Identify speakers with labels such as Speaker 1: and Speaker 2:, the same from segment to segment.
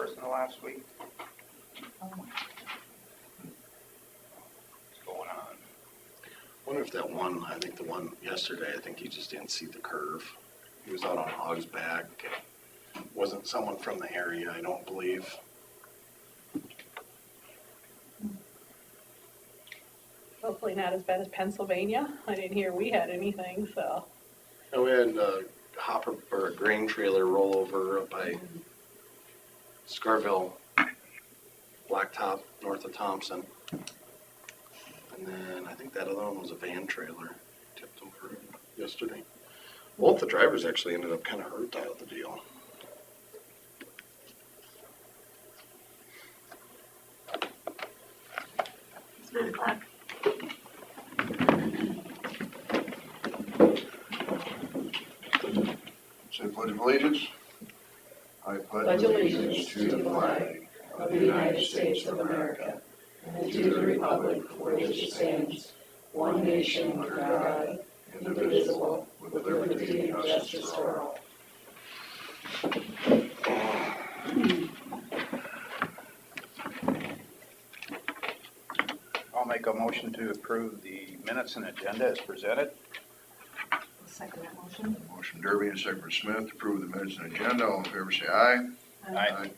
Speaker 1: worse than the last week? What's going on?
Speaker 2: I wonder if that one, I think the one yesterday, I think he just didn't see the curve. He was out on Hog's Back. Wasn't someone from the area, I don't believe.
Speaker 3: Hopefully not as bad as Pennsylvania. I didn't hear we had anything, so.
Speaker 2: And we had a hopper or a grain trailer roll over up by Scarville, Blacktop, north of Thompson. And then I think that other one was a van trailer tipped over yesterday. Both the drivers actually ended up kind of hurt out of the deal.
Speaker 3: It's 9 o'clock.
Speaker 4: Say pledge of allegiance. I
Speaker 5: Pledge allegiance to the flag of the United States of America and to the republic for which it stands, one nation under God, indivisible, with liberty and justice for all.
Speaker 1: I'll make a motion to approve the minutes and agenda as presented.
Speaker 3: I'll second that motion.
Speaker 4: Motion Derby and second for Smith to approve the minutes and agenda. All in favor say aye.
Speaker 1: Aye.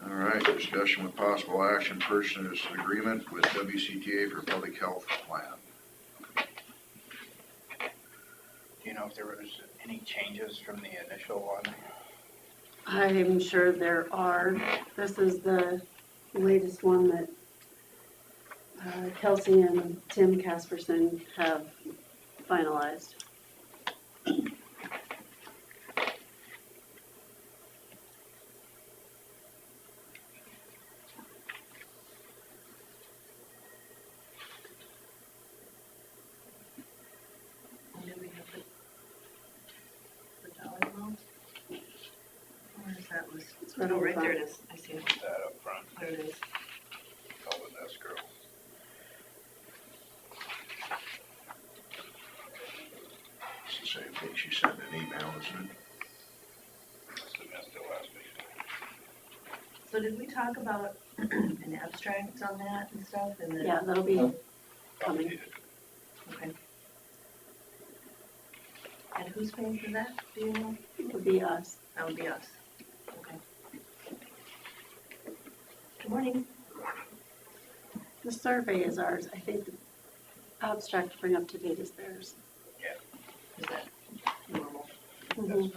Speaker 4: All right, discussion with possible action, purchase agreement with WCTA for public health plan.
Speaker 1: Do you know if there was any changes from the initial one?
Speaker 6: I'm sure there are. This is the latest one that Kelsey and Tim Casperson have finalized.
Speaker 3: And do we have the dollar amount? Where is that list?
Speaker 6: It's right
Speaker 3: Oh,
Speaker 6: on
Speaker 3: right there it
Speaker 6: front.
Speaker 3: is. I see it.
Speaker 1: Put that up front.
Speaker 3: There it is.
Speaker 1: Call it escrow.
Speaker 4: It's the same thing she sent in an email, isn't it?
Speaker 1: Missed it last week.
Speaker 5: So did we talk about an abstract on that and stuff? And then,
Speaker 6: Yeah, that'll be coming.
Speaker 1: Updated.
Speaker 5: okay. And who's paying for that? Do you know?
Speaker 6: It'll be us.
Speaker 5: That would be us. Okay. Good morning.
Speaker 6: The survey is ours. I think the abstract to bring up to date is theirs.
Speaker 5: Is that normal?
Speaker 6: Mhm.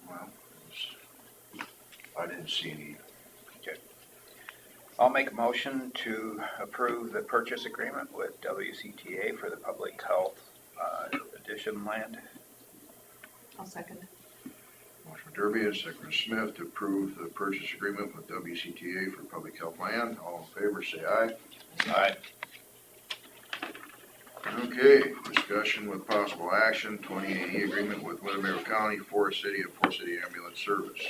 Speaker 4: Well, I didn't see any.
Speaker 1: I'll make a motion to approve the purchase agreement with WCTA for the public health addition land.
Speaker 3: I'll second.
Speaker 4: Motion for Derby and second for Smith to approve the purchase agreement with WCTA for public health land. All in favor say aye.
Speaker 1: Aye.
Speaker 4: Okay, discussion with possible action, 2080 agreement with Winnebago County, Forest City, and Forest City Ambulance Service.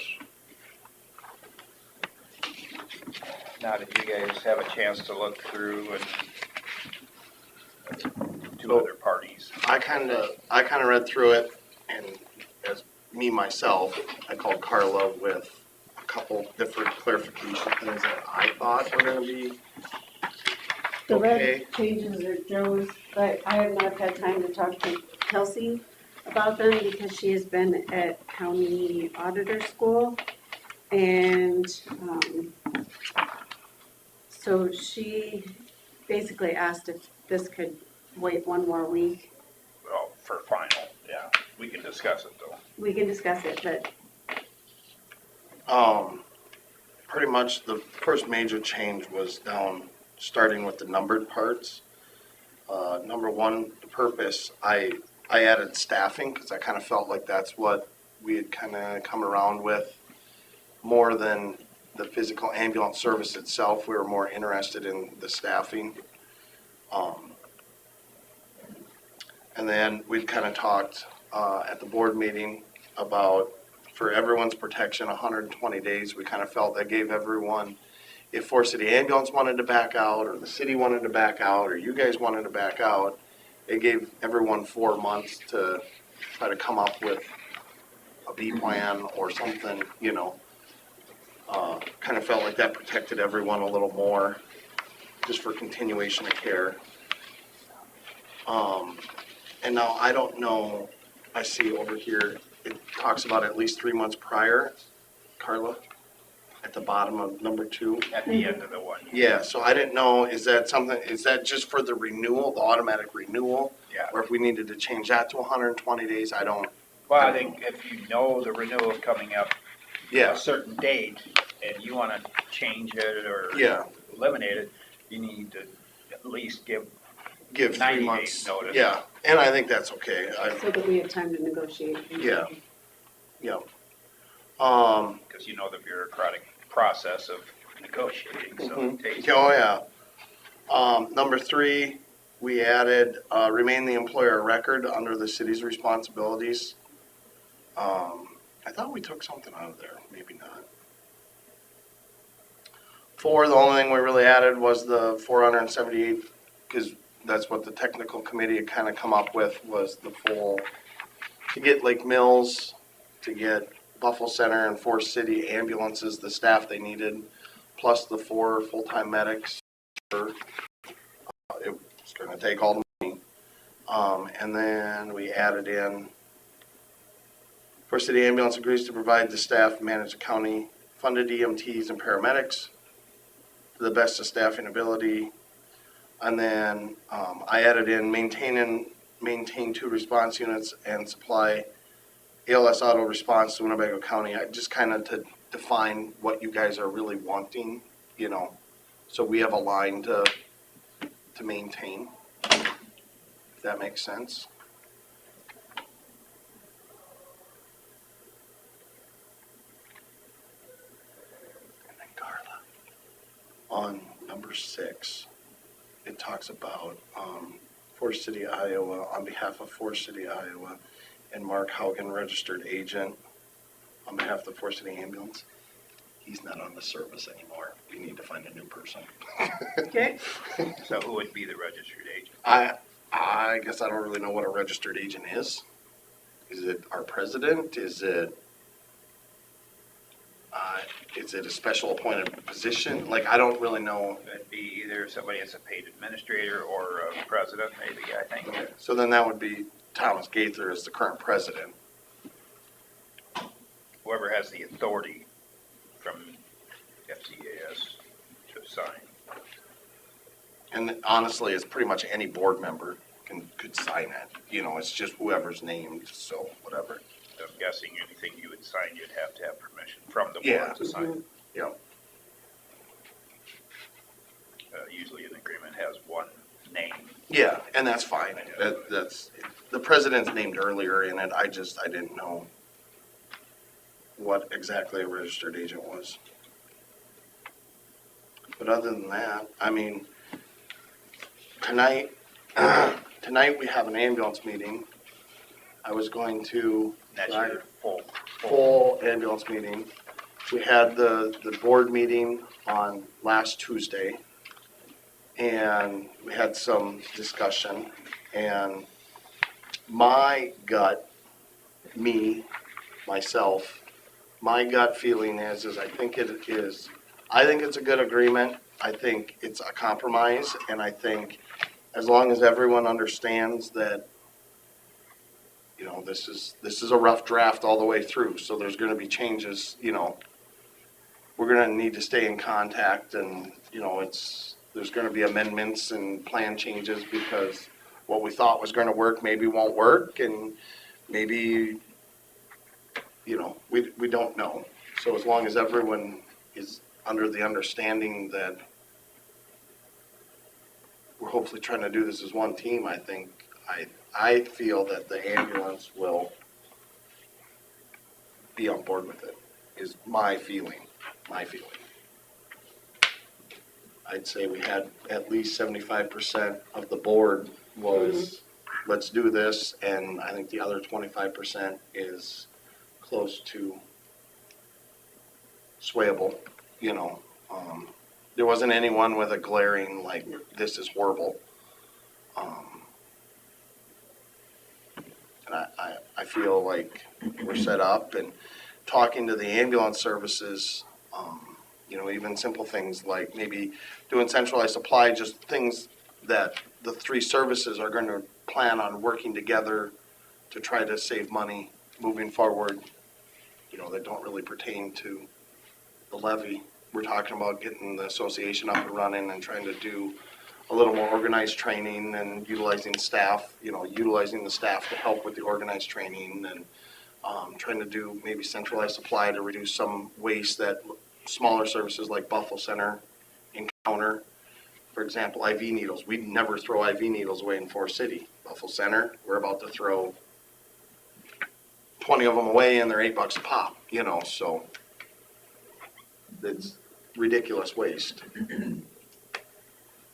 Speaker 1: Now, did you guys have a chance to look through and two
Speaker 2: So-
Speaker 1: other parties?
Speaker 2: I kind of read through it, and as me myself, I called Carla with a couple different clarification things that I thought were going to be
Speaker 6: The
Speaker 2: okay.
Speaker 6: red pages are Joe's, but I have not had time to talk to Kelsey about them because she has been at county auditor school. And so she basically asked if this could wait one more week.
Speaker 1: Well, for final, yeah. We can discuss it though.
Speaker 6: We can discuss it, but
Speaker 2: Pretty much the first major change was down, starting with the numbered parts. Number one, the purpose, I added staffing because I kind of felt like that's what we had kind of come around with more than the physical ambulance service itself. We were more interested in the staffing. And then we'd kind of talked at the board meeting about, for everyone's protection, 120 days. We kind of felt that gave everyone, if Forest City Ambulance wanted to back out, or the city wanted to back out, or you guys wanted to back out, it gave everyone 4 months to try to come up with a B plan or something, you know. Kind of felt like that protected everyone a little more, just for continuation of care. And now I don't know, I see over here, it talks about at least 3 months prior, Carla, at the bottom of number 2.
Speaker 1: At the end of the one.
Speaker 2: Yeah, so I didn't know, is that something, is that just for the renewal, the automatic renewal?
Speaker 1: Yeah.
Speaker 2: Or if we needed to change that to 120 days, I don't.
Speaker 1: Well, I think if you know the renewal is coming up
Speaker 2: Yeah,
Speaker 1: a certain date and you wanna change it or
Speaker 2: yeah,
Speaker 1: eliminate it, you need to at least give
Speaker 2: give
Speaker 1: 90
Speaker 2: 3
Speaker 1: days
Speaker 2: months.
Speaker 1: notice.
Speaker 2: Yeah, and I think that's okay.
Speaker 6: So that we have time to negotiate.
Speaker 2: Yeah.
Speaker 1: because you know the bureaucratic process of negotiating, so
Speaker 2: Mhm.
Speaker 1: it takes.
Speaker 2: Oh, yeah. Number 3, we added, remain the employer of record under the city's responsibilities. I thought we took something out of there, maybe not. 4, the only thing we really added was the 478, because that's what the technical committee had kind of come up with, was the full, to get Lake Mills, to get Buffalo Center and 4 city ambulances, the staff they needed, plus the 4 full-time medics. It was gonna take all the money. And then we added in, 4 city ambulance agrees to provide the staff manage the county funded EMTs and paramedics to the best of staffing ability. And then, I added in maintain 2 response units and supply ALS auto response to Winnebago County. I just kind of to define what you guys are really wanting, you know, so we have a line to maintain, if that makes sense. And then Carla, on number 6, it talks about Forest City, Iowa, on behalf of Forest City, Iowa, and Mark Haugen, registered agent, on behalf of the Forest City Ambulance. He's not on the service anymore. We need to find a new person.
Speaker 6: Okay.
Speaker 1: So who would be the registered agent?
Speaker 2: I guess I don't really know what a registered agent is. Is it our president? Is it a special appointed position? Like, I don't really know.
Speaker 1: It'd be either somebody that's a paid administrator or a president, maybe, I think.
Speaker 2: Okay, so then that would be Thomas Gaither as the current president.
Speaker 1: Whoever has the authority from FCAS to sign.
Speaker 2: And honestly, it's pretty much any board member could sign it. You know, it's just whoever's named, so whatever.
Speaker 1: I'm guessing anything you would sign, you'd have to have permission from the
Speaker 2: Yeah.
Speaker 1: board to sign.
Speaker 2: Yeah.
Speaker 1: Usually an agreement has one name.
Speaker 2: Yeah, and that's fine. That's, the president's named earlier in it. I didn't know what exactly a registered agent was. But other than that, I mean, tonight we have an ambulance meeting. I was going to.
Speaker 1: That's your
Speaker 2: Full ambulance meeting. We had the board meeting on last Tuesday, and we had some discussion, and my gut, my gut feeling is I think it's a good agreement. I think it's a compromise, and I think as long as everyone understands that, you know, this is a rough draft all the way through, so there's gonna be changes, you know. We're gonna need to stay in contact, and, you know, there's gonna be amendments and plan changes, because what we thought was gonna work maybe won't work, and maybe, you know, we don't know. So as long as everyone is under the understanding that we're hopefully trying to do this as one team, I think, I feel that the ambulance will be on board with it, is my feeling. I'd say we had at least 75% of the board was, let's do this, and I think the other 25% is close to swayable, you know. There wasn't anyone with a glaring, like, this is horrible. I feel like we're set up, and talking to the ambulance services, you know, even simple things like maybe doing centralized supply, just things that the three services are gonna plan on working together to try to save money moving forward, you know, that don't really pertain to the levy. We're talking about getting the association up and running and trying to do a little more organized training and utilizing staff, you know, utilizing the staff to help with the organized training, and trying to do maybe centralized supply to reduce some waste that smaller services like Buffalo Center encounter. For example, IV needles. We'd never throw IV needles away in Forest City. Buffalo Center, we're about to throw 20 of them away and they're $8 a pop, you know, so it's ridiculous waste.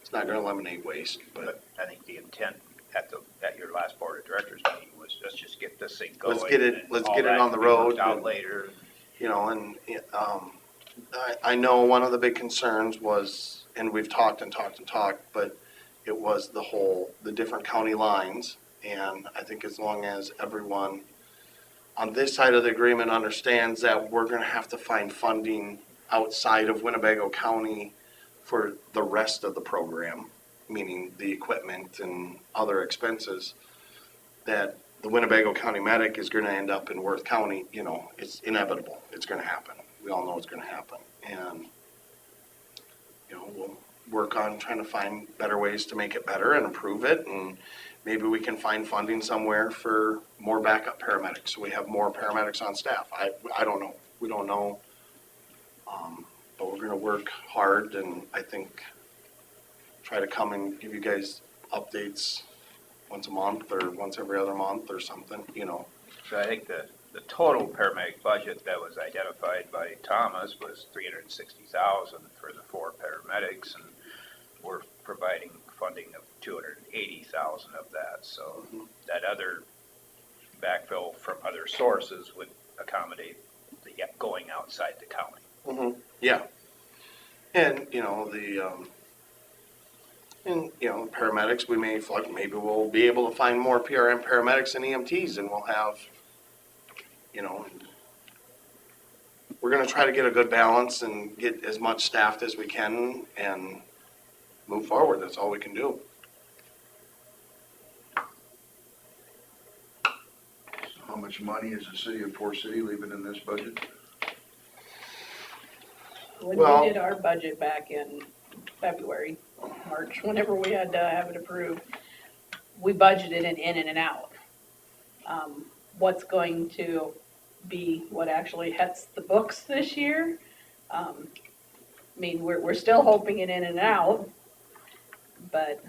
Speaker 2: It's not gonna eliminate waste, but
Speaker 1: But I think the intent at your last board of directors meeting was, let's just get this thing going.
Speaker 2: Let's get it-
Speaker 1: and
Speaker 2: let's
Speaker 1: all
Speaker 2: get it
Speaker 1: that
Speaker 2: on the
Speaker 1: can be worked
Speaker 2: road
Speaker 1: out
Speaker 2: and-
Speaker 1: later.
Speaker 2: you know, and I know one of the big concerns was, and we've talked and talked and talked, but it was the different county lines. And I think as long as everyone on this side of the agreement understands that we're gonna have to find funding outside of Winnebago County for the rest of the program, meaning the equipment and other expenses, that the Winnebago County medic is gonna end up in Worth County, you know, it's inevitable. It's gonna happen. We all know it's gonna happen. And, you know, we'll work on trying to find better ways to make it better and improve it. And maybe we can find funding somewhere for more backup paramedics, so we have more paramedics on staff. I don't know. We don't know. But we're gonna work hard, and I think try to come and give you guys updates once a month or once every other month or something, you know.
Speaker 1: So I think the total paramedic budget that was identified by Thomas was $360,000 for the 4 paramedics, and we're providing funding of $280,000 of that. So that other backfill from other sources would accommodate the going outside the county.
Speaker 2: Yeah. And, you know, paramedics, we may, maybe we'll be able to find more PRN paramedics and EMTs, and we'll have, you know, we're gonna try to get a good balance and get as much staffed as we can and move forward. That's all we can do.
Speaker 4: So how much money is the city of Forest City leaving in this budget?
Speaker 3: When
Speaker 2: Well-
Speaker 3: we did our budget back in February, March, whenever we had to have it approved, we budgeted an in and an out. What's going to be what actually hits the books this year? I mean, we're still hoping it in and out, but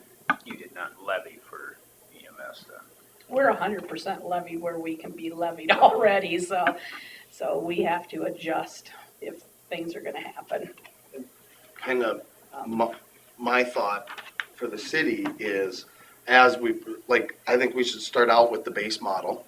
Speaker 1: You did not levy for EMS then.
Speaker 3: we're 100% levied where we can be levied already, so we have to adjust if things are gonna happen.
Speaker 2: Kind of, my thought for the city is, as we, like, I think we should start out with the base model.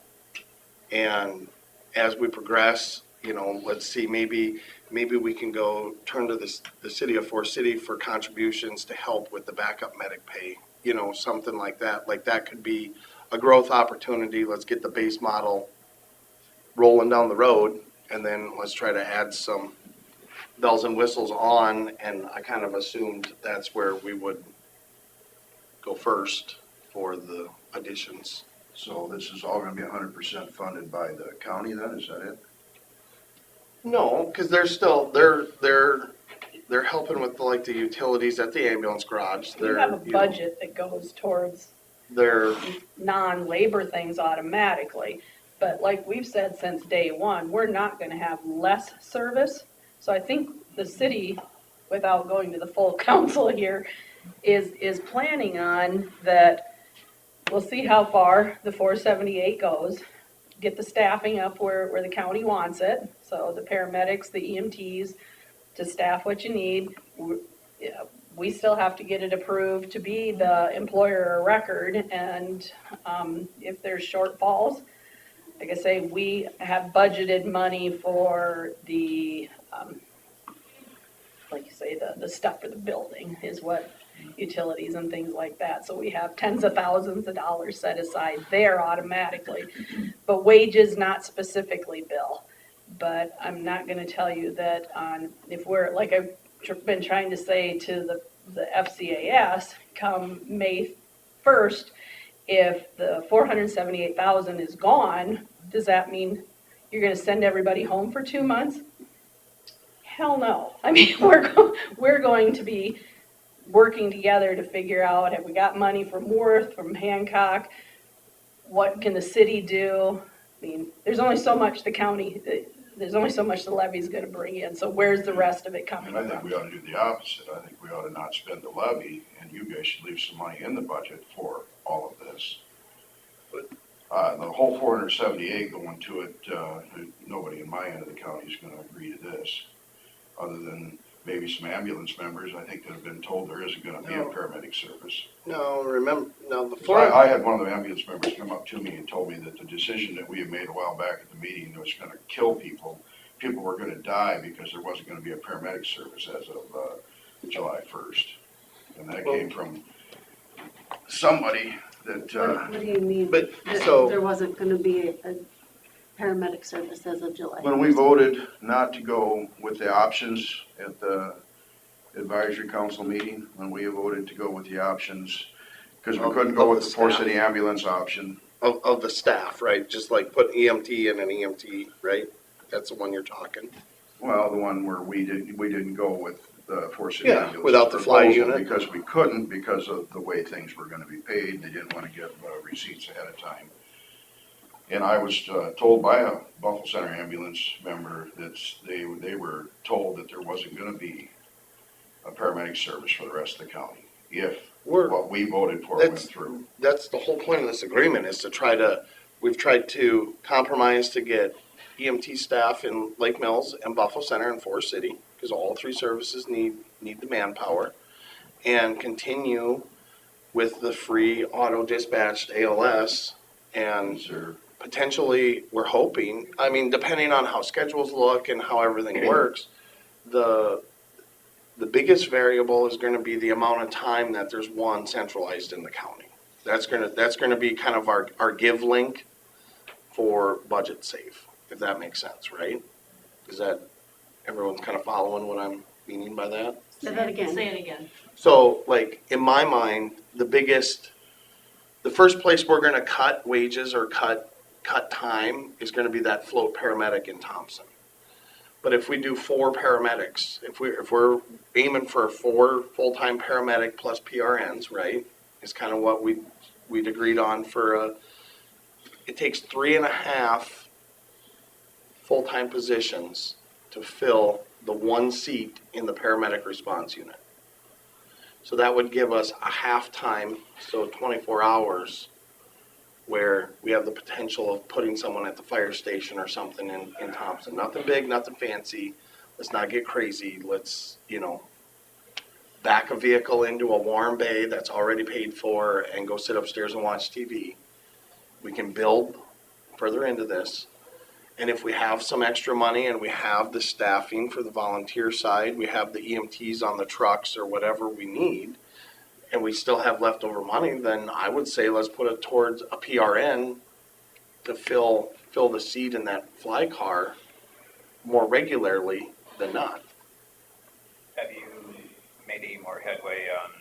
Speaker 2: And as we progress, you know, let's see, maybe we can go turn to the city of Forest City for contributions to help with the backup medic pay, you know, something like that. Like, that could be a growth opportunity. Let's get the base model rolling down the road, and then let's try to add some bells and whistles on. And I kind of assumed that's where we would go first for the additions.
Speaker 4: So this is all gonna be 100% funded by the county then, is that it?
Speaker 2: No, because they're helping with like the utilities at the ambulance garage.
Speaker 3: We have a budget that goes towards
Speaker 2: They're,
Speaker 3: non-labor things automatically. But like we've said since day one, we're not gonna have less service. So I think the city, without going to the full council here, is planning on that. We'll see how far the 478 goes, get the staffing up where the county wants it. So the paramedics, the EMTs, to staff what you need. We still have to get it approved to be the employer of record, and if there's shortfalls, like I say, we have budgeted money for the like you say, the stuff for the building is what utilities and things like that. So we have tens of thousands of dollars set aside there automatically. But wages not specifically, Bill. But I'm not gonna tell you that if we're, like I've been trying to say to the FCAS, come May 1st, if the 478,000 is gone, does that mean you're gonna send everybody home for 2 months? Hell no. I mean, we're going to be working together to figure out, have we got money from Worth, from Hancock? What can the city do? I mean, there's only so much there's only so much the levy's gonna bring in, so where's the rest of it coming
Speaker 4: And I think
Speaker 3: from?
Speaker 4: we ought to do the opposite. I think we ought to not spend the levy, and you guys should leave some money in the budget for all of this. The whole 478 going to it, nobody in my end of the county is gonna agree to this, other than maybe some ambulance members, I think, that have been told there isn't gonna be a
Speaker 2: No.
Speaker 4: paramedic service.
Speaker 2: No, remember, now the
Speaker 4: So
Speaker 2: floor,
Speaker 4: I had one of the ambulance members come up to me and told me that the decision that we had made a while back at the meeting was gonna kill people. People were gonna die because there wasn't gonna be a paramedic service as of July 1st. And that came from somebody that,
Speaker 6: What do you mean?
Speaker 2: but,
Speaker 6: That
Speaker 2: so-
Speaker 6: there wasn't gonna be a paramedic service as of July?
Speaker 4: when we voted not to go with the options at the advisory council meeting, when we voted to go with the options, because we couldn't go with the Four City ambulance option.
Speaker 2: of the staff, right? Just like put EMT in an EMT, right? That's the one you're talking.
Speaker 4: Well, the one where we didn't go with the Four City
Speaker 2: Yeah,
Speaker 4: ambulance.
Speaker 2: without the fly
Speaker 4: proposal
Speaker 2: unit.
Speaker 4: Because we couldn't, because of the way things were gonna be paid. They didn't wanna get receipts ahead of time. And I was told by a Buffalo Center ambulance member that they were told that there wasn't gonna be a paramedic service for the rest of the county if what we voted for went
Speaker 2: That's-
Speaker 4: through.
Speaker 2: That's the whole point of this agreement, is we've tried to compromise to get EMT staff in Lake Mills and Buffalo Center and Forest City, because all three services need the manpower, and continue with the free auto dispatched ALS, and
Speaker 4: Is there
Speaker 2: potentially, we're hoping, I mean, depending on how schedules look and how everything works, the biggest variable is gonna be the amount of time that there's one centralized in the county. That's gonna be kind of our give link for budget safe, if that makes sense, right? Is that, everyone's kind of following what I'm meaning by that?
Speaker 6: Say that again.
Speaker 5: Say it again.
Speaker 2: So, like, in my mind, the first place we're gonna cut wages or cut time is gonna be that float paramedic in Thompson. But if we do 4 paramedics, if we're aiming for 4 full-time paramedic plus PRNs, right? Is kind of what we'd agreed on for it takes 3.5 full-time positions to fill the 1 seat in the paramedic response unit. So that would give us a half-time, so 24 hours, where we have the potential of putting someone at the fire station or something in Thompson. Nothing big, nothing fancy. Let's not get crazy. Let's, back a vehicle into a warm bay that's already paid for and go sit upstairs and watch TV. We can build further into this. And if we have some extra money and we have the staffing for the volunteer side, we have the EMTs on the trucks or whatever we need, and we still have leftover money, then I would say let's put it towards a PRN to fill the seat in that fly car more regularly than not.
Speaker 1: Have you made any more headway on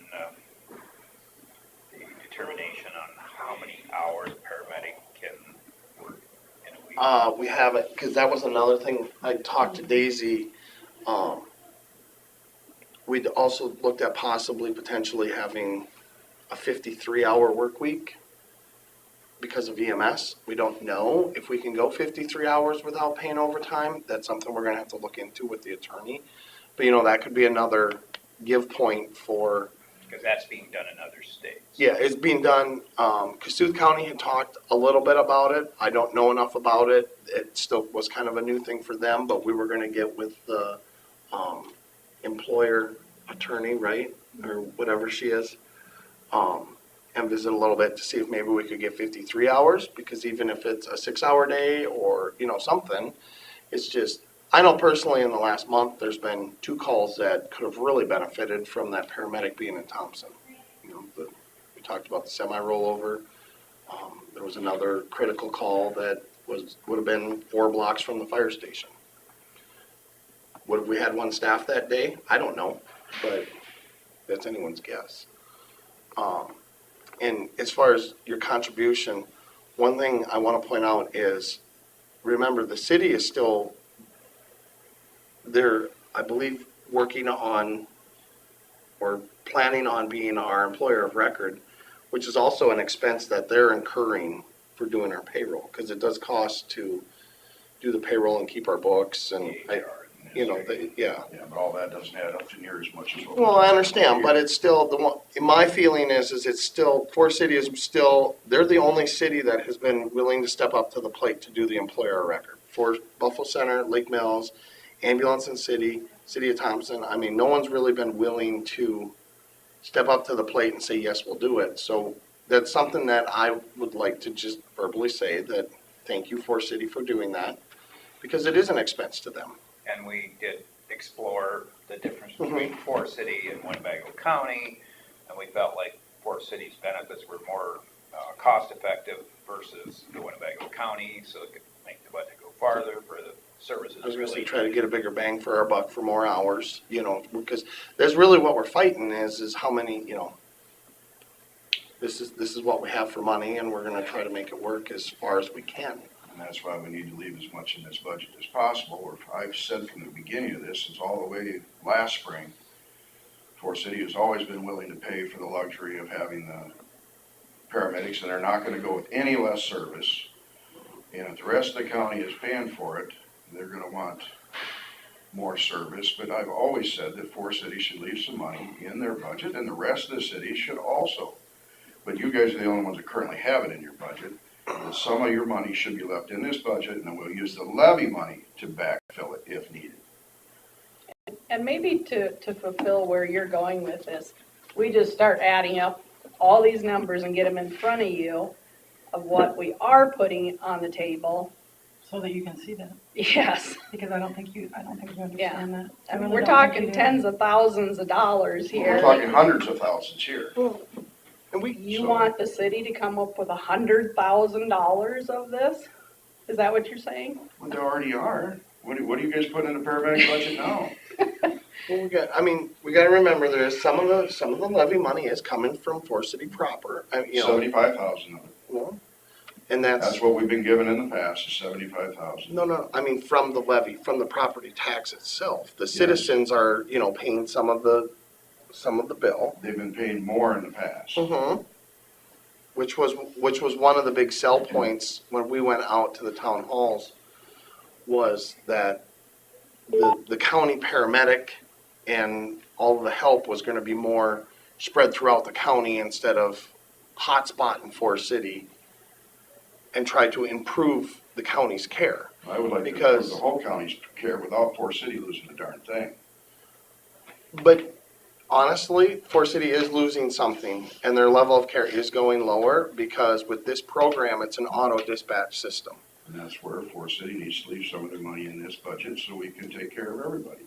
Speaker 1: the determination on how many hours a paramedic can work in a week?
Speaker 2: We haven't, because that was another thing, I talked to Daisy. We'd also looked at possibly potentially having a 53-hour work week because of EMS. We don't know if we can go 53 hours without paying overtime. That's something we're gonna have to look into with the attorney. But that could be another give point for,
Speaker 1: Because that's being done in other states.
Speaker 2: yeah, it's being done. Cassuth County had talked a little bit about it. I don't know enough about it. It still was kind of a new thing for them, but we were gonna get with the employer attorney, right? Or whatever she is. And visit a little bit to see if maybe we could get 53 hours, because even if it's a 6-hour day or, something, it's just, I know personally in the last month, there's been 2 calls that could have really benefited from that paramedic being in Thompson. You know, we talked about the semi-rollover. There was another critical call that would have been 4 blocks from the fire station. Would have we had 1 staff that day? I don't know, but that's anyone's guess. And as far as your contribution, one thing I want to point out is, remember, the city is still, they're, I believe, working on or planning on being our employer of record, which is also an expense that they're incurring for doing our payroll, because it does cost to do the payroll and keep our books and, yeah.
Speaker 4: Yeah, but all that doesn't add up to near as much as what.
Speaker 2: Well, I understand, but it's still, my feeling is it's still, Forest City is still, they're the only city that has been willing to step up to the plate to do the employer record. For Buffalo Center, Lake Mills, Ambulance and City of Thompson, I mean, no one's really been willing to step up to the plate and say, yes, we'll do it. So that's something that I would like to just verbally say that, thank you, Forest City, for doing that, because it is an expense to them.
Speaker 1: And we did explore the difference between Forest City and Winnebago County, and we felt like Forest City's benefits were more cost-effective versus the Winnebago County, so it could make the budget go farther for the services.
Speaker 2: I was gonna say, try to get a bigger bang for our buck for more hours, you know, because that's really what we're fighting is how many, you know, this is what we have for money, and we're gonna try to make it work as far as we can.
Speaker 4: And that's why we need to leave as much in this budget as possible. Or I've said from the beginning of this, since all the way last spring, Forest City has always been willing to pay for the luxury of having the paramedics, and they're not gonna go with any less service. And if the rest of the county is paying for it, they're gonna want more service. But I've always said that Forest City should leave some money in their budget, and the rest of the city should also. But you guys are the only ones that currently have it in your budget. And some of your money should be left in this budget, and then we'll use the levy money to backfill it if needed.
Speaker 3: And maybe to fulfill where you're going with this, we just start adding up all these numbers and get them in front of you of what we are putting on the table.
Speaker 5: So that you can see that,
Speaker 3: Yes,
Speaker 5: because I don't think you understand that.
Speaker 3: I mean,
Speaker 5: really
Speaker 3: we're
Speaker 5: don't think you
Speaker 3: talking
Speaker 5: do.
Speaker 3: tens of thousands of dollars
Speaker 4: We're
Speaker 3: here.
Speaker 4: talking hundreds of thousands here.
Speaker 2: And
Speaker 3: You want the city to come up with $100,000 of this? Is that what you're saying?
Speaker 4: Well, they already are. What do you guys put in the paramedic budget now?
Speaker 2: Well, we gotta remember there is some of the levy money is coming from Forest City proper, you know,
Speaker 4: 75,000 of it.
Speaker 2: well, and
Speaker 4: That's what we've been given in the past, is 75,000.
Speaker 2: No, I mean, from the levy, from the property tax itself. The citizens are, you know, paying some of the bill.
Speaker 4: They've been paying more in the past.
Speaker 2: Mm-hmm. Which was one of the big sell points when we went out to the town halls, was that the county paramedic and all of the help was gonna be more spread throughout the county instead of hotspot in Forest City, and try to improve the county's care.
Speaker 4: I would like to
Speaker 2: Because-
Speaker 4: improve the whole county's care without Forest City losing a darn thing.
Speaker 2: But honestly, Forest City is losing something, and their level of care is going lower, because with this program, it's an auto dispatch system.
Speaker 4: And that's where Forest City needs to leave some of their money in this budget so we can take care of everybody.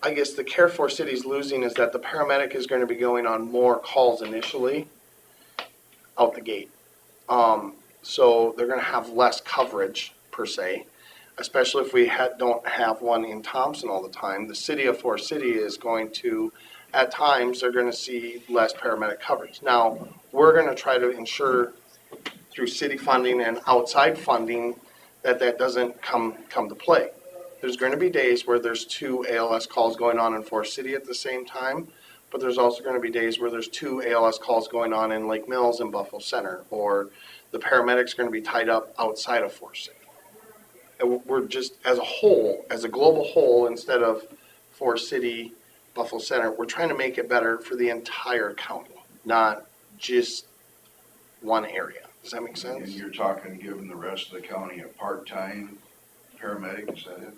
Speaker 2: I guess the care Forest City's losing is that the paramedic is gonna be going on more calls initially out the gate. So they're gonna have less coverage per se, especially if we don't have one in Thompson all the time. The city of Forest City is going to, at times, they're gonna see less paramedic coverage. Now, we're gonna try to ensure through city funding and outside funding that doesn't come to play. There's gonna be days where there's 2 ALS calls going on in Forest City at the same time, but there's also gonna be days where there's 2 ALS calls going on in Lake Mills and Buffalo Center, or the paramedic's gonna be tied up outside of Forest City. And we're just, as a whole, as a global whole, instead of Forest City, Buffalo Center, we're trying to make it better for the entire county, not just one area. Does that make
Speaker 4: And
Speaker 2: sense?
Speaker 4: you're talking giving the rest of the county a part-time paramedic, is that it?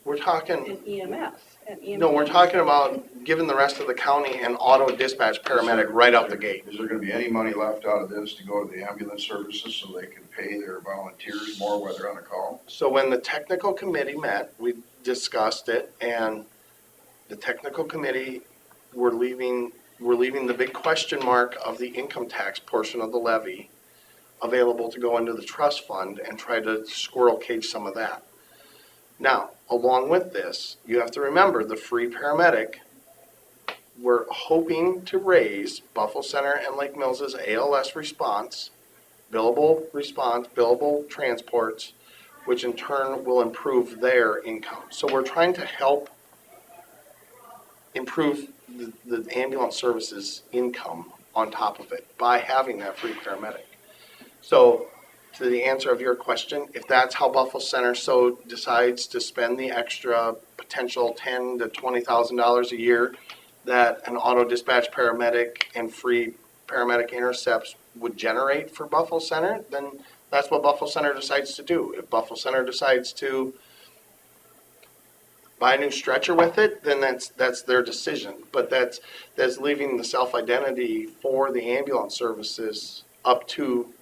Speaker 2: We're talking,
Speaker 3: in EMS and EMT.
Speaker 2: no, we're talking about giving the rest of the county an auto dispatch paramedic right out the gate.
Speaker 4: Is there gonna be any money left out of this to go to the ambulance services so they can pay their volunteers more while they're on a call?
Speaker 2: So when the technical committee met, we discussed it, and the technical committee, we're leaving the big question mark of the income tax portion of the levy available to go into the trust fund and try to squirrel cage some of that. Now, along with this, you have to remember the free paramedic, we're hoping to raise Buffalo Center and Lake Mills's ALS response, billable transports, which in turn will improve their income. So we're trying to help improve the ambulance services income on top of it by having that free paramedic. So to the answer of your question, if that's how Buffalo Center so decides to spend the extra potential $10,000 to $20,000 a year that an auto dispatch paramedic and free paramedic intercepts would generate for Buffalo Center, then that's what Buffalo Center decides to do. If Buffalo Center decides to buy a new stretcher with it, then that's their decision. But that's leaving the self-identity for the ambulance services up to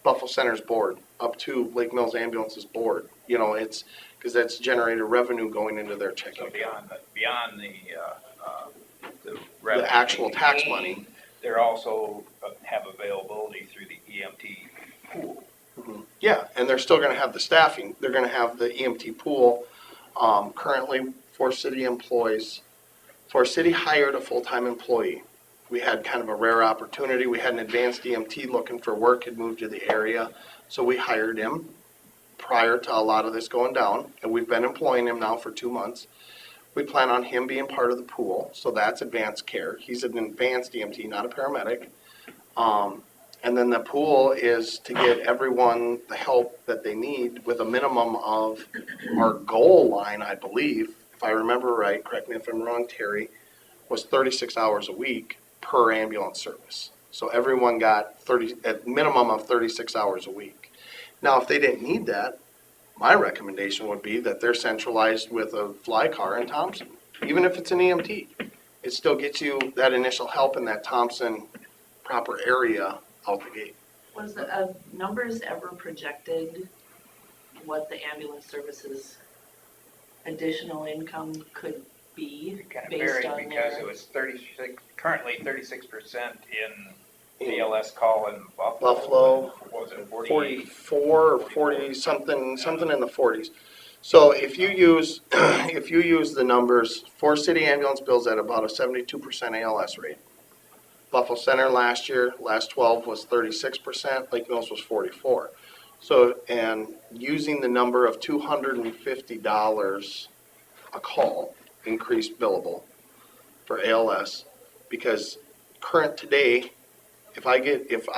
Speaker 2: Buffalo Center's board, up to Lake Mills Ambulance's board. You know, it's because that's generated revenue going into their checking
Speaker 1: So
Speaker 2: account.
Speaker 1: beyond the revenue.
Speaker 2: The actual
Speaker 1: being
Speaker 2: tax
Speaker 1: gained,
Speaker 2: money.
Speaker 1: They're also have availability through the EMT pool.
Speaker 2: Yeah, and they're still gonna have the staffing. They're gonna have the EMT pool. Currently, Forest City employs, Forest City hired a full-time employee. We had kind of a rare opportunity. We had an advanced EMT looking for work, had moved to the area. So we hired him prior to a lot of this going down, and we've been employing him now for 2 months. We plan on him being part of the pool, so that's advanced care. He's an advanced EMT, not a paramedic. And then the pool is to get everyone the help that they need with a minimum of our goal line, I believe, if I remember right, correct me if I'm wrong, Terry, was 36 hours a week per ambulance service. So everyone got a minimum of 36 hours a week. Now, if they didn't need that, my recommendation would be that they're centralized with a fly car in Thompson. Even if it's an EMT, it still gets you that initial help in that Thompson proper area out the gate.
Speaker 5: Was the numbers ever projected what the ambulance services additional income could be
Speaker 1: It kind of
Speaker 5: based
Speaker 1: varied
Speaker 5: on
Speaker 1: because it
Speaker 5: their?
Speaker 1: was currently 36% in ALS call in Buffalo.
Speaker 2: Buffalo,
Speaker 1: What was it,
Speaker 2: 44 or 40 something in the 40s. So if you use the numbers, Forest City ambulance bills at about a 72% ALS rate. Buffalo Center last year, last 12 was 36%, Lake Mills was 44. So, and using the number of $250 a call, increased billable for ALS, because current today, if I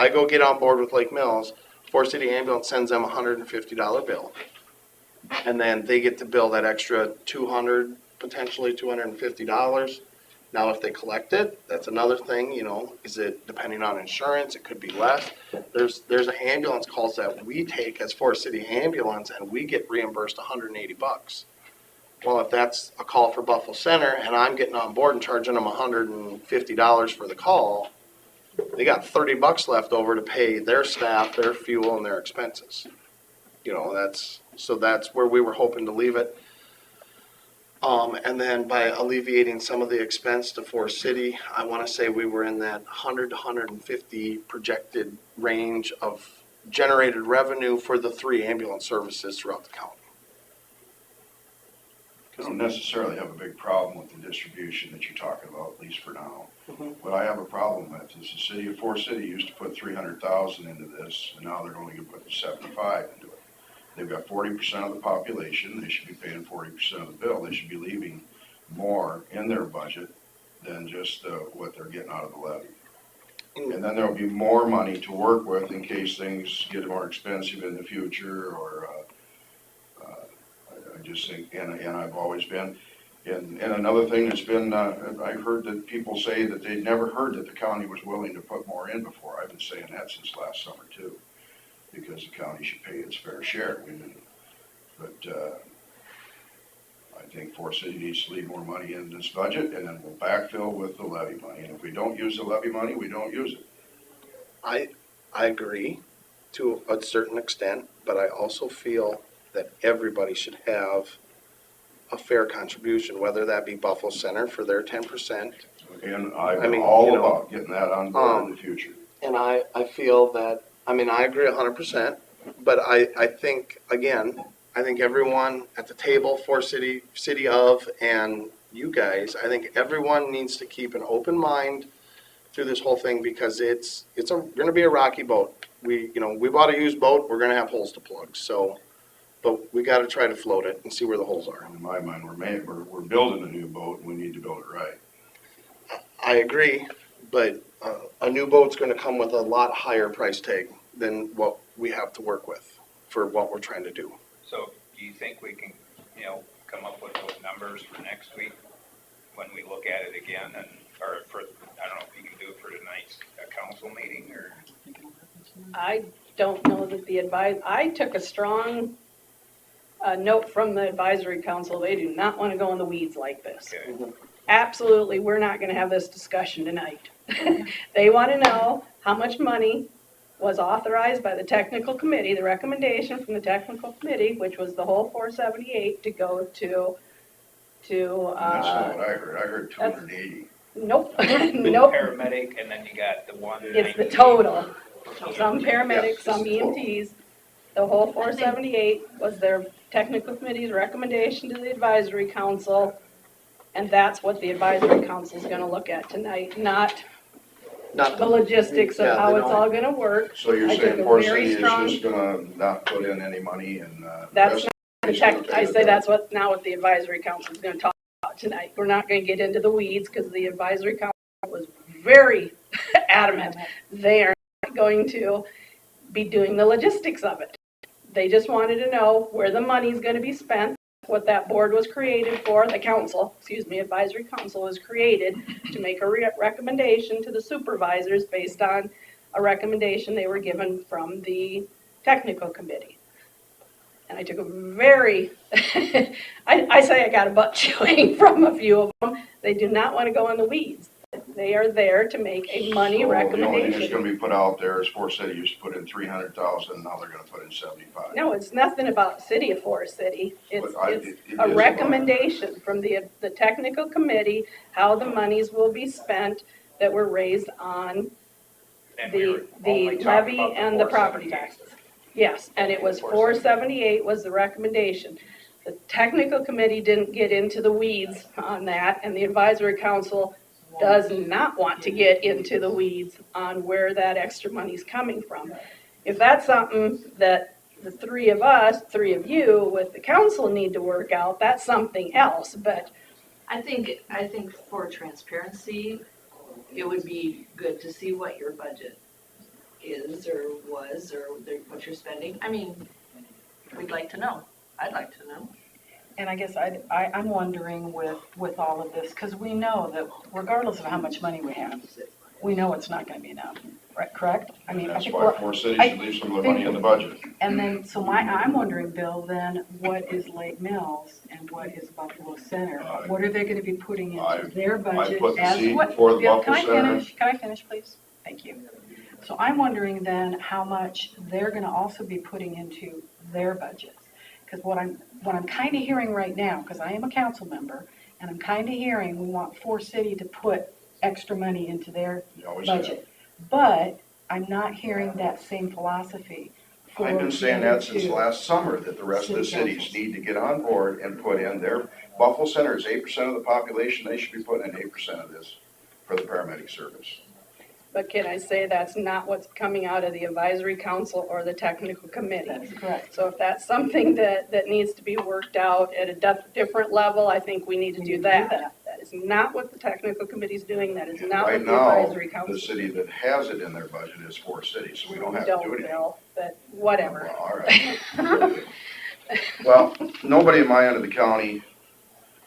Speaker 2: go get on board with Lake Mills, Forest City Ambulance sends them a $150 bill. And then they get to bill that extra $200, potentially $250. Now, if they collect it, that's another thing, you know, is it depending on insurance, it could be less. There's ambulance calls that we take as Forest City Ambulance and we get reimbursed $180. Well, if that's a call for Buffalo Center and I'm getting on board and charging them $150 for the call, they got $30 left over to pay their staff, their fuel, and their expenses. You know, that's where we were hoping to leave it. And then by alleviating some of the expense to Forest City, I want to say we were in that 100 to 150 projected range of generated revenue for the 3 ambulance services throughout the county.
Speaker 4: I don't necessarily have a big problem with the distribution that you're talking about, at least for now.
Speaker 2: Mhm.
Speaker 4: What I have a problem with is the city of Forest City used to put 300,000 into this, and now they're only going to put 75 into it. They've got 40% of the population, they should be paying 40% of the bill. They should be leaving more in their budget than just what they're getting out of the levy. And then there'll be more money to work with in case things get more expensive in the future, or I just think, and I've always been, and another thing that's been, I've heard that people say that they'd never heard that the county was willing to put more in before. I've been saying that since last summer too, because the county should pay its fair share. But I think Forest City needs to leave more money in this budget, and then we'll backfill with the levy money. And if we don't use the levy money, we don't use it.
Speaker 2: I agree to a certain extent, but I also feel that everybody should have a fair contribution, whether that be Buffalo Center for their 10%.
Speaker 4: Again, I've
Speaker 2: I
Speaker 4: been
Speaker 2: mean,
Speaker 4: all
Speaker 2: you know,
Speaker 4: about getting that on board in the future.
Speaker 2: And I feel that, I mean, I agree 100%, but I think, again, I think everyone at the table, for city of, and you guys, I think everyone needs to keep an open mind through this whole thing, because it's gonna be a rocky boat. We bought a used boat, we're gonna have holes to plug, so, but we gotta try to float it and see where the holes are.
Speaker 4: In my mind, we're building a new boat, and we need to build it right.
Speaker 2: I agree, but a new boat's gonna come with a lot higher price tag than what we have to work with for what we're trying to do.
Speaker 1: So do you think we can, come up with those numbers for next week when we look at it again or for, I don't know if you can do it for tonight's council meeting or?
Speaker 3: I don't know that I took a strong note from the advisory council. They do not want to go in the weeds like this.
Speaker 1: Okay.
Speaker 3: Absolutely, we're not going to have this discussion tonight. They want to know how much money was authorized by the technical committee, the recommendation from the technical committee, which was the whole 478 to go to,
Speaker 4: And that's not what I heard. I heard 280.
Speaker 3: nope,
Speaker 1: With
Speaker 3: nope,
Speaker 1: paramedic, and then you got the one.
Speaker 3: it's the total. Some paramedics,
Speaker 2: Yeah,
Speaker 3: some
Speaker 2: it's total.
Speaker 3: EMTs. The whole 478 was their technical committee's recommendation to the advisory council. And that's what the advisory council is gonna look at tonight, not
Speaker 2: Not
Speaker 3: the logistics of
Speaker 2: Yeah,
Speaker 3: how
Speaker 2: they
Speaker 3: it's
Speaker 2: don't-
Speaker 3: all gonna work.
Speaker 4: So you're
Speaker 3: I took
Speaker 4: saying
Speaker 3: a
Speaker 4: Forest
Speaker 3: very
Speaker 4: City is
Speaker 3: strong-
Speaker 4: just gonna not put in any money and,
Speaker 3: That's
Speaker 4: rest
Speaker 3: not
Speaker 4: is
Speaker 3: the
Speaker 4: gonna
Speaker 3: tech,
Speaker 4: pay
Speaker 3: I
Speaker 4: the
Speaker 3: say
Speaker 4: bill?
Speaker 3: that's what the advisory council is gonna talk about tonight. We're not gonna get into the weeds, because the advisory council was very adamant. They are not going to be doing the logistics of it. They just wanted to know where the money's gonna be spent, what that board was created for, the council, advisory council was created to make a recommendation to the supervisors based on a recommendation they were given from the technical committee. And I took a very, I say I got a butt chewing from a few of them. They do not want to go in the weeds. They are there to make a money
Speaker 4: So the only thing that's
Speaker 3: recommendation.
Speaker 4: gonna be put out there is Forest City used to put in 300,000, now they're gonna put in 75.
Speaker 3: No, it's nothing about City of Forest City. It's
Speaker 4: But it
Speaker 3: a
Speaker 4: is about-
Speaker 3: recommendation from the technical committee, how the monies will be spent that were raised on
Speaker 1: And we were
Speaker 3: the
Speaker 1: only talking
Speaker 3: levy
Speaker 1: about the
Speaker 3: and the property
Speaker 1: 478.
Speaker 3: taxes. Yes, and it was 478 was the recommendation. The technical committee didn't get into the weeds on that, and the advisory council does not want to get into the weeds on where that extra money's coming from. If that's something that the three of you with the council need to work out, that's something else, but
Speaker 5: I think for transparency, it would be good to see what your budget is or was or what you're spending. I mean, we'd like to know. I'd like to know.
Speaker 7: And I guess I'm wondering with all of this, because we know that regardless of how much money we have, we know it's not gonna be enough, right, correct? I mean, I
Speaker 4: That's
Speaker 7: think
Speaker 4: why
Speaker 7: we're,
Speaker 4: Forest City
Speaker 7: I
Speaker 4: should leave some of the money in the budget.
Speaker 7: and then, so I'm wondering, Bill, then, what is Lake Mills and what is Buffalo Center? What are they gonna be putting
Speaker 4: I-
Speaker 7: into their budget
Speaker 4: put the
Speaker 7: as
Speaker 4: seed
Speaker 7: what?
Speaker 4: before the
Speaker 7: Bill,
Speaker 4: Buffalo Center.
Speaker 7: Can I finish, please? Thank you. So I'm wondering then how much they're gonna also be putting into their budgets. Because what I'm kind of hearing right now, because I am a council member, and I'm kind of hearing we want Forest City to put extra money into their
Speaker 4: You always have.
Speaker 7: budget. But I'm not hearing that same philosophy. for
Speaker 4: I've been saying
Speaker 7: the
Speaker 4: that
Speaker 7: other
Speaker 4: since
Speaker 7: two.
Speaker 4: last summer, that the rest of the
Speaker 7: City
Speaker 4: cities
Speaker 7: councils.
Speaker 4: need to get on board and put in their, Buffalo Center is 8% of the population, they should be putting in 8% of this for the paramedic service.
Speaker 3: But can I say that's not what's coming out of the advisory council or the technical committee?
Speaker 7: That's correct.
Speaker 3: So if that's something that needs to be worked out at a different level, I think we need to do that. That is not what the technical committee's doing, that is
Speaker 4: And
Speaker 3: not
Speaker 4: right
Speaker 3: what the
Speaker 4: now,
Speaker 3: advisory council
Speaker 4: the
Speaker 3: is
Speaker 4: city
Speaker 3: doing.
Speaker 4: that has it in their budget is Forest City, so we don't have to do anything.
Speaker 3: Bill, but whatever.
Speaker 4: Well, all right. Well, nobody in my end of the county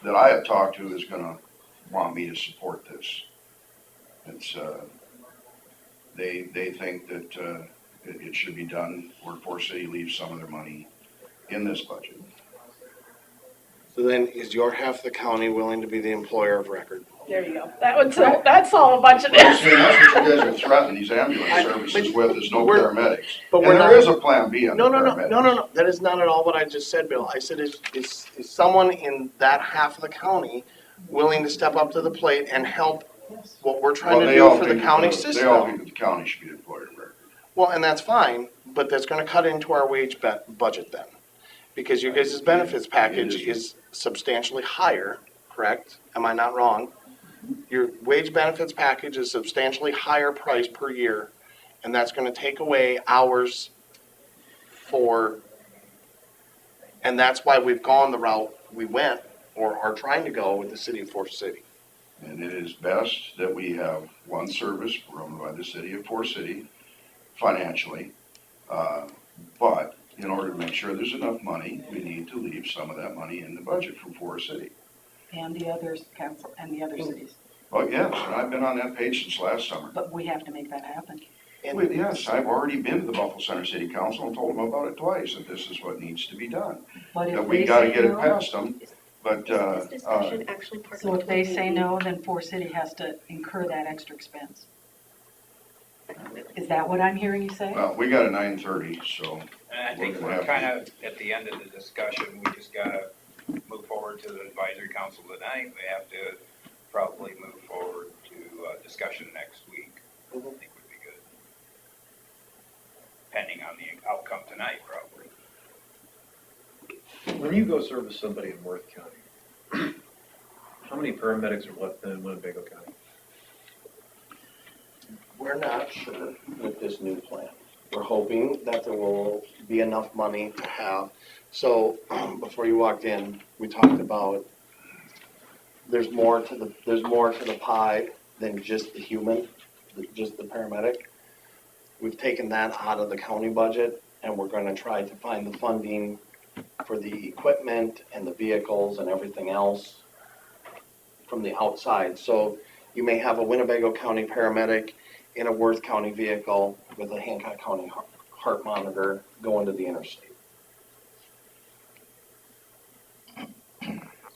Speaker 4: that I have talked to is gonna want me to support this. It's, they think that, it should be done where Forest City leaves some of their money in this budget.
Speaker 2: So then is your half of the county willing to be the employer of record?
Speaker 3: There you go. That'd solve a bunch of this.
Speaker 4: See, that's what you guys are threatening these ambulance services with, is no
Speaker 2: We're-
Speaker 4: paramedics.
Speaker 2: but
Speaker 4: And
Speaker 2: we're
Speaker 4: there
Speaker 2: not-
Speaker 4: is a plan B on the paramedics.
Speaker 2: No. That is not at all what I just said, Bill. I said, is someone in that half of the county willing to step up to the plate and help what we're trying
Speaker 4: Well,
Speaker 2: to
Speaker 4: they all
Speaker 2: do for the
Speaker 4: think
Speaker 2: county
Speaker 4: They all
Speaker 2: system?
Speaker 4: think that the county should be the employer of record.
Speaker 2: Well, and that's fine, but that's gonna cut into our wage budget then. Because you guys' benefits package is substantially higher, correct? Am I not wrong? Your wage benefits package is substantially higher price per year, and that's gonna take away hours and that's why we've gone the route we went, or are trying to go with the city of Forest City.
Speaker 4: And it is best that we have one service run by the city of Forest City financially. But in order to make sure there's enough money, we need to leave some of that money in the budget for Forest City.
Speaker 7: And the others, council, and the other cities.
Speaker 4: Oh, yes, and I've been on that page since last summer.
Speaker 7: But we have to make that happen.
Speaker 4: Well, yes, I've already been to the Buffalo Center City Council and told them about it twice, that this is what needs to be done.
Speaker 7: But
Speaker 4: That
Speaker 7: if
Speaker 4: we
Speaker 7: they
Speaker 4: gotta
Speaker 7: say
Speaker 4: get it
Speaker 7: no,
Speaker 4: past them, but,
Speaker 5: Is this discussion actually part of
Speaker 7: so
Speaker 5: the
Speaker 7: if they say
Speaker 5: meeting?
Speaker 7: no, then Forest City has to incur that extra expense. Is that what I'm hearing you say?
Speaker 4: well, we got a 9:30, so.
Speaker 1: And I think we're kind of at the end of the discussion, we just gotta move forward to the advisory council tonight. We have to probably move forward to discussion next week. I think would be good. Pending on the outcome tonight, probably.
Speaker 8: When you go service somebody in Worth County, how many paramedics are left in Winnebago County?
Speaker 2: We're not sure with this new plan. We're hoping that there will be enough money to have. So, before you walked in, we talked about there's more to the pie than just the human, just the paramedic. We've taken that out of the county budget, and we're gonna try to find the funding for the equipment and the vehicles and everything else from the outside. So you may have a Winnebago County paramedic in a Worth County vehicle with a Hancock County heart monitor going to the interstate.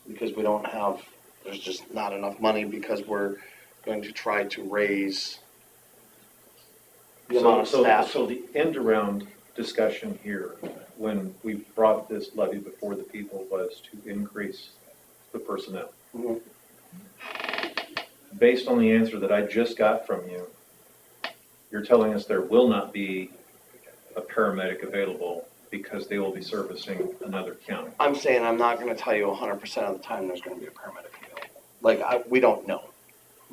Speaker 2: Because we don't have, there's just not enough money because we're going to try to raise the amount of staff.
Speaker 8: So the end around discussion here, when we brought this levy before the people, was to increase the personnel.
Speaker 2: Mhm.
Speaker 8: Based on the answer that I just got from you, you're telling us there will not be a paramedic available because they will be servicing another county.
Speaker 2: I'm saying I'm not gonna tell you 100% of the time there's gonna be a paramedic available. Like, we don't know.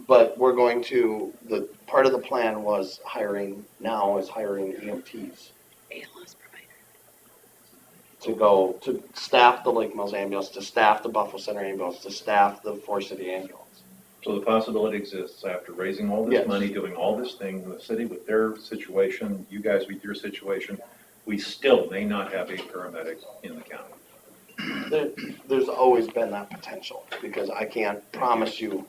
Speaker 2: But we're going to, part of the plan was hiring EMTs
Speaker 5: ALS provider.
Speaker 2: to go, to staff the Lake Mills ambulance, to staff the Buffalo Center ambulance, to staff the Forest City ambulance.
Speaker 8: So the possibility exists after raising all this
Speaker 2: Yes.
Speaker 8: money, doing all this thing in the city with their situation, you guys with your situation, we still may not have a paramedic in the county.
Speaker 2: There's always been that potential, because I can't promise you.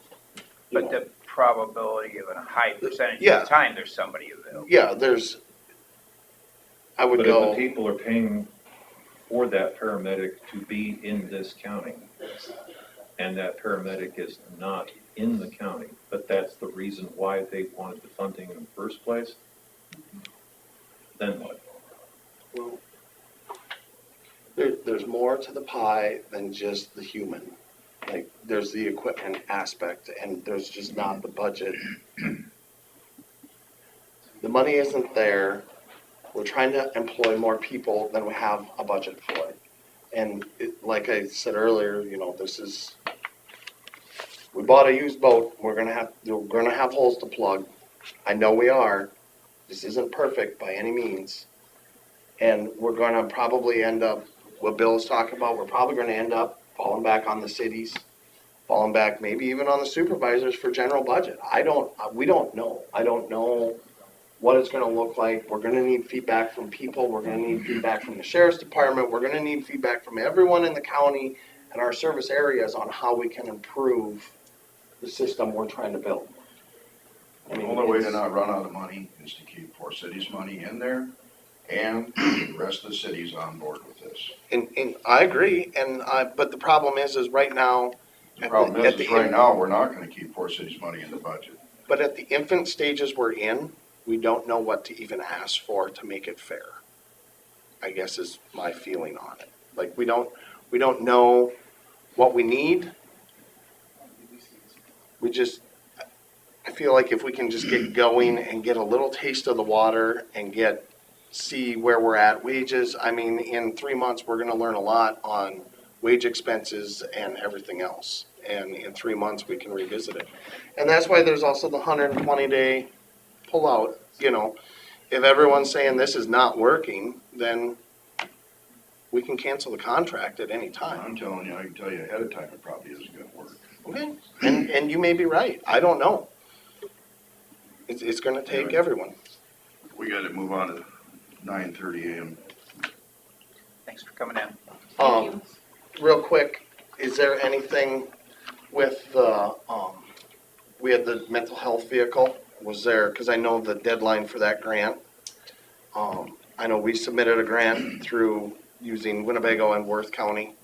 Speaker 1: But the probability of a high percentage of
Speaker 2: Yeah.
Speaker 1: the time, there's somebody available.
Speaker 2: Yeah, I would
Speaker 8: But if
Speaker 2: go,
Speaker 8: the people are paying for that paramedic to be in this county, and that paramedic is not in the county, but that's the reason why they wanted the funding in the first place, then what?
Speaker 2: well, there's more to the pie than just the human. Like, there's the equipment aspect, and there's just not the budget. The money isn't there. We're trying to employ more people than we have a budget for. And like I said earlier, we bought a used boat. We're gonna have holes to plug. I know we are. This isn't perfect by any means. And we're gonna probably end up, what Bill was talking about, we're probably gonna end up falling back on the cities, falling back maybe even on the supervisors for general budget. We don't know. I don't know what it's gonna look like. We're gonna need feedback from people. We're gonna need feedback from the sheriff's department. We're gonna need feedback from everyone in the county and our service areas on how we can improve the system we're trying to build. I
Speaker 4: The
Speaker 2: mean,
Speaker 4: only way to
Speaker 2: it's-
Speaker 4: not run out of money is to keep Forest City's money in there And the rest of the city's on board with this.
Speaker 2: And I agree, but the problem is right now.
Speaker 4: The problem is right now, we're not gonna keep Four Cities money in the budget.
Speaker 2: But at the infant stages we're in, we don't know what to even ask for to make it fair, I guess is my feeling on it. Like, we don't know what we need. I feel like if we can just get going and get a little taste of the water and see where we're at wages, I mean, in 3 months, we're gonna learn a lot on wage expenses and everything else. And in 3 months, we can revisit it. And that's why there's also the 120-day pullout, If everyone's saying this is not working, then we can cancel the contract at any time.
Speaker 4: I'm telling you, I can tell you ahead of time, it probably isn't gonna work.
Speaker 2: Okay, and you may be right. I don't know. It's gonna take everyone.
Speaker 4: We gotta move on to 9:30 a.m.
Speaker 1: Thanks for coming in.
Speaker 3: Thank you.
Speaker 2: Real quick, is there anything with we had the mental health vehicle, was there, because I know the deadline for that grant, I know we submitted a grant through using Winnebago and Worth County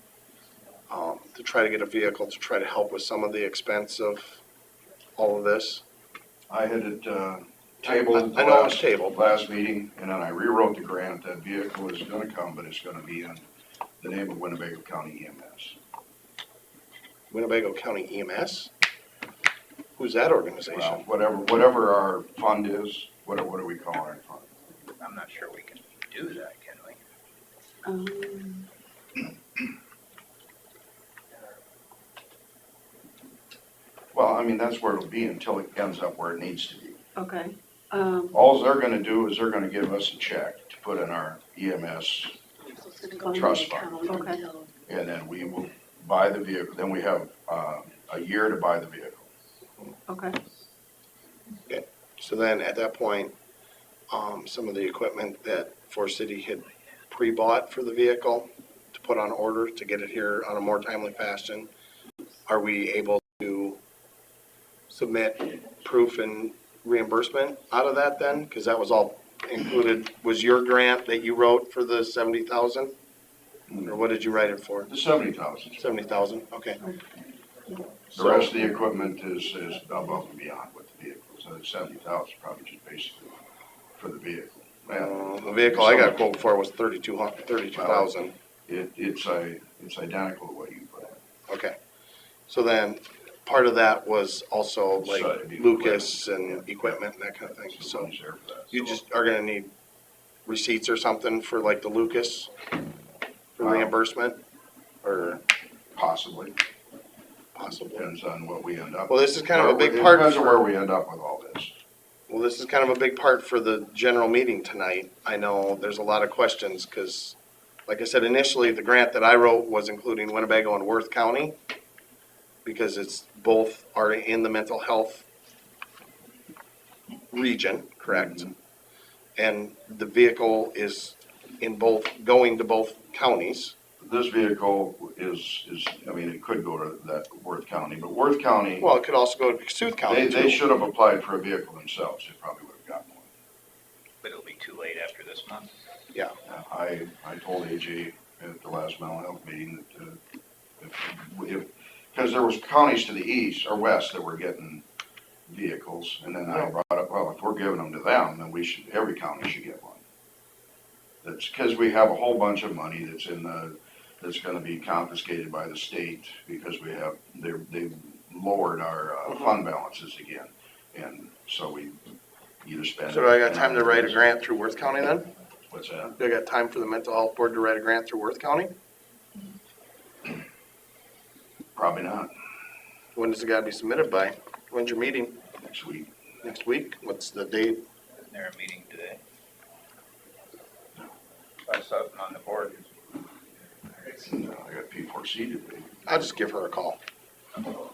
Speaker 2: to try to get a vehicle to try to help with some of the expense of all of this.
Speaker 4: I had it tabled
Speaker 2: I know it was tabled.
Speaker 4: last meeting, and then I rewrote the grant. That vehicle is gonna come, but it's gonna be in the name of Winnebago County EMS.
Speaker 2: Winnebago County EMS? Who's that organization?
Speaker 4: Well, whatever our fund is, what do we call our fund?
Speaker 1: I'm not sure we can do that, can we?
Speaker 4: Well, I mean, that's where it'll be until it ends up where it needs to be.
Speaker 6: Okay.
Speaker 4: All they're gonna do is they're gonna give us a check to put in our EMS, Trust fund.
Speaker 6: Okay.
Speaker 4: and then we will buy the vehicle. Then we have a year to buy the vehicle.
Speaker 6: Okay.
Speaker 2: So then at that point, some of the equipment that Forest City had pre-bought for the vehicle to put on order to get it here on a more timely fashion, are we able to submit proof and reimbursement out of that then? Because that was all included, was your grant that you wrote for the 70,000? Or what did you write it for?
Speaker 4: The 70,000.
Speaker 2: 70,000, okay.
Speaker 4: The rest of the equipment is above and beyond with the vehicle. So the 70,000 is probably just basically for the vehicle.
Speaker 2: The vehicle I got quoted for was 32,000.
Speaker 4: It's identical to what you put in.
Speaker 2: Okay. So then, part of that was also like
Speaker 4: So it'd be
Speaker 2: Lucas and equipment and that kind of thing.
Speaker 4: So
Speaker 2: So
Speaker 4: money's there for that.
Speaker 2: you just are gonna need receipts or something for like the Lucas for reimbursement or
Speaker 4: Possibly.
Speaker 2: possibly?
Speaker 4: Depends on what we end up.
Speaker 2: Well, this is kind of a big
Speaker 4: It
Speaker 2: part
Speaker 4: depends on where
Speaker 2: for,
Speaker 4: we end up with all this.
Speaker 2: well, this is kind of a big part for the general meeting tonight. I know there's a lot of questions because, like I said, initially, the grant that I wrote was including Winnebago and Worth County because it's both are in the mental health region, correct? And the vehicle is going to both counties.
Speaker 4: This vehicle is, I mean, it could go to that Worth County, but Worth County,
Speaker 2: Well, it could also go to Cassuth County
Speaker 4: they
Speaker 2: too.
Speaker 4: should have applied for a vehicle themselves. They probably would have gotten one.
Speaker 1: But it'll be too late after this month.
Speaker 2: Yeah,
Speaker 4: I told AJ at the last mental health meeting that because there was counties to the east or west that were getting vehicles, and then I brought up, well, if we're giving them to them, then every county should get one. That's because we have a whole bunch of money that's gonna be confiscated by the state because they've lowered our fund balances again, and so we either spend.
Speaker 2: so do I got time to write a grant through Worth County then?
Speaker 4: What's that?
Speaker 2: Do I got time for the mental health board to write a grant through Worth County?
Speaker 4: Probably not.
Speaker 2: When does it gotta be submitted by? When's your meeting?
Speaker 4: Next week.
Speaker 2: Next week? What's the date?
Speaker 1: Isn't there a meeting today? I saw it on the board.
Speaker 4: I got P4C today.
Speaker 2: I'll just give her a call.
Speaker 4: All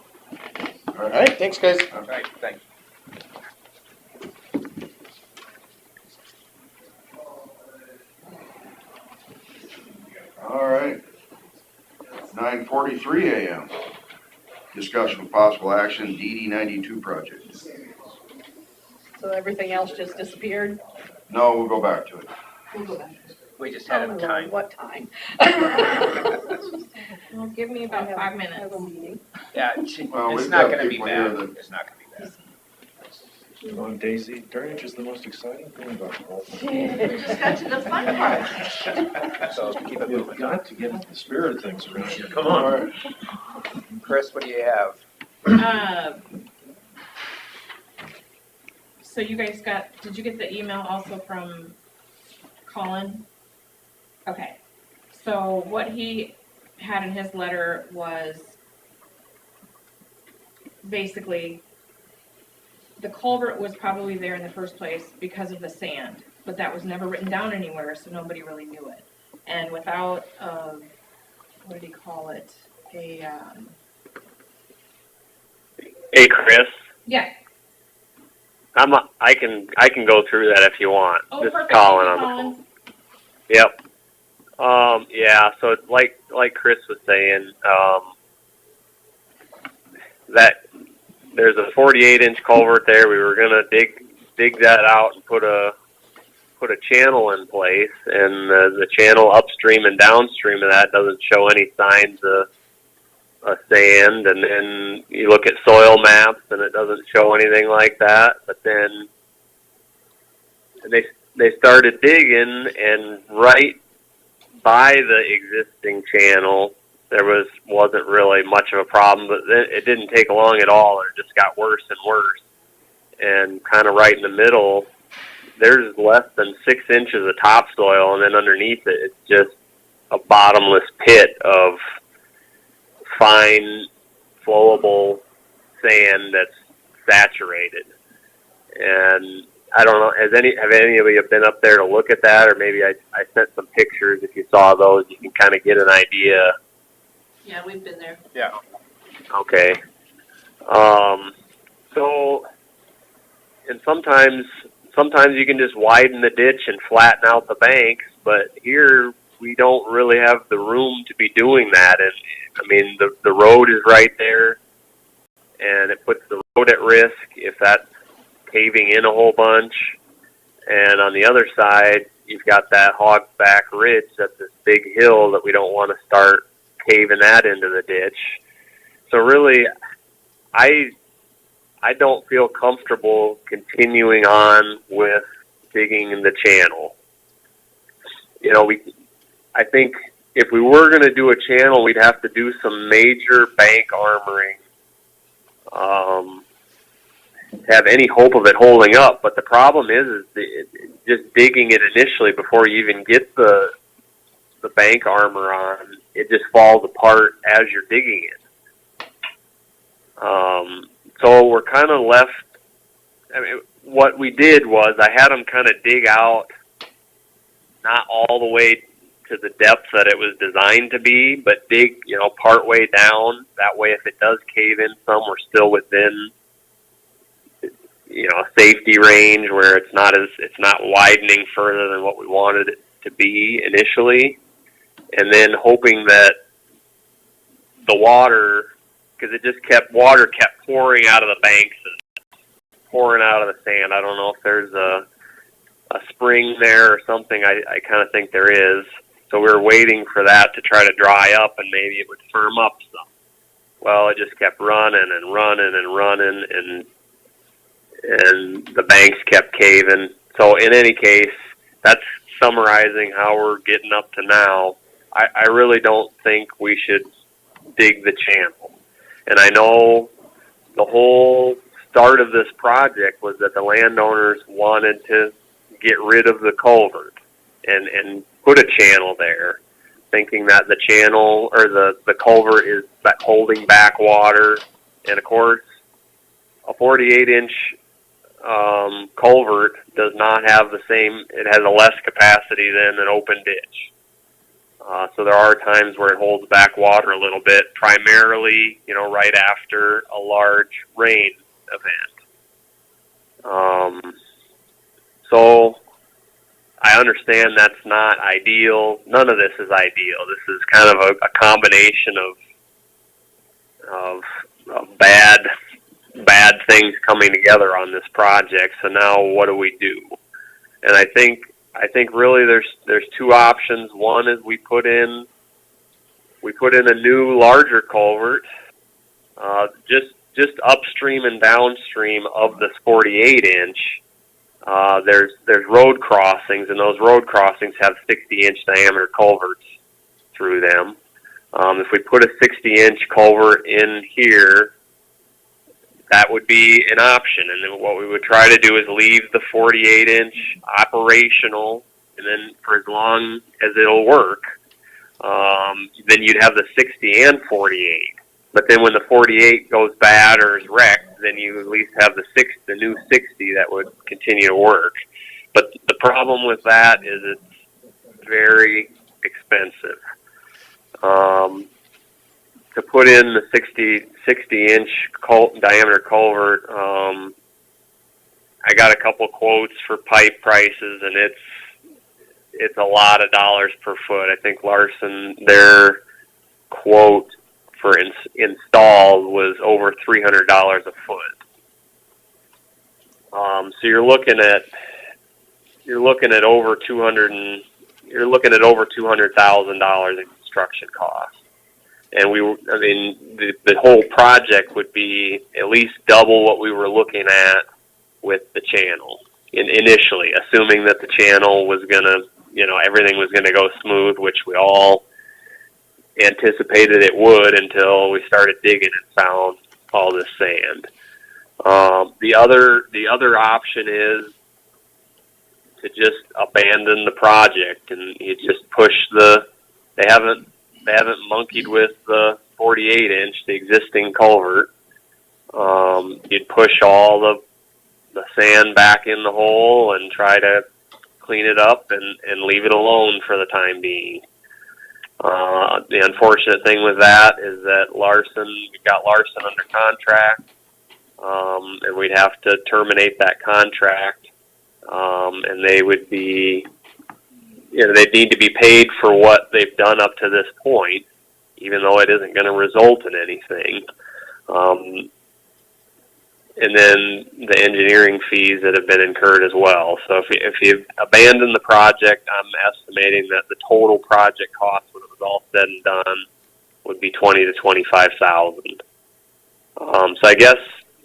Speaker 2: All right, thanks, guys.
Speaker 1: All right, thanks.
Speaker 4: All right. 9:43 a.m. Discussion of possible action, DD 92 project.
Speaker 3: So everything else just disappeared?
Speaker 4: No, we'll go back to it.
Speaker 7: We'll go back.
Speaker 1: We just
Speaker 3: Oh,
Speaker 1: had
Speaker 3: my
Speaker 1: a
Speaker 3: Lord,
Speaker 1: time.
Speaker 3: what time?
Speaker 9: Well, give me
Speaker 3: I
Speaker 9: about
Speaker 3: have-
Speaker 9: 5
Speaker 3: I
Speaker 9: minutes.
Speaker 3: have a meeting.
Speaker 1: Yeah,
Speaker 4: Well,
Speaker 1: it's
Speaker 4: we've
Speaker 1: not
Speaker 4: got
Speaker 1: gonna be
Speaker 4: people here
Speaker 1: bad.
Speaker 4: that-
Speaker 1: It's not gonna be bad.
Speaker 8: Come on, Daisy, drainage is the most exciting thing about the whole thing.
Speaker 9: We just got to the fun part.
Speaker 1: So keep it
Speaker 8: You've
Speaker 1: moving.
Speaker 8: got to get into the spirit of things around here, come
Speaker 4: All
Speaker 8: on.
Speaker 4: right.
Speaker 1: Chris, what do you have?
Speaker 9: So you guys did you get the email also from Colin? Okay, so what he had in his letter was basically the culvert was probably there in the first place because of the sand, but that was never written down anywhere, so nobody really knew it. And without, what did he call it?
Speaker 10: Hey, Chris.
Speaker 9: Yeah.
Speaker 10: I can go through that if you want.
Speaker 9: Oh,
Speaker 10: This is
Speaker 9: perfect.
Speaker 10: Colin
Speaker 9: Thank you,
Speaker 10: on the
Speaker 9: Colin.
Speaker 10: phone. Yep. Yeah. So like Chris was saying, that there's a 48-inch culvert there. We were gonna dig that out and put a channel in place, and the channel upstream and downstream of that doesn't show any signs of sand. And then you look at soil maps, and it doesn't show anything like that. But then they started digging, and right by the existing channel, there wasn't really much of a problem, but then it didn't take long at all, and it just got worse and worse. And kind of right in the middle, there's less than 6 inches of topsoil, and then underneath it, it's just a bottomless pit of fine, flowable sand that's saturated. And I don't know, have any of you been up there to look at that? Or maybe I sent some pictures. If you saw those, you can kind of get an idea.
Speaker 9: Yeah, we've been there.
Speaker 1: Yeah.
Speaker 10: Okay. So, and sometimes you can just widen the ditch and flatten out the banks, but here we don't really have the room to be doing that. And I mean, the road is right there, and it puts the road at risk if that's caving in a whole bunch. And on the other side, you've got that Hog's Back Ridge. That's this big hill that we don't want to start caving that into the ditch. So really, I don't feel comfortable continuing on with digging in the channel. You know, I think if we were going to do a channel, we'd have to do some major bank armoring, to have any hope of it holding up. But the problem is just digging it initially before you even get the bank armor on, it just falls apart as you're digging it. So we're kind of left. I mean, what we did was I had them kind of dig out, not all the way to the depth that it was designed to be, but dig, part way down. That way, if it does cave in some, we're still within, a safety range where it's not widening further than what we wanted it to be initially. And then hoping that the water, because water kept pouring out of the banks and pouring out of the sand. I don't know if there's a spring there or something. I kind of think there is. So we were waiting for that to try to dry up, and maybe it would firm up some. Well, it just kept running and running and running, and the banks kept caving. So in any case, that's summarizing how we're getting up to now. I really don't think we should dig the channel. And I know the whole start of this project was that the landowners wanted to get rid of the culvert and put a channel there, thinking that the channel or the culvert is holding back water. And of course, a 48-inch culvert does not have it has a less capacity than an open ditch. So there are times where it holds back water a little bit, primarily, right after a large rain event. So I understand that's not ideal. None of this is ideal. This is kind of a combination of bad things coming together on this project. So now what do we do? And I think I think really there's two options. One is we put in a new larger culvert, just upstream and downstream of this 48-inch. There's road crossings, and those road crossings have 60-inch diameter culverts through them. If we put a 60-inch culvert in here, that would be an option. And then what we would try to do is leave the 48-inch operational, and then for as long as it'll work, then you'd have the 60 and 48. But then when the 48 goes bad or is wrecked, then you at least have the new 60 that would continue to work. But the problem with that is it's very expensive. To put in the 60-inch diameter culvert, I got a couple quotes for pipe prices, and it's a lot of dollars per foot. I think Larson, their quote for installed was over $300 a foot. So you're looking at over $200,000 in construction costs. And the whole project would be at least double what we were looking at with the channel initially, assuming that the channel was gonna, everything was gonna go smooth, which we all anticipated it would until we started digging and found all this sand. The other option is to just abandon the project, and you just push they haven't monkeyed with the 48-inch, the existing culvert. You'd push all the sand back in the hole and try to clean it up and leave it alone for the time being. The unfortunate thing with that is that we got Larson under contract, and we'd have to terminate that contract, and they would be, they'd need to be paid for what they've done up to this point, even though it isn't going to result in anything. And then the engineering fees that have been incurred as well. So if you abandon the project, I'm estimating that the total project cost when it was all said and done would be $20,000 to $25,000. So I guess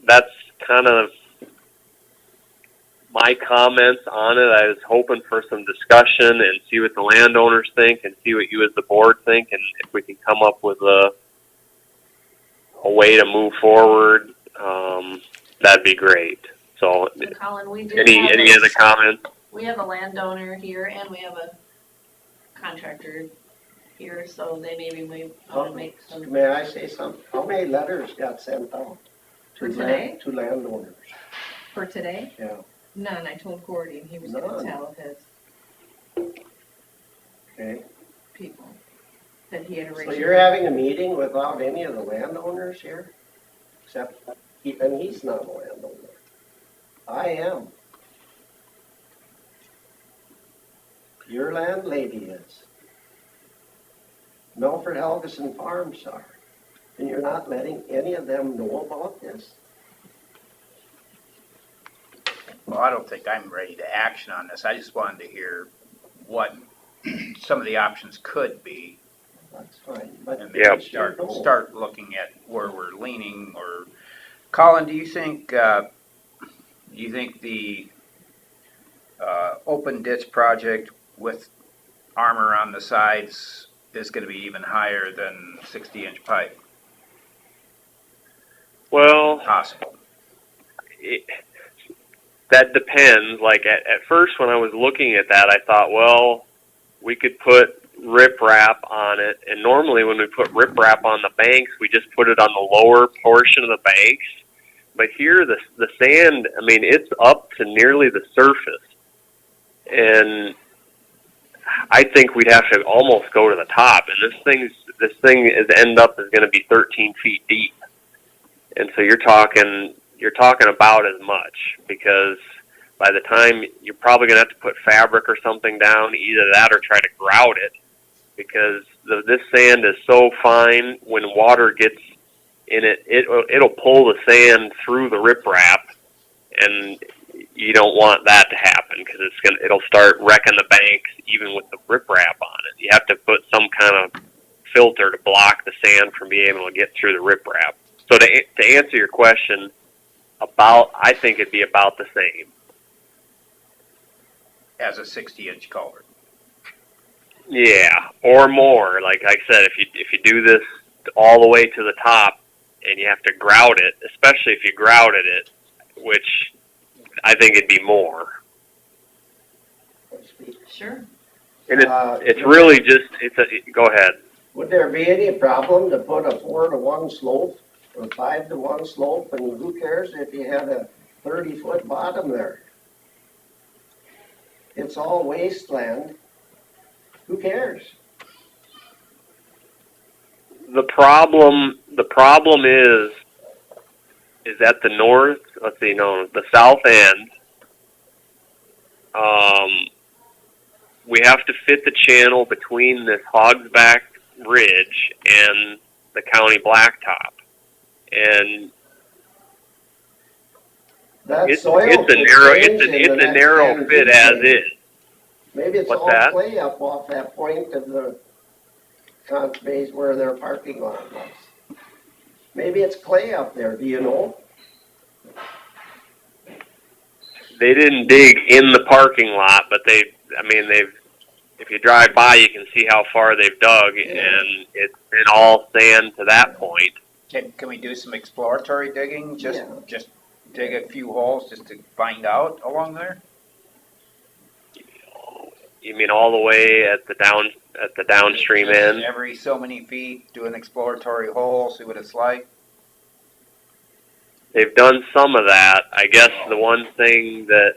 Speaker 10: that's kind of my comments on it. I was hoping for some discussion and see what the landowners think and see what you as the board think, and if we can come up with a way to move forward, that'd be great. So,
Speaker 5: Colin, we do
Speaker 10: any other comments?
Speaker 5: We have a landowner here and we have a contractor here, so they maybe want to make some.
Speaker 11: May I say something? How many letters got sent out?
Speaker 5: For today?
Speaker 11: To landowners?
Speaker 5: For today?
Speaker 11: Yeah.
Speaker 5: None. I told Gordy and he was going to tell his
Speaker 11: Okay.
Speaker 5: people that he had
Speaker 11: So
Speaker 5: arranged.
Speaker 11: you're having a meeting without any of the landowners here? Except, and he's not a landowner. I am. Your landlady is. Milford Helgeson Farms are. And you're not letting any of them know about this?
Speaker 1: Well, I don't think I'm ready to action on this. I just wanted to hear what some of the options could be.
Speaker 11: That's fine, but
Speaker 1: And
Speaker 10: Yeah.
Speaker 1: maybe start looking at where we're leaning. Or Colin, do you think the open ditch project with armor on the sides is going to be even higher than 60-inch pipe?
Speaker 10: Well,
Speaker 1: Possible.
Speaker 10: that depends. Like at first when I was looking at that, I thought, well, we could put riprap on it. And normally when we put riprap on the banks, we just put it on the lower portion of the banks. But here, the sand, I mean, it's up to nearly the surface. And I think we'd have to almost go to the top. And this thing is going to be 13 feet deep. And so you're talking about as much, because by the time you're probably going to have to put fabric or something down, either that or try to grout it, because this sand is so fine. When water gets in it, it'll pull the sand through the riprap, and you don't want that to happen because it'll start wrecking the banks even with the riprap on it. You have to put some kind of filter to block the sand from being able to get through the riprap. So to answer your question, I think it'd be about the same.
Speaker 1: As a 60-inch culvert.
Speaker 10: Yeah, or more. Like I said, if you do this all the way to the top and you have to grout it, especially if you grouted it, which I think it'd be more.
Speaker 7: Sure.
Speaker 10: And it's really just go ahead.
Speaker 11: Would there be any problem to put a 4-to-1 slope or 5-to-1 slope, and who cares if you had a 30-foot bottom there? It's all wasteland. Who cares?
Speaker 10: The problem is at the north. Let's see, no, the south end. We have to fit the channel between this Hogsback Ridge and the county blacktop, and
Speaker 11: That
Speaker 10: it's
Speaker 11: soil
Speaker 10: a
Speaker 11: could
Speaker 10: narrow
Speaker 11: change in the
Speaker 10: it's a
Speaker 11: next
Speaker 10: narrow
Speaker 11: 10
Speaker 10: fit
Speaker 11: feet,
Speaker 10: as
Speaker 11: maybe.
Speaker 10: is.
Speaker 11: Maybe it's
Speaker 10: What's
Speaker 11: all
Speaker 10: that?
Speaker 11: clay up off that point of the base where their parking lot was. Maybe it's clay up there, do you know?
Speaker 10: They didn't dig in the parking lot, but they've. If you drive by, you can see how far they've dug, and it's been all sand to that point.
Speaker 1: Can we do some exploratory digging? Just dig a few holes just to find out along there?
Speaker 10: You mean all the way at the downstream end?
Speaker 1: Every so many feet, do an exploratory hole, see what it's like.
Speaker 10: They've done some of that. I guess the one thing that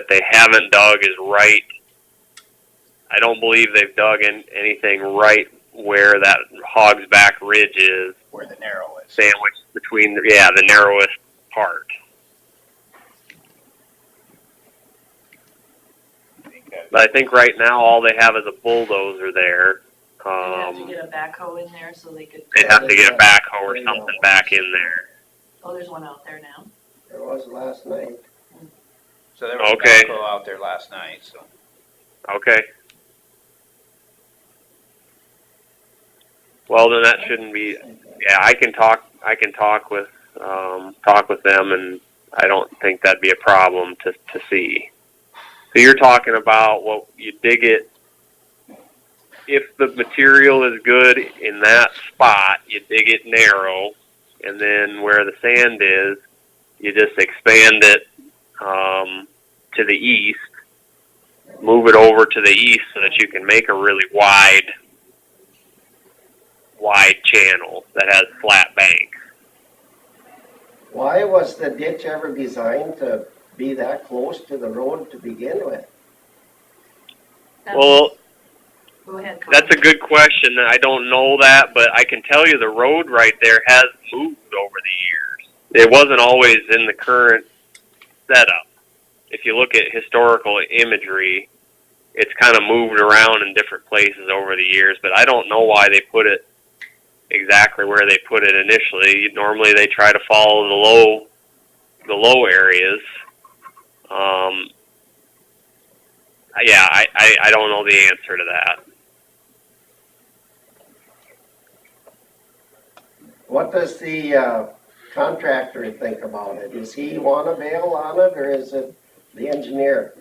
Speaker 10: they haven't dug is right. I don't believe they've dug in anything right where that Hogsback Ridge is.
Speaker 1: Where the narrow is.
Speaker 10: Sandwiched between the narrowest part. But I think right now all they have is a bulldozer there.
Speaker 5: They'd have to get a backhoe in there so they could.
Speaker 10: They'd have to get a backhoe or something back in there.
Speaker 5: Oh, there's one out there now.
Speaker 11: There was last night.
Speaker 1: So there was
Speaker 10: Okay.
Speaker 1: a backhoe out there last night, so.
Speaker 10: Okay. Well, then that shouldn't be. Yeah, I can talk with them, and I don't think that'd be a problem to see. So you're talking about you dig it. If the material is good in that spot, you dig it narrow, and then where the sand is, you just expand it to the east, move it over to the east so that you can make a really wide channel that has flat banks.
Speaker 11: Why was the ditch ever designed to be that close to the road to begin with?
Speaker 10: Well,
Speaker 5: Go ahead, Carl.
Speaker 10: that's a good question. I don't know that, but I can tell you the road right there has moved over the years. It wasn't always in the current setup. If you look at historical imagery, it's kind of moved around in different places over the years, but I don't know why they put it exactly where they put it initially. Normally they try to follow the low areas. I don't know the answer to that.
Speaker 11: What does the contractor think about it? Does he want to bail on it, or is it the engineer?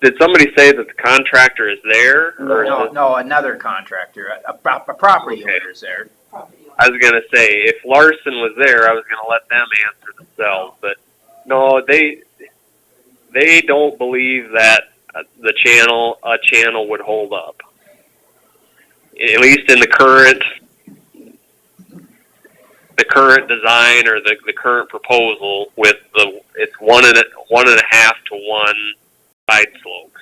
Speaker 10: Did somebody say that the contractor is there? Or is it,
Speaker 1: No, another contractor, a property
Speaker 10: Okay.
Speaker 1: owner's there.
Speaker 10: I was gonna say, if Larson was there, I was gonna let them answer themselves, but no, they don't believe that a channel would hold up. At least in the current design or the current proposal with it's one and a half to one side slopes.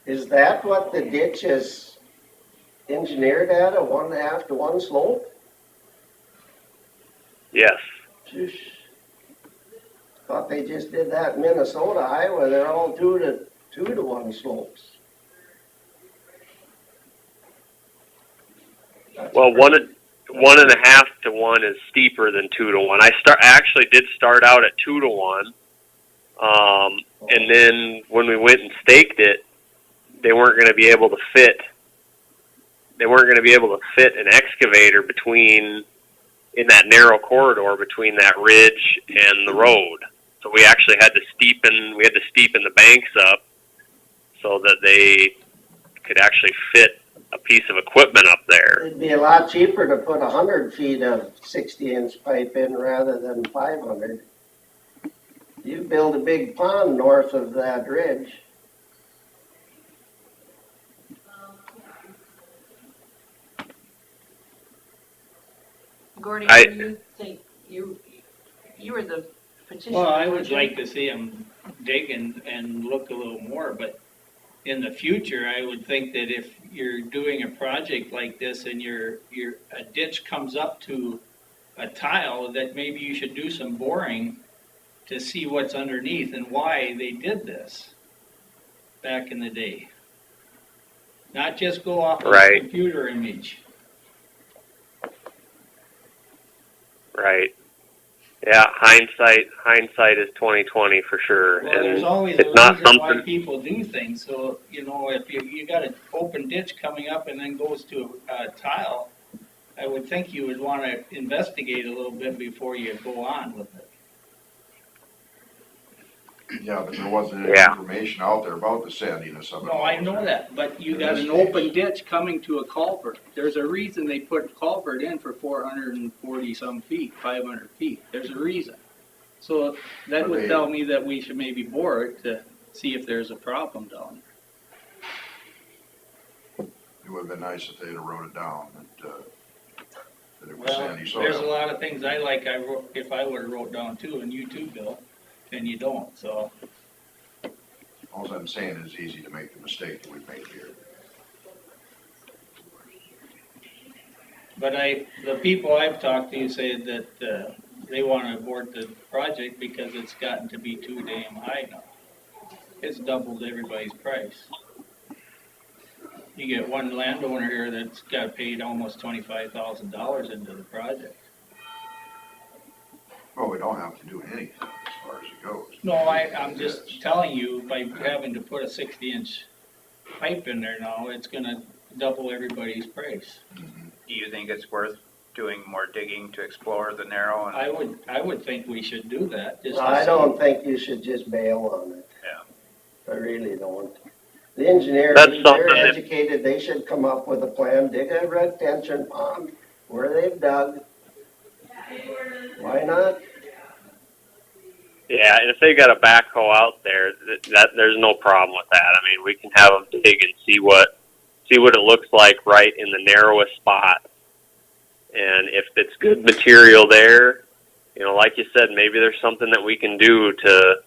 Speaker 11: Is that what the ditch is engineered at, a 1.5 to 1 slope?
Speaker 10: Yes.
Speaker 11: Thought they just did that in Minnesota, Iowa, they're all 2-to-1 slopes.
Speaker 10: Well, 1.5 to 1 is steeper than 2 to 1. I actually did start out at 2 to 1. And then when we went and staked it, they weren't going to be able to fit an excavator in that narrow corridor between that ridge and the road. So we actually had to steepen the banks up so that they could actually fit a piece of equipment up there.
Speaker 11: It'd be a lot cheaper to put 100 feet of 60-inch pipe in rather than 500. You build a big pond north of that ridge.
Speaker 5: Gordy,
Speaker 10: I-
Speaker 5: what do you think? You were the petitioner.
Speaker 12: Well, I would
Speaker 5: weren't you?
Speaker 12: like to see them dig and look a little more, but in the future, I would think that if you're doing a project like this and a ditch comes up to a tile, that maybe you should do some boring to see what's underneath and why they did this back in the day. Not just go off of a
Speaker 10: Right.
Speaker 12: computer image.
Speaker 10: Right. Yeah, hindsight is 20/20 for sure.
Speaker 12: Well, there's
Speaker 10: And
Speaker 12: always a
Speaker 10: it's not
Speaker 12: reason why
Speaker 10: something,
Speaker 12: people do things, so, if you got an open ditch coming up and then goes to a tile, I would think you would wanna investigate a little bit before you go on with it.
Speaker 4: Yeah, but there wasn't any
Speaker 10: Yeah.
Speaker 4: information out there about the sandiness of it.
Speaker 12: No, I know that, but you got an open ditch coming to a culvert. There's a reason they put culvert in for 440 some feet, 500 feet. There's a reason. So that would tell me that we should maybe bore it to see if there's a problem down there.
Speaker 4: It would've been nice if they'd have wrote it down, that it was
Speaker 12: Well,
Speaker 4: sandy soil.
Speaker 12: there's a lot of things I like, if I would've wrote down too, and you too, Bill, and you don't, so.
Speaker 4: All I'm saying is it's easy to make the mistake that we made here.
Speaker 12: But the people I've talked to say that, they wanna abort the project because it's gotten to be too damn high now. It's doubled everybody's price. You get one landowner here that's got paid almost $25,000 into the project.
Speaker 4: Well, we don't have to do anything as far as it goes.
Speaker 12: No, I'm just telling you, by having to put a 60-inch pipe in there now, it's gonna double everybody's price.
Speaker 1: Do you think it's worth doing more digging to explore the narrow? And
Speaker 12: I would think we should do that. just to
Speaker 11: I
Speaker 12: see.
Speaker 11: don't think you should just bail on it.
Speaker 1: Yeah.
Speaker 11: I really don't. The engineers,
Speaker 10: That's
Speaker 11: they're
Speaker 10: something that-
Speaker 11: educated, they should come up with a plan, dig a retention pond where they've dug. Why not?
Speaker 10: yeah, and if they got a backhoe out there, there's no problem with that. I mean, we can have them dig and see what it looks like right in the narrowest spot. And if it's good material there, like you said, maybe there's something that we can do to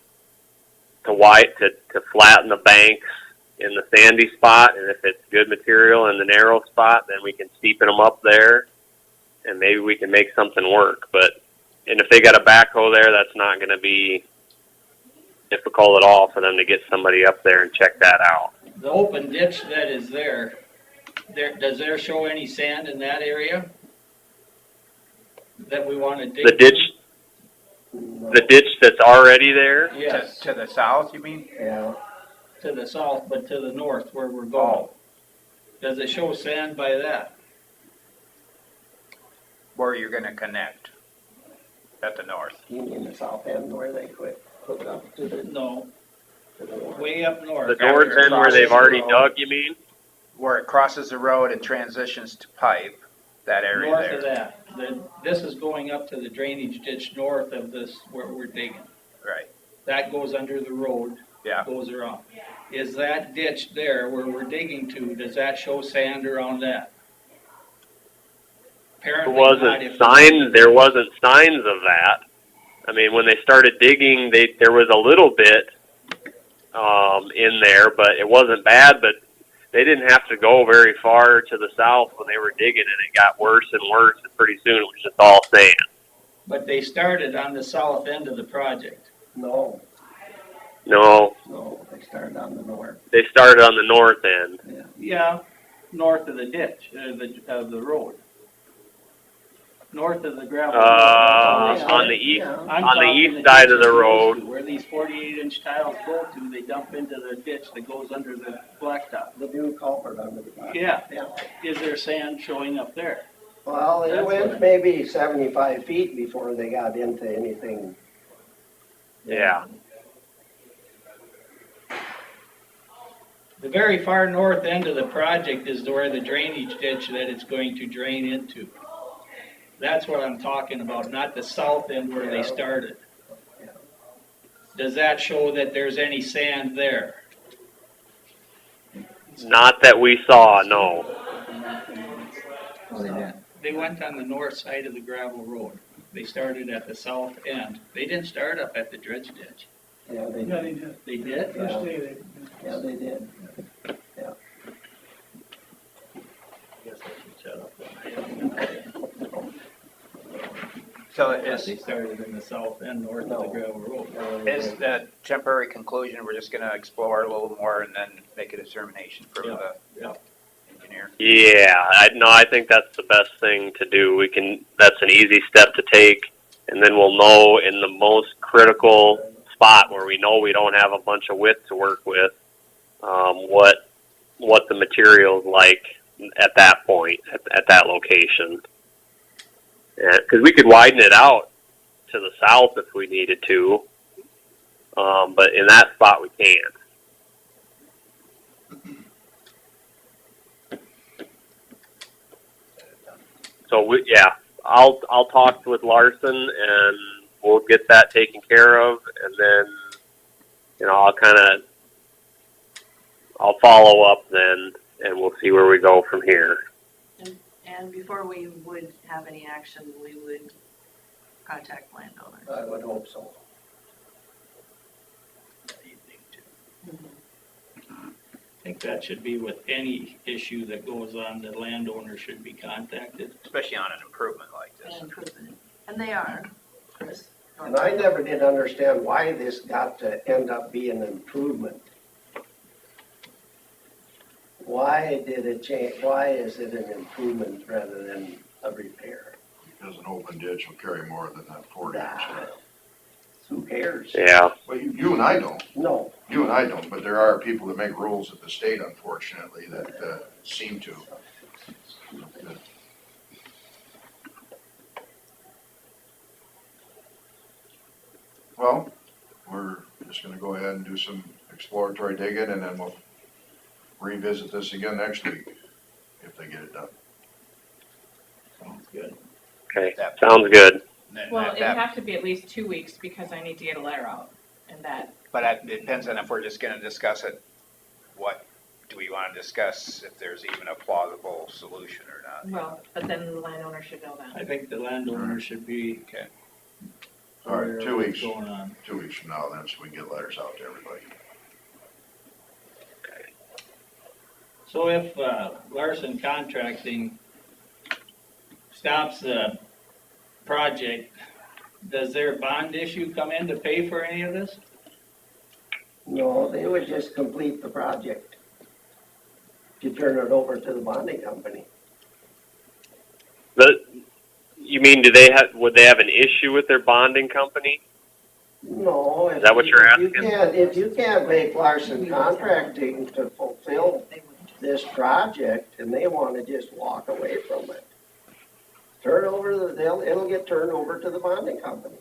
Speaker 10: flatten the banks in the sandy spot. And if it's good material in the narrow spot, then we can steepen them up there, and maybe we can make something work. And if they got a backhoe there, that's not going to be difficult at all for them to get somebody up there and check that out.
Speaker 12: The open ditch that is there, does there show any sand in that area? That we wanna dig?
Speaker 10: The ditch that's already there?
Speaker 12: Yes,
Speaker 1: To the south, you mean?
Speaker 11: Yeah,
Speaker 12: to the south, but to the north where we're going. Does it show sand by that?
Speaker 1: Where you're gonna connect? At the north?
Speaker 11: you mean the south end where they quit, hook it up to the
Speaker 12: No,
Speaker 11: north.
Speaker 12: way up north.
Speaker 10: The north end where they've already dug, you mean?
Speaker 1: Where it crosses the road and transitions to pipe, that area
Speaker 12: North
Speaker 1: there.
Speaker 12: of that. This is going up to the drainage ditch north of this where we're digging.
Speaker 1: Right,
Speaker 12: That goes under the road,
Speaker 1: yeah.
Speaker 12: goes around. Is that ditch there where we're digging to, does that show sand around that? Apparently not.
Speaker 10: There wasn't signs of that. I mean, when they started digging, there was a little bit, in there, but it wasn't bad, but they didn't have to go very far to the south when they were digging, and it got worse and worse, and pretty soon it was just all sand.
Speaker 12: But they started on the south end of the project.
Speaker 11: No,
Speaker 10: No,
Speaker 11: no, they started on the north.
Speaker 10: they started on the north end.
Speaker 12: Yeah, north of the ditch, of the road. North of the gravel road.
Speaker 10: On the east,
Speaker 11: Yeah.
Speaker 12: I'm
Speaker 10: on the
Speaker 12: talking
Speaker 10: east side of
Speaker 12: ditch
Speaker 10: the
Speaker 12: it goes
Speaker 10: road.
Speaker 12: to, where these 48-inch tiles go to, they dump into the ditch that goes under the blacktop.
Speaker 11: The new culvert under the back.
Speaker 12: Yeah.
Speaker 11: Yeah.
Speaker 12: Is there sand showing up there?
Speaker 11: Well, they
Speaker 12: That's
Speaker 11: went
Speaker 12: what-
Speaker 11: maybe 75 feet before they got into anything.
Speaker 10: Yeah.
Speaker 12: The very far north end of the project is where the drainage ditch that it's going to drain into. That's what I'm talking about, not the south end where they started. Does that show that there's any sand there?
Speaker 10: Not that we saw, no.
Speaker 12: They went on the north side of the gravel road. They started at the south end. They didn't start up at the dredge ditch.
Speaker 11: Yeah, they did.
Speaker 12: They did?
Speaker 11: Yeah, they did.
Speaker 1: So
Speaker 12: They started in the south end, north of the gravel road.
Speaker 1: is the temporary conclusion, we're just gonna explore a little more and then make a determination from the
Speaker 12: Yeah.
Speaker 1: engineer?
Speaker 10: Yeah, I think that's the best thing to do. That's an easy step to take, and then we'll know in the most critical spot where we know we don't have a bunch of width to work with, what the material's like at that point, at that location. Because we could widen it out to the south if we needed to, but in that spot we can't. So I'll talk with Larson and we'll get that taken care of, and then I'll follow up then, and we'll see where we go from here.
Speaker 5: And before we would have any action, we would contact landowners.
Speaker 11: I would hope so.
Speaker 12: I think that should be with any issue that goes on, the landowner should be contacted.
Speaker 1: Especially on an improvement like
Speaker 5: And
Speaker 1: this.
Speaker 5: improvement. And they are, Chris.
Speaker 11: And I never did understand why this got to end up being an improvement. Why did it change, why is it an improvement rather than a repair?
Speaker 4: Because an open ditch will carry more than that 40 inch.
Speaker 11: Nah, who cares?
Speaker 10: Yeah.
Speaker 4: Well, you and I don't.
Speaker 11: No,
Speaker 4: You and I don't, but there are people that make rules at the state, unfortunately, that seem to. Well, we're just gonna go ahead and do some exploratory digging, and then we'll revisit this again next week, if they get it done.
Speaker 12: Sounds good.
Speaker 10: Okay, sounds good.
Speaker 1: And then
Speaker 9: Well,
Speaker 1: that-
Speaker 9: it'd
Speaker 1: that-
Speaker 9: have to be at least 2 weeks because I need to get a letter out and that.
Speaker 1: But it depends on if we're just gonna discuss it, what do we wanna discuss, if there's even a plausible solution or not?
Speaker 9: Well, but then the landowner should know that.
Speaker 12: I think the landowner should be.
Speaker 1: Okay.
Speaker 4: All right,
Speaker 12: aware of
Speaker 4: 2
Speaker 12: what's
Speaker 4: weeks.
Speaker 12: Going on.
Speaker 4: 2 weeks from now, then, so we can get letters out to everybody.
Speaker 12: So if Larson Contracting stops the project, does their bond issue come in to pay for any of this?
Speaker 11: no, they would just complete the project. To turn it over to the bonding company.
Speaker 10: You mean, would they have an issue with their bonding company?
Speaker 11: No.
Speaker 10: Is that what you're asking?
Speaker 11: If you can't make Larson Contracting to fulfill this project and they wanna just walk away from it, it'll get turned over to the bonding company.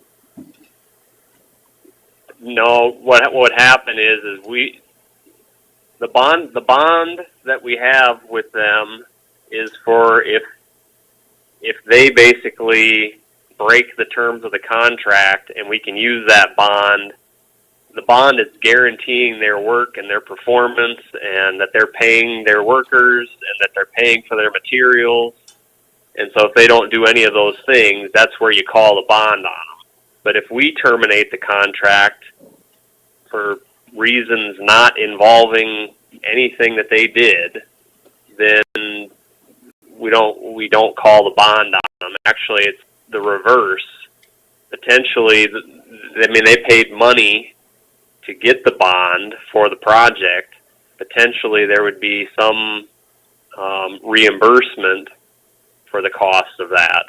Speaker 10: No, what would happen is the bond that we have with them is for if they basically break the terms of the contract and we can use that bond. The bond is guaranteeing their work and their performance, and that they're paying their workers, and that they're paying for their materials. And so if they don't do any of those things, that's where you call the bond on them. But if we terminate the contract for reasons not involving anything that they did, then we don't call the bond on them. Actually, it's the reverse. Potentially, I mean, they paid money to get the bond for the project. Potentially, there would be some reimbursement for the cost of that.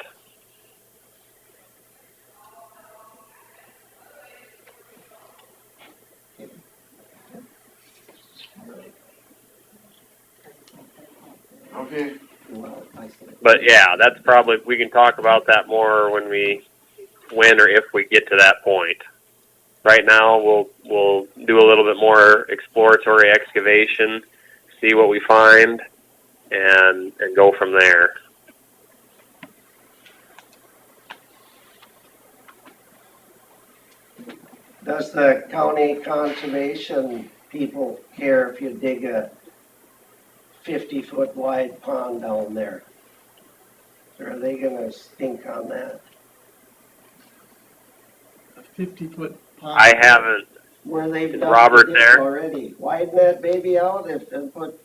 Speaker 4: Okay,
Speaker 10: But yeah, that's probably, we can talk about that more when or if we get to that point. Right now, we'll do a little bit more exploratory excavation, see what we find, and go from there.
Speaker 11: Does the county conservation people care if you dig a 50-foot wide pond down there? Or are they gonna stink on that?
Speaker 13: A 50-foot pond.
Speaker 10: I haven't,
Speaker 11: Where they've dug
Speaker 10: Robert
Speaker 11: the ditch
Speaker 10: there?
Speaker 11: already? Widen that baby out and put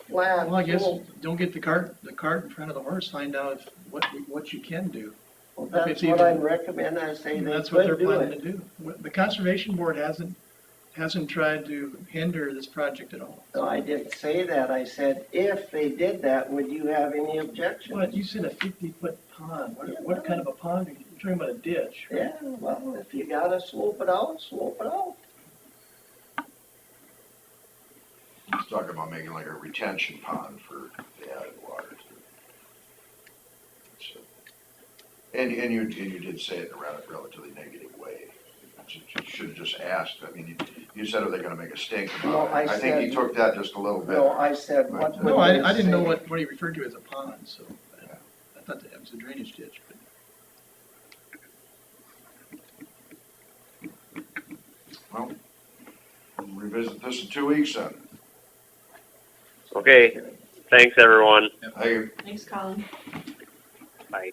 Speaker 11: flat.
Speaker 13: Well, I guess,
Speaker 11: full.
Speaker 13: don't get the cart in front of the horse, find out what you can do.
Speaker 11: Well,
Speaker 13: if
Speaker 11: that's
Speaker 13: it's
Speaker 11: what
Speaker 13: even-
Speaker 11: I'm recommending, I say
Speaker 13: And
Speaker 11: they
Speaker 13: that's what they're
Speaker 11: could do
Speaker 13: planning
Speaker 11: it.
Speaker 13: to do. The Conservation Board hasn't tried to hinder this project at all.
Speaker 11: No, I didn't say that, I said, if they did that, would you have any objection?
Speaker 13: But you said a 50-foot pond, what kind of a pond, are you talking about a ditch?
Speaker 11: Yeah, well, if you gotta slope it out, slope it out.
Speaker 4: he's talking about making like a retention pond for the added water. So, and you did say it in a relatively negative way. You should have just asked. I mean, you said, are they gonna make a stink
Speaker 11: No,
Speaker 4: about it?
Speaker 11: I
Speaker 4: I think he
Speaker 11: said-
Speaker 4: took that just a little bit.
Speaker 11: No, I said, what would
Speaker 13: No, I
Speaker 11: they
Speaker 13: didn't know
Speaker 11: say?
Speaker 13: what he referred to as a pond, so I thought that was a drainage ditch, but.
Speaker 4: Well, we'll revisit this in 2 weeks then.
Speaker 10: Okay, thanks everyone.
Speaker 4: Hey,
Speaker 9: Thanks, Colin.
Speaker 10: Bye.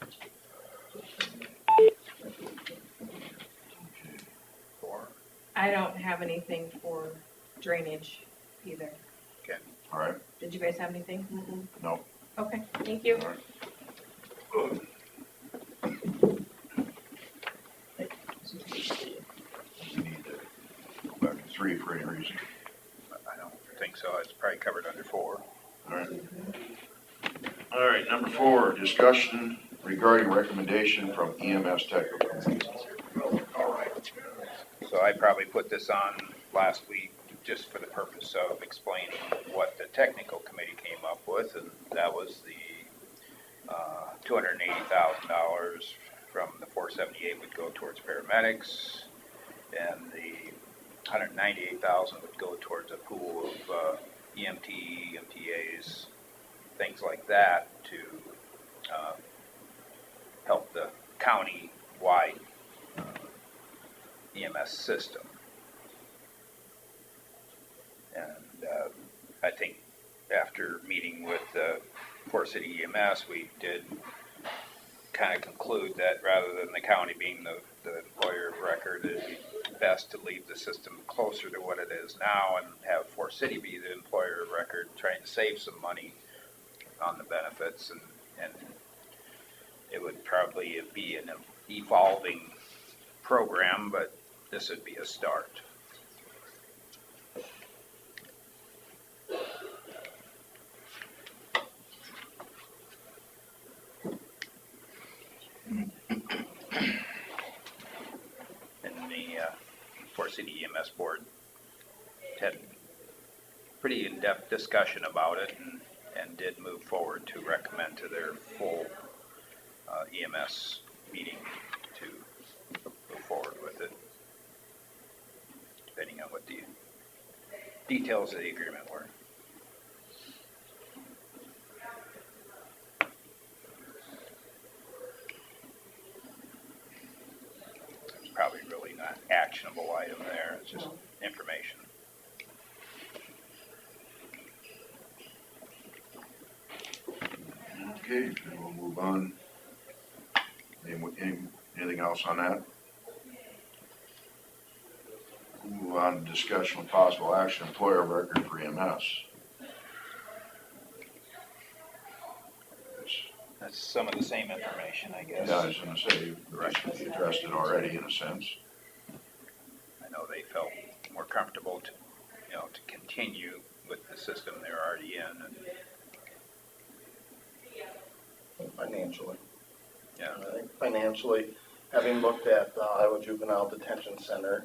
Speaker 9: I don't have anything for drainage either.
Speaker 4: all right,
Speaker 9: Did you guys have anything?
Speaker 4: no,
Speaker 9: Okay, thank you.
Speaker 4: all right. You need to go back to 3 for any reason.
Speaker 1: I don't think so. It's probably covered under 4.
Speaker 4: All right. All right, number 4, discussion regarding recommendation from EMS technical committee.
Speaker 1: So I probably put this on last week just for the purpose of explaining what the technical committee came up with, and that was the $280,000 from the 478 would go towards paramedics, and the $198,000 would go towards a pool of EMT, EMTAs, things like that to help the county-wide EMS system. And I think after meeting with Fort City EMS, we did kind of conclude that rather than the county being the employer of record, it'd be best to leave the system closer to what it is now and have Fort City be the employer of record, trying to save some money on the benefits, and it would probably be an evolving program, but this would be a start. And the Fort City EMS board had pretty in-depth discussion about it and did move forward to recommend to their full EMS meeting to move forward with it, depending on what the details of the agreement were. It's probably really not actionable item there, it's just information.
Speaker 4: Okay, then we'll move on. Anything else on that? We'll move on to discussion with possible action, employer of record for EMS.
Speaker 1: That's some of the same information, I guess.
Speaker 4: Yeah, I was gonna say, you should be addressed it already in a sense.
Speaker 1: they felt more comfortable to, to continue with the system they're already in. And,
Speaker 2: Financially.
Speaker 1: yeah,
Speaker 2: I think financially, having looked at the Iowa Juvenile Detention Center,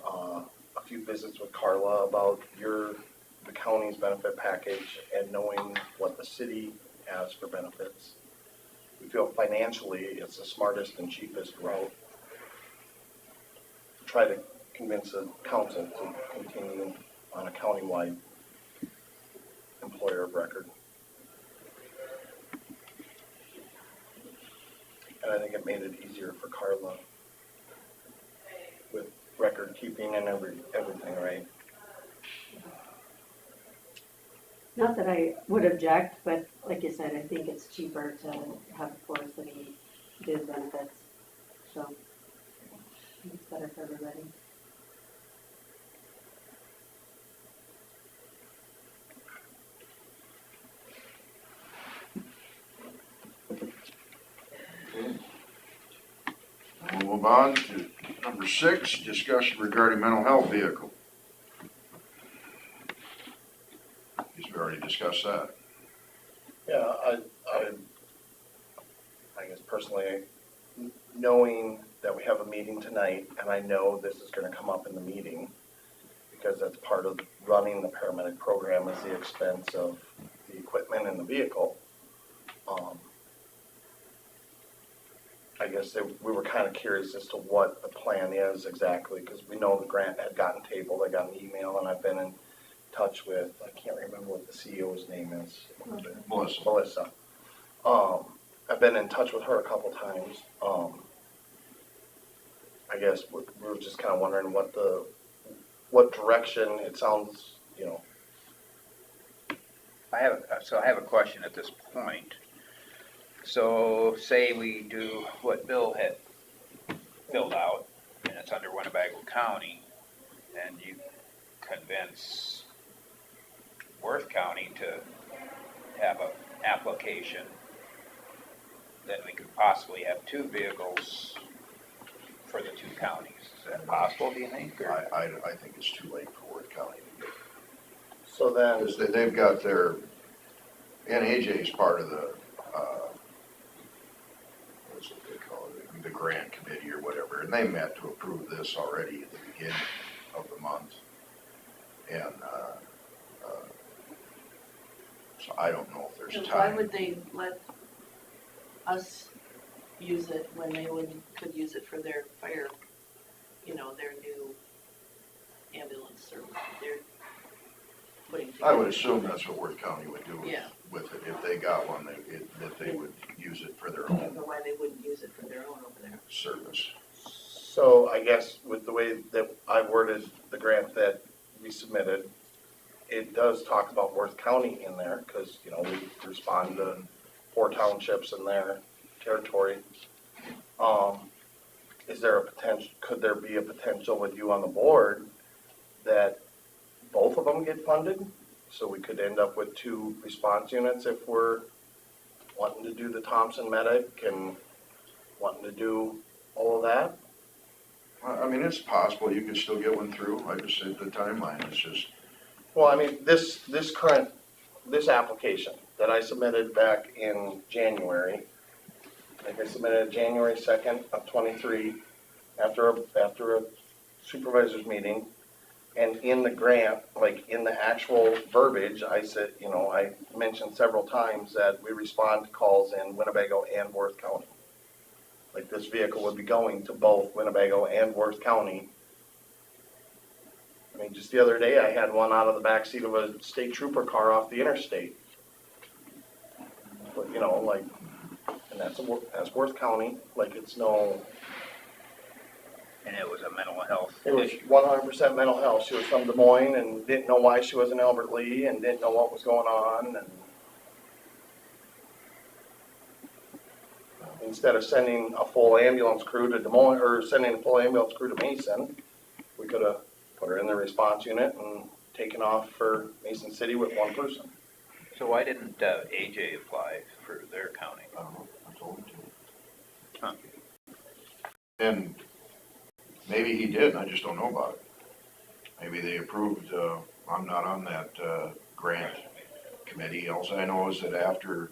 Speaker 2: a few visits with Carla about the county's benefit package and knowing what the city has for benefits, we feel financially it's the smartest and cheapest route. Try to convince the council to continue on a countywide employer of record. And I think it made it easier for Carla with record keeping and everything, right?
Speaker 6: Not that I would object, but like you said, I think it's cheaper to have Forest City do the benefits. So it's better for everybody.
Speaker 4: We'll move on to number 6, discussion regarding mental health vehicle. We've already discussed that.
Speaker 2: Yeah, I guess personally, knowing that we have a meeting tonight, and I know this is gonna come up in the meeting, because that's part of running the paramedic program is the expense of the equipment and the vehicle. I guess we were kind of curious as to what the plan is exactly, because we know the grant had gotten tabled. I got an email, and I've been in touch with, I can't remember what the CEO's name is. Melissa. I've been in touch with her a couple times. I guess we were just kind of wondering what direction it sounds,
Speaker 1: I have a question at this point. So say we do what Bill had filled out, and it's under Winnebago County, and you convince Worth County to have an application, then we could possibly have 2 vehicles for the 2 counties. Is that possible, do you think?
Speaker 4: I think it's too late for Worth County to get.
Speaker 2: so then.
Speaker 4: Because they've got their, and AJ's part of the, what's what they call it, the grant committee or whatever, and they met to approve this already at the beginning of the month. And, so I don't know if there's
Speaker 5: And
Speaker 4: time.
Speaker 5: why would they let us use it when they could use it for their fire, their new ambulance service that they're putting together?
Speaker 4: I would assume that's what Worth County would do
Speaker 5: Yeah.
Speaker 4: with it. If they got one, that they would use it for their own
Speaker 5: Or why they wouldn't use it for their own over there.
Speaker 4: service.
Speaker 2: So I guess with the way that I worded the grant that we submitted, it does talk about Worth County in there, because, we respond to 4 townships in their territory. Could there be a potential with you on the board that both of them get funded? So we could end up with 2 response units if we're wanting to do the Thompson Medic and wanting to do all of that?
Speaker 4: I mean, it's possible you could still get one through. I just said the timeline is just,
Speaker 2: Well, I mean, this application that I submitted back in January, I think I submitted it January 2nd of '23 after a supervisor's meeting. And in the grant, like in the actual verbiage, I said, I mentioned several times that we respond to calls in Winnebago and Worth County. Like this vehicle would be going to both Winnebago and Worth County. I mean, just the other day, I had one out of the backseat of a state trooper car off the interstate. But, and that's Worth County, like it's no.
Speaker 1: And it was a mental health
Speaker 2: It was
Speaker 1: issue.
Speaker 2: 100% mental health. She was from Des Moines and didn't know why she was in Albert Lee and didn't know what was going on. And instead of sending a full ambulance crew to Des Moines or sending a full ambulance crew to Mason, we could have put her in the response unit and taken off for Mason City with 1 person.
Speaker 1: So why didn't AJ apply for their county?
Speaker 4: I don't know, I told him to.
Speaker 1: Huh.
Speaker 4: And Maybe he did, I just don't know about it. Maybe they approved, I'm not on that, grant committee. All I know is that after,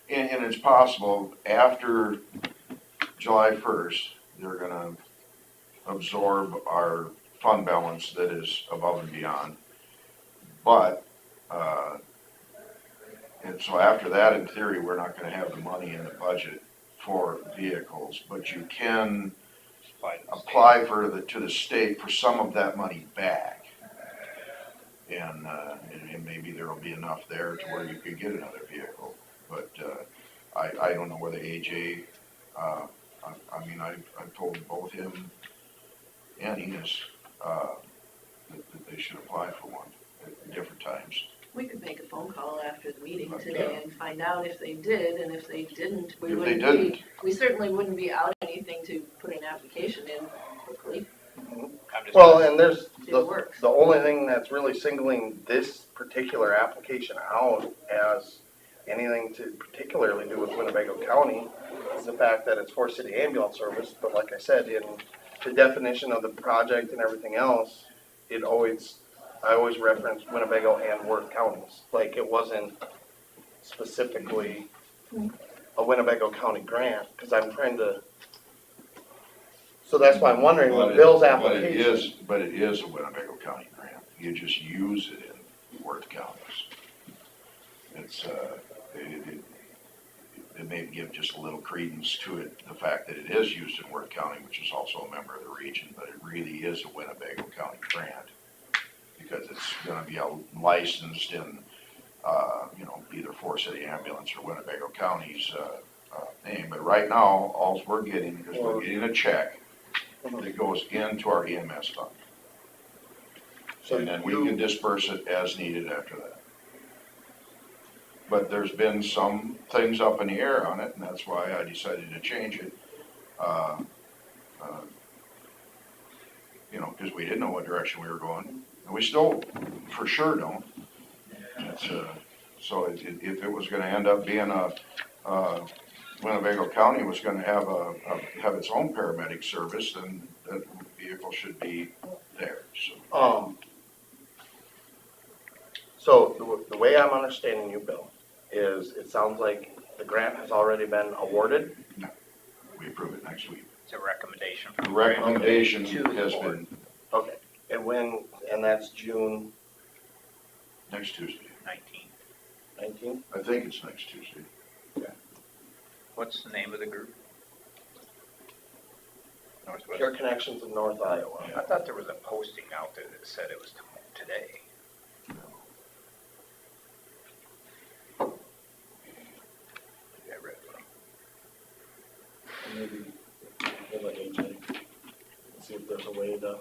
Speaker 4: and it's possible, after July 1st, they're gonna absorb our fund balance that is above and beyond. But, and so after that, in theory, we're not gonna have the money in the budget for vehicles, but you can apply to the state for some of that money back. And maybe there'll be enough there to where you could get another vehicle. But, I don't know whether AJ, I mean, I've told both him and Enos, that they should apply for one at different times.
Speaker 5: We could make a phone call after the meeting today and find out if they did, and if they didn't, we
Speaker 4: If they
Speaker 5: wouldn't
Speaker 4: didn't.
Speaker 5: be, we certainly wouldn't be out anything to put an application in quickly.
Speaker 1: I'm just-
Speaker 2: Well, and there's,
Speaker 5: It works.
Speaker 2: the only thing that's really singling this particular application out as anything to particularly do with Winnebago County is the fact that it's for city ambulance service, but like I said, in the definition of the project and everything else, I always reference Winnebago and Worth counties, like it wasn't specifically a Winnebago County grant, because I'm trying to, so that's why I'm wondering with Bill's application.
Speaker 4: But it is a Winnebago County grant. You just use it in Worth counties. It's, it may give just a little credence to it, the fact that it is used in Worth County, which is also a member of the region, but it really is a Winnebago County grant. Because it's gonna be licensed in, either for city ambulance or Winnebago County's, name. But right now, alls we're getting is we're getting a check that goes into our EMS fund. And then we can disperse it as needed after that. But there's been some things up in the air on it, and that's why I decided to change it. Because we didn't know what direction we were going. And we still, for sure, don't. So if it was gonna end up being Winnebago County was gonna have its own paramedic service, then that vehicle should be there, so.
Speaker 2: So the way I'm understanding you, Bill, is it sounds like the grant has already been awarded.
Speaker 4: We approve it next week.
Speaker 1: It's a recommendation
Speaker 4: The
Speaker 1: from.
Speaker 4: recommendation
Speaker 1: to the
Speaker 4: has
Speaker 1: board.
Speaker 4: been
Speaker 2: Okay, and that's June
Speaker 4: next Tuesday.
Speaker 1: 19.
Speaker 2: 19th?
Speaker 4: I think it's next Tuesday.
Speaker 1: What's the name of the group? Northwest.
Speaker 2: Care Connections of North Iowa.
Speaker 1: I thought there was a posting out there that said it was today. I read it.
Speaker 2: Maybe we'll let AJ see if there's a way to,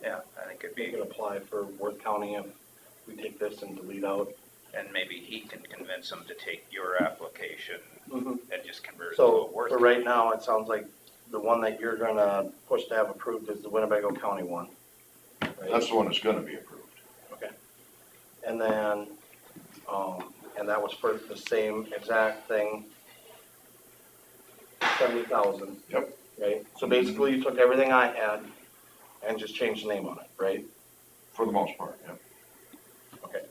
Speaker 1: Yeah, I think it'd
Speaker 2: we
Speaker 1: be,
Speaker 2: can apply for Worth County if we take this and delete out.
Speaker 1: and maybe he can convince them to take your application and just convert it to
Speaker 2: So,
Speaker 1: a Worth.
Speaker 2: for right now, it sounds like the one that you're gonna push to have approved is the Winnebago County one. right?
Speaker 4: That's the one that's gonna be approved.
Speaker 2: Okay. And then, and that was for the same exact thing, 70,000.
Speaker 4: Yep.
Speaker 2: Right? So basically, you took everything I had and just changed the name on it, right?
Speaker 4: For the most part, yeah.
Speaker 2: Okay.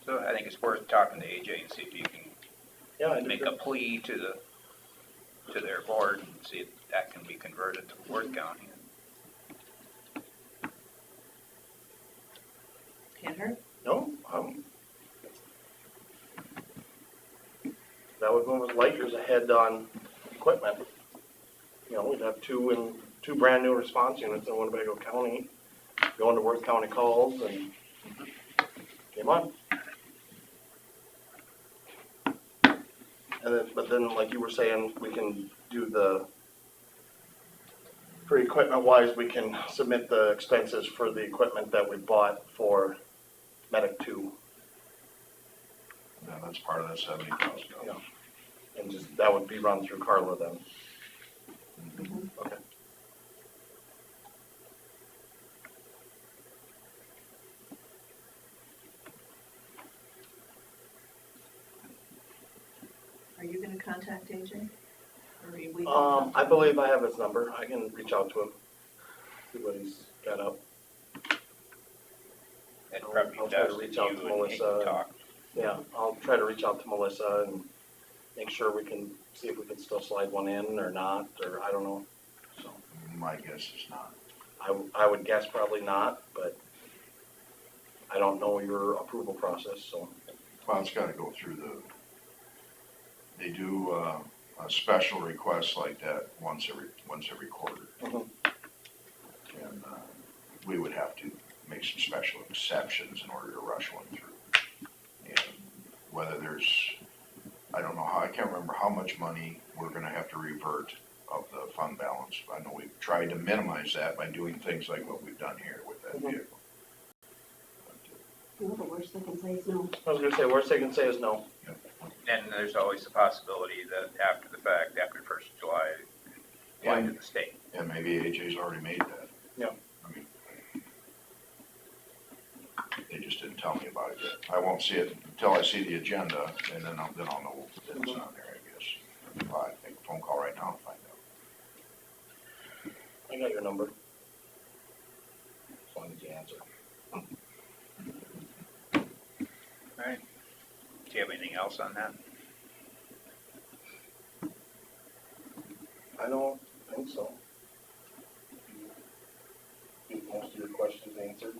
Speaker 1: So I think it's worth talking to AJ and see if you can
Speaker 2: Yeah, I
Speaker 1: make a plea to their board and see if that can be converted to Worth County.
Speaker 5: Can't hurt.
Speaker 2: No, that would move us light years ahead on equipment. We'd have two brand new response units in Winnebago County, going to Worth County calls and game on. But then, like you were saying, we can do for equipment wise, we can submit the expenses for the equipment that we bought for Medic 2.
Speaker 4: Yeah, that's part of that $70,000.
Speaker 2: Yeah. And just, that would be run through Carla then. Okay.
Speaker 5: contact AJ? Or we?
Speaker 14: I believe I have his number. I can reach out to him. See what he's got up.
Speaker 1: And probably
Speaker 14: I'll try to
Speaker 1: best
Speaker 14: reach
Speaker 1: if
Speaker 14: out
Speaker 1: you
Speaker 14: to
Speaker 1: and he
Speaker 14: Melissa
Speaker 1: can
Speaker 14: and-
Speaker 1: talk.
Speaker 14: Yeah, I'll try to reach out to Melissa and make sure we can, see if we can still slide one in or not, or I don't know. So,
Speaker 4: My guess is not.
Speaker 14: I would guess probably not, but I don't know your approval process, so.
Speaker 4: Well, it's gotta go through they do, a special request like that once every quarter.
Speaker 14: Mhm.
Speaker 4: And, we would have to make some special exceptions in order to rush one through. And whether there's, I don't know how, I can't remember how much money we're gonna have to revert of the fund balance. I know we've tried to minimize that by doing things like what we've done here with that vehicle.
Speaker 6: No, the worst they can say is no.
Speaker 14: I was gonna say, worst they can say is no.
Speaker 1: And there's always the possibility that after the fact, after 1st of July, apply to the state.
Speaker 4: And maybe AJ's already made that.
Speaker 14: Yeah.
Speaker 4: I mean, they just didn't tell me about it yet. I won't see it until I see the agenda, and then I'll know that it's on there, I guess. I'll make a phone call right now and find out.
Speaker 14: I got your number. As long as you answer.
Speaker 1: Alright. Do you have anything else on that?
Speaker 14: I don't think so. Get most of your questions answered.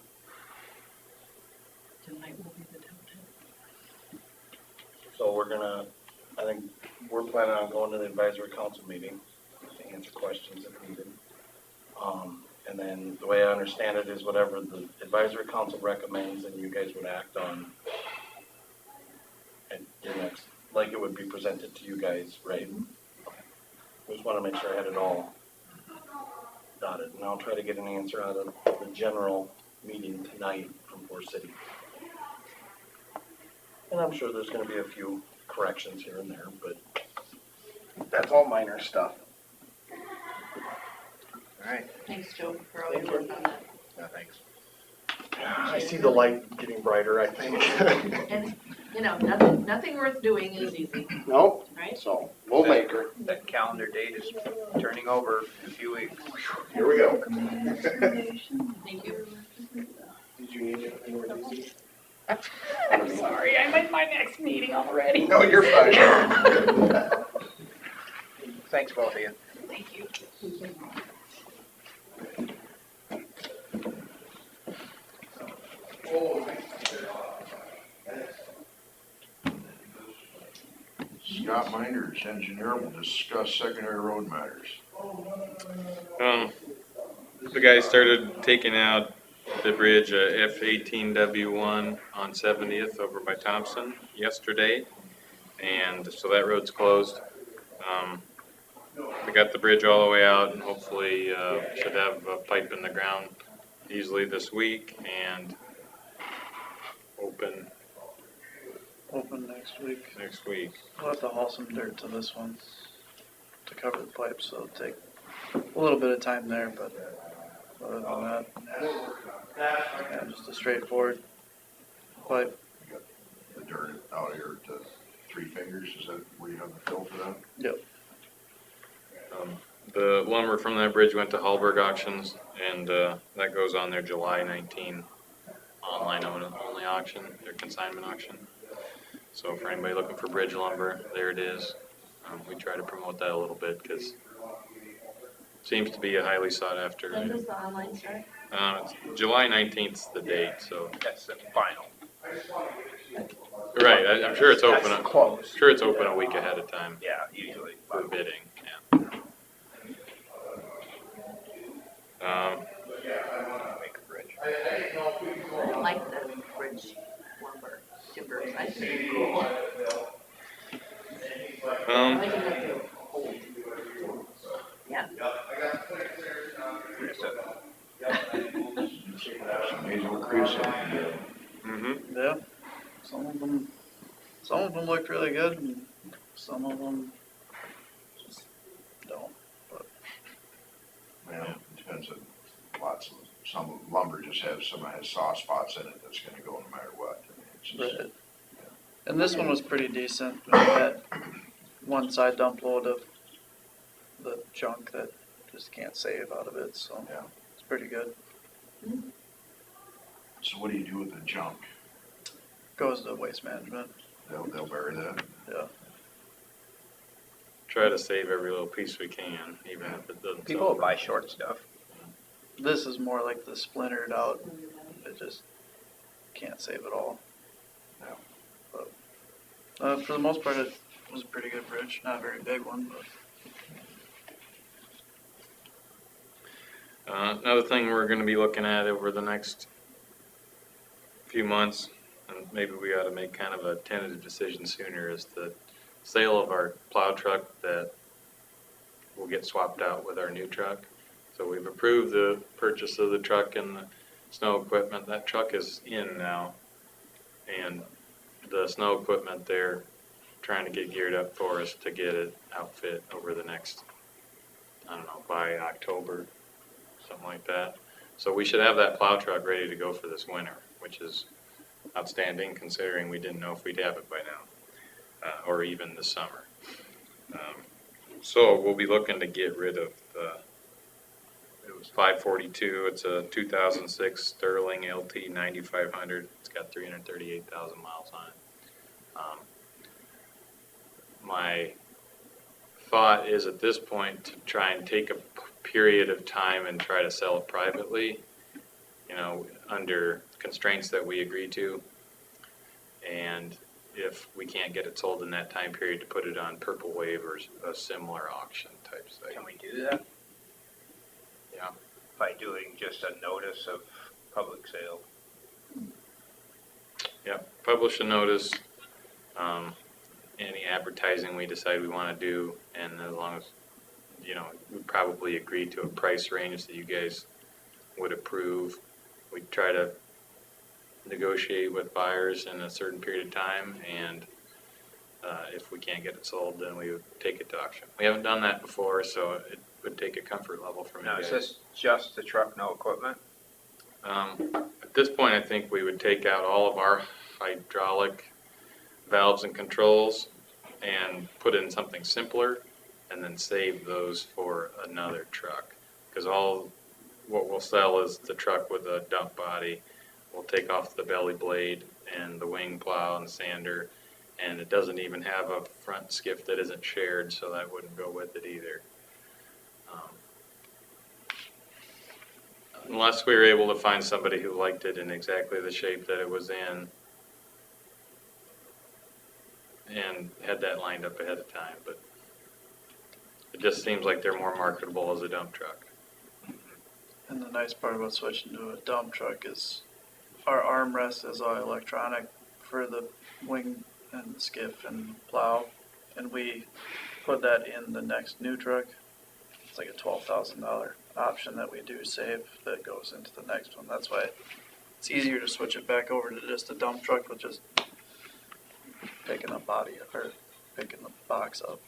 Speaker 7: Tonight will be the telltale.
Speaker 14: So I think we're planning on going to the advisory council meeting to answer questions if needed. And then the way I understand it is whatever the advisory council recommends and you guys would act on. And your next, like it would be presented to you guys, right? We just wanna make sure I had it all dotted, and I'll try to get an answer out of the general meeting tonight from Forest City. And I'm sure there's gonna be a few corrections here and there, but that's all minor stuff.
Speaker 1: Alright,
Speaker 5: Thanks, Joe, for all your work on that.
Speaker 1: thanks.
Speaker 14: I see the light getting brighter, I think.
Speaker 5: And, nothing worth doing is easy,
Speaker 14: Nope,
Speaker 5: right?
Speaker 14: so, we'll make her.
Speaker 1: That calendar date is turning over in a few weeks.
Speaker 14: Here we go.
Speaker 5: Thank you.
Speaker 14: Did you need anything more easy?
Speaker 7: I'm sorry, I'm in my next meeting already.
Speaker 14: No, you're fine.
Speaker 1: Thanks, both of you.
Speaker 7: Thank you.
Speaker 4: Scott Minders, engineer, will discuss secondary road matters.
Speaker 15: The guys started taking out the bridge, F18W1 on 70th over by Thompson yesterday, and so that road's closed. We got the bridge all the way out, and hopefully should have a pipe in the ground easily this week and open
Speaker 13: next week.
Speaker 15: next week.
Speaker 13: We'll have to haul some dirt to this one to cover the pipe, so it'll take a little bit of time there, but other than that, yeah, just a straightforward pipe.
Speaker 4: You got the dirt out here to 3 Fingers, is that where you have the fill for that?
Speaker 13: Yep.
Speaker 15: The lumber from that bridge went to Hallberg Auctions, and that goes on their July 19 online only auction, their consignment auction. So for anybody looking for bridge lumber, there it is. We try to promote that a little bit because it seems to be a highly sought after.
Speaker 5: When does the online start?
Speaker 15: July 19th is the date, so.
Speaker 1: That's the final.
Speaker 15: Right, I'm sure it's open.
Speaker 1: That's close.
Speaker 15: Sure it's open a week ahead of time
Speaker 1: Yeah, usually.
Speaker 15: for bidding.
Speaker 1: Make a bridge.
Speaker 5: I like the bridge lumber timbers, I think it's cool. I like it that they're old. Yeah.
Speaker 4: It's amazing what Chris can do.
Speaker 15: Mm-hmm.
Speaker 13: Yeah. Some of them looked really good, and some of them just don't.
Speaker 4: Well, it depends on some lumber just has soft spots in it that's gonna go no matter what. I mean, it's just-
Speaker 13: Right. And this one was pretty decent. We had one side dump load of the junk that just can't save out of it, so
Speaker 4: Yeah.
Speaker 13: it's pretty good.
Speaker 4: So what do you do with the junk?
Speaker 13: Goes to waste management,
Speaker 4: They'll bury that?
Speaker 13: yeah.
Speaker 15: Try to save every little piece we can, even if it doesn't.
Speaker 1: People will buy short stuff.
Speaker 13: This is more like the splintered out, it just can't save it all.
Speaker 4: No.
Speaker 13: But, for the most part, it was a pretty good bridge, not a very big one, but.
Speaker 15: Another thing we're gonna be looking at over the next few months, and maybe we ought to make kind of a tentative decision sooner, is the sale of our plow truck that will get swapped out with our new truck. So we've approved the purchase of the truck and the snow equipment. That truck is in now. And the snow equipment, they're trying to get geared up for us to get it outfit over the next, I don't know, by October, something like that. So we should have that plow truck ready to go for this winter, which is outstanding considering we didn't know if we'd have it by now, or even this summer. So we'll be looking to get rid of it was 542. It's a 2006 Sterling LT 9500. It's got 338,000 miles on it. My thought is at this point to try and take a period of time and try to sell it privately, under constraints that we agree to. And if we can't get it sold in that time period, to put it on Purple Wave or a similar auction type site.
Speaker 1: Can we do that?
Speaker 15: Yeah.
Speaker 1: By doing just a notice of public sale?
Speaker 15: Yep, publish a notice, any advertising we decide we want to do, and as long as, we probably agree to a price range that you guys would approve. We try to negotiate with buyers in a certain period of time, and if we can't get it sold, then we would take it to auction. We haven't done that before, so it would take a comfort level from you
Speaker 1: Now,
Speaker 15: guys.
Speaker 1: is this just the truck, no equipment?
Speaker 15: At this point, I think we would take out all of our hydraulic valves and controls and put in something simpler, and then save those for another truck. Because what we'll sell is the truck with a dump body. We'll take off the belly blade and the wing plow and sander, and it doesn't even have a front skiff that isn't shared, so that wouldn't go with it either. Unless we were able to find somebody who liked it in exactly the shape that it was in and had that lined up ahead of time, but it just seems like they're more marketable as a dump truck.
Speaker 13: And the nice part about switching to a dump truck is our armrest is all electronic for the wing and the skiff and plow, and we put that in the next new truck. It's like a $12,000 option that we do save that goes into the next one. That's why it's easier to switch it back over to just a dump truck with just picking the body or picking the box up.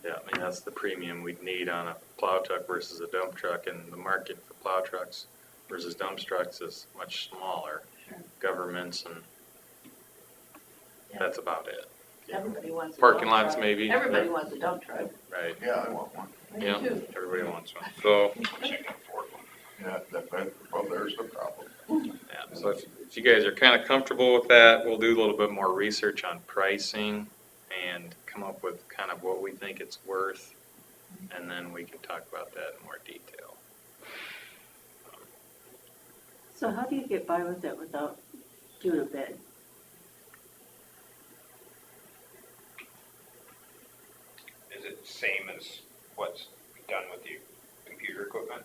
Speaker 15: Yeah, I mean, that's the premium we'd need on a plow truck versus a dump truck, and the market for plow trucks versus dump trucks is much smaller.
Speaker 5: Sure.
Speaker 15: Governments and that's about it.
Speaker 5: Everybody wants a
Speaker 15: Parking
Speaker 5: dump
Speaker 15: lots
Speaker 5: truck.
Speaker 15: maybe.
Speaker 5: Everybody wants a dump truck.
Speaker 15: Right.
Speaker 4: Yeah, I want one.
Speaker 5: Me
Speaker 15: Yeah,
Speaker 5: too.
Speaker 15: everybody wants one. So,
Speaker 4: I can't afford one. Yeah, well, there's the problem.
Speaker 15: yeah, so if you guys are kind of comfortable with that, we'll do a little bit more research on pricing and come up with kind of what we think it's worth, and then we can talk about that in more detail.
Speaker 6: So how do you get by with it without doing a bid?
Speaker 1: Is it same as what's done with the computer equipment?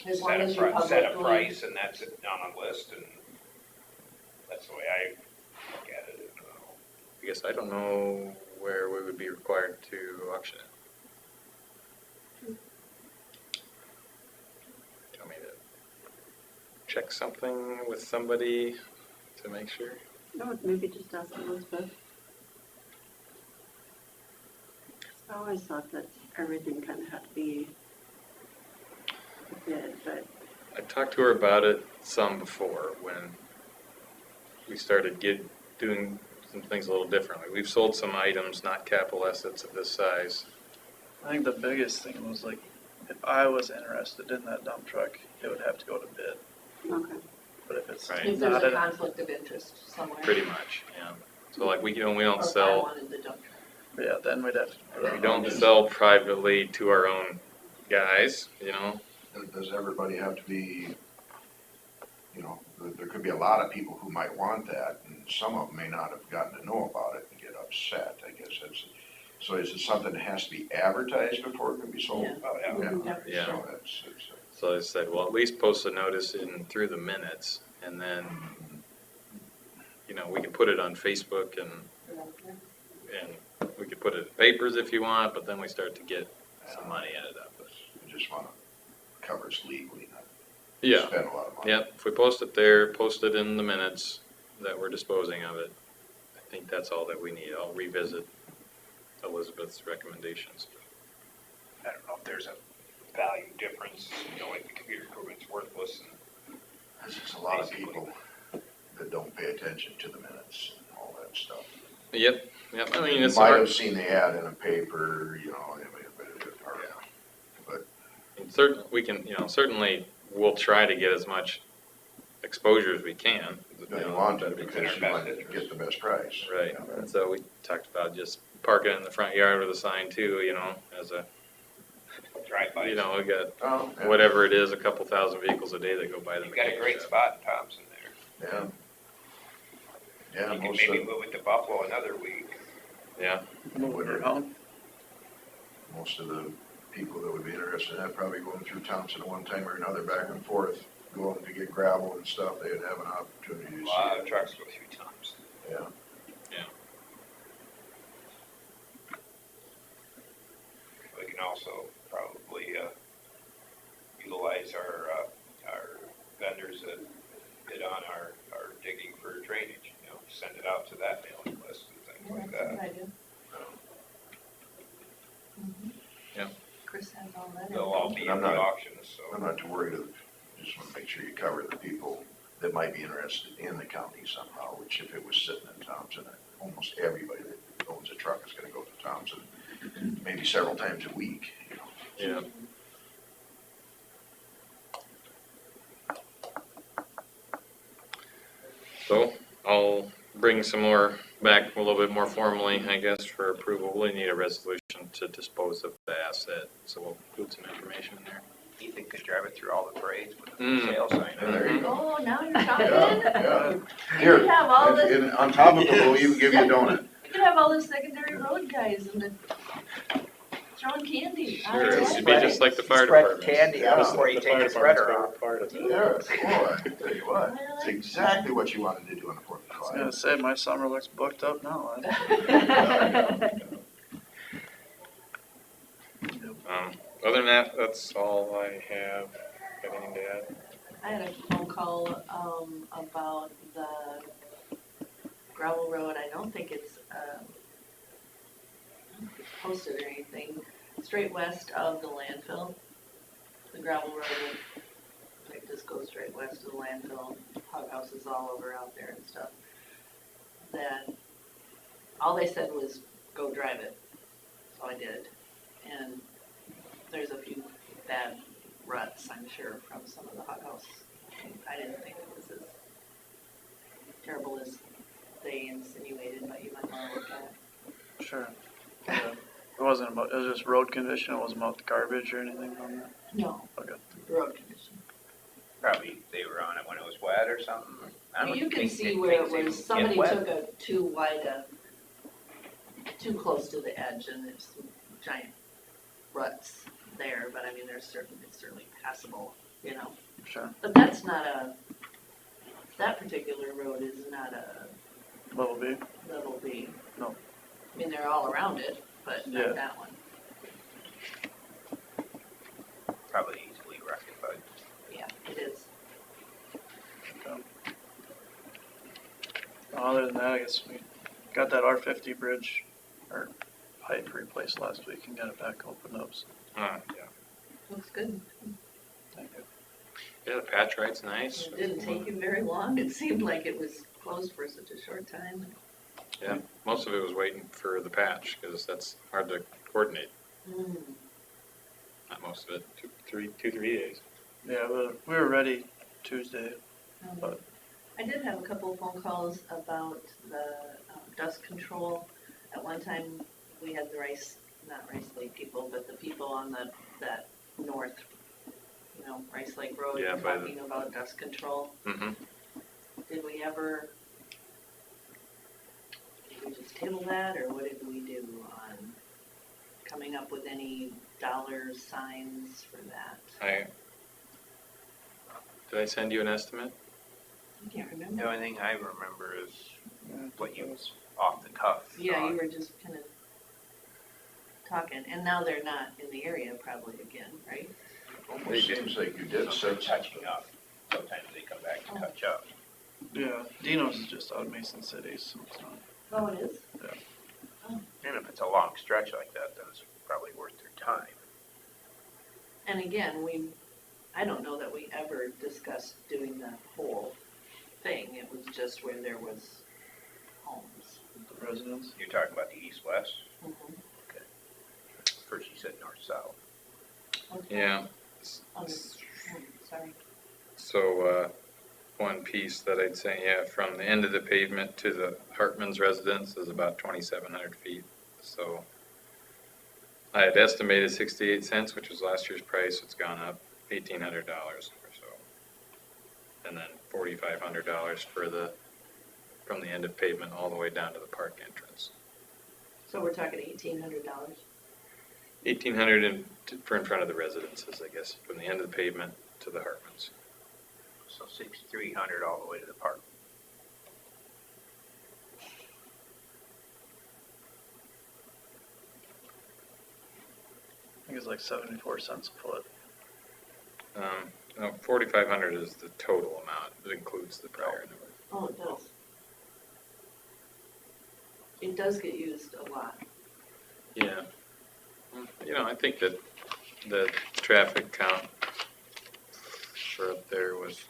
Speaker 5: As long
Speaker 1: Set a
Speaker 5: as you
Speaker 1: set a
Speaker 5: publicly-
Speaker 1: price and that's it on a list, and that's the way I look at it.
Speaker 15: I guess I don't know where we would be required to auction it. Tell me to check something with somebody to make sure.
Speaker 6: No, maybe just ask Elizabeth. I always thought that everything kind of had to be a bid, but
Speaker 15: I talked to her about it some before when we started doing some things a little differently. We've sold some items, not capital assets of this size.
Speaker 13: I think the biggest thing was like, if I was interested in that dump truck, it would have to go to bid.
Speaker 6: Okay.
Speaker 13: But if it's
Speaker 15: Right.
Speaker 5: If there's
Speaker 13: not
Speaker 5: a
Speaker 13: in,
Speaker 5: conflict of interest somewhere.
Speaker 15: Pretty much, yeah. So like we don't
Speaker 5: Or if I
Speaker 15: sell,
Speaker 5: wanted the dump truck.
Speaker 13: yeah, then we'd have to put it
Speaker 15: we
Speaker 13: on
Speaker 15: don't
Speaker 13: auction.
Speaker 15: sell privately to our own guys, you know?
Speaker 4: Does everybody have to be, there could be a lot of people who might want that, and some of them may not have gotten to know about it and get upset, I guess that's, so is it something that has to be advertised before it can be sold?
Speaker 5: Yeah.
Speaker 1: Oh, yeah.
Speaker 15: Yeah.
Speaker 4: So it's,
Speaker 15: So I said, well, at least post a notice in through the minutes, and then, we can put it on Facebook and we could put it in papers if you want, but then we start to get some money added up.
Speaker 4: you just wanna cover us legally, not
Speaker 15: Yeah,
Speaker 4: spend a lot of money.
Speaker 15: yep, if we post it there, post it in the minutes that we're disposing of it, I think that's all that we need. I'll revisit Elizabeth's recommendations.
Speaker 1: I don't know if there's a value difference, like the computer equipment's worthless and
Speaker 4: There's just a lot of people that don't pay attention to the minutes and all that stuff.
Speaker 15: Yep, I mean,
Speaker 4: You
Speaker 15: it's
Speaker 4: might
Speaker 15: hard.
Speaker 4: have seen the ad in a paper, but
Speaker 15: Certain, we can, certainly we'll try to get as much exposure as we can.
Speaker 4: you want to
Speaker 1: in
Speaker 4: because
Speaker 1: our
Speaker 4: you
Speaker 1: best
Speaker 4: want to
Speaker 1: interest.
Speaker 4: get the best price.
Speaker 15: Right, and so we talked about just parking it in the front yard with a sign too, as a,
Speaker 1: drive-by.
Speaker 15: we got
Speaker 4: Oh, yeah.
Speaker 15: whatever it is, a couple thousand vehicles a day that go by the
Speaker 1: You've got a
Speaker 15: mechanic
Speaker 1: great
Speaker 15: shop.
Speaker 1: spot in Thompson there.
Speaker 4: Yeah. Yeah,
Speaker 1: You can
Speaker 4: most
Speaker 1: maybe
Speaker 4: of,
Speaker 1: move it to Buffalo another week.
Speaker 15: Yeah,
Speaker 13: Move it around.
Speaker 4: most of the people that would be interested in that probably going through Thompson at one time or another, back and forth, going to get gravel and stuff, they'd have an opportunity
Speaker 1: A
Speaker 4: to
Speaker 1: lot
Speaker 4: see
Speaker 1: of
Speaker 4: it.
Speaker 1: trucks go through Thompson.
Speaker 4: Yeah.
Speaker 1: We can also probably utilize our vendors that bid on our digging for drainage, send it out to that mailing list and things like
Speaker 5: That's a good
Speaker 1: that.
Speaker 5: idea.
Speaker 15: Yeah.
Speaker 5: Chris has all that.
Speaker 1: They'll all be
Speaker 4: I'm
Speaker 1: in the
Speaker 4: not-
Speaker 1: auctions, so.
Speaker 4: I'm not too worried of, just want to make sure you cover the people that might be interested in the county somehow, which if it was sitting in Thompson, almost everybody that owns a truck is gonna go to Thompson, maybe several times a week,
Speaker 15: yeah. So I'll bring some more back a little bit more formally, I guess, for approval. We need a resolution to dispose of the asset, so we'll put some information in there.
Speaker 1: Ethan could drive it through all the parades with a
Speaker 15: Mm.
Speaker 1: sale sign.
Speaker 4: Yeah, there you go.
Speaker 5: Oh, now you're talking?
Speaker 4: Yeah.
Speaker 5: You could have all
Speaker 4: Here,
Speaker 5: the,
Speaker 4: and on top of it, we'll even give you a donut.
Speaker 5: you could have all the secondary road guys and the throwing candy.
Speaker 15: Sure, it should be just like the fire
Speaker 1: Spread
Speaker 15: department.
Speaker 1: candy out before you take the spreader off.
Speaker 4: Yeah, boy, I tell you what, it's exactly what you wanted to do on the 4th
Speaker 13: I was
Speaker 4: of
Speaker 13: gonna
Speaker 4: July.
Speaker 13: say, my summer looks booked up now.
Speaker 15: Other than that, that's all I have. Got anything to add?
Speaker 5: I had a phone call, about the gravel road, I don't think it's posted or anything, straight west of the landfill. The gravel road, it just goes straight west of the landfill, hog houses all over out there and stuff. That, all they said was, go drive it, so I did. And there's a few bad ruts, I'm sure, from some of the hot house. I didn't think it was as terrible as they insinuated, but you might want to look at it.
Speaker 13: Sure. Yeah. It wasn't about, it was just road condition, it wasn't about the garbage or anything on that?
Speaker 5: No,
Speaker 13: Okay.
Speaker 5: road condition.
Speaker 1: Probably they were on it when it was wet or something. I don't
Speaker 5: You can
Speaker 1: think
Speaker 5: see
Speaker 1: that
Speaker 5: where it
Speaker 1: things
Speaker 5: was,
Speaker 1: even
Speaker 5: somebody
Speaker 1: get wet.
Speaker 5: took a too wide too close to the edge and there's some giant ruts there, but I mean, it's certainly passable,
Speaker 13: Sure.
Speaker 5: But that's not that particular road is not a
Speaker 13: Level B?
Speaker 5: level B.
Speaker 13: No.
Speaker 5: I mean, they're all around it, but
Speaker 13: Yeah.
Speaker 5: not that one.
Speaker 1: Probably easily rectified.
Speaker 5: Yeah, it is.
Speaker 13: Other than that, I guess we got that R50 bridge, or pipe replaced last week and got it back opened up, so
Speaker 15: Yeah.
Speaker 5: Looks good.
Speaker 13: thank you.
Speaker 15: Yeah, the patch right's nice.
Speaker 5: It didn't take you very long. It seemed like it was closed for such a short time.
Speaker 15: Yeah, most of it was waiting for the patch, because that's hard to coordinate. Not most of it, 3 days.
Speaker 13: Yeah, but we were ready Tuesday. But
Speaker 5: I did have a couple of phone calls about the dust control. At one time, we had the not Rice Lake people, but the people on that north, Rice Lake Road,
Speaker 15: Yeah, by the-
Speaker 5: talking about dust control.
Speaker 15: Mm-hmm.
Speaker 5: Did we just table that, or what did we do on coming up with any dollar signs for that?
Speaker 15: Did I send you an estimate?
Speaker 5: I can't
Speaker 1: The
Speaker 5: remember.
Speaker 1: only thing I remember is what you was off the cuff.
Speaker 5: Yeah, you were just kind of talking, and now they're not in the area probably again, right?
Speaker 4: Almost seems like you did
Speaker 1: They're
Speaker 4: set
Speaker 1: touching up. Sometimes they come back to touch up.
Speaker 13: yeah, Dino's is just out of Mason City, so it's not.
Speaker 5: Oh, it is?
Speaker 1: And if it's a long stretch like that, then it's probably worth their time.
Speaker 5: And again, I don't know that we ever discussed doing the whole thing. It was just where there was homes.
Speaker 13: The residents.
Speaker 1: You're talking about the east-west?
Speaker 5: Mhm.
Speaker 1: First you said north-south.
Speaker 5: Okay.
Speaker 15: Yeah.
Speaker 5: Sorry.
Speaker 15: So, one piece that I'd say, yeah, from the end of the pavement to the Hartman's residence is about 2,700 feet. So I had estimated 68 cents, which was last year's price. It's gone up $1,800 or so. And then $4,500 from the end of pavement all the way down to the park entrance.
Speaker 5: So we're talking $1,800?
Speaker 15: 1,800 for in front of the residences, I guess, from the end of the pavement to the Hartman's.
Speaker 1: So 6,300 all the way to the park.
Speaker 13: I think it's like 74 cents a foot.
Speaker 15: No, 4,500 is the total amount. It includes the prior number.
Speaker 5: Oh, it does. It does get used a lot.
Speaker 15: Yeah. I think that the traffic count for up there was,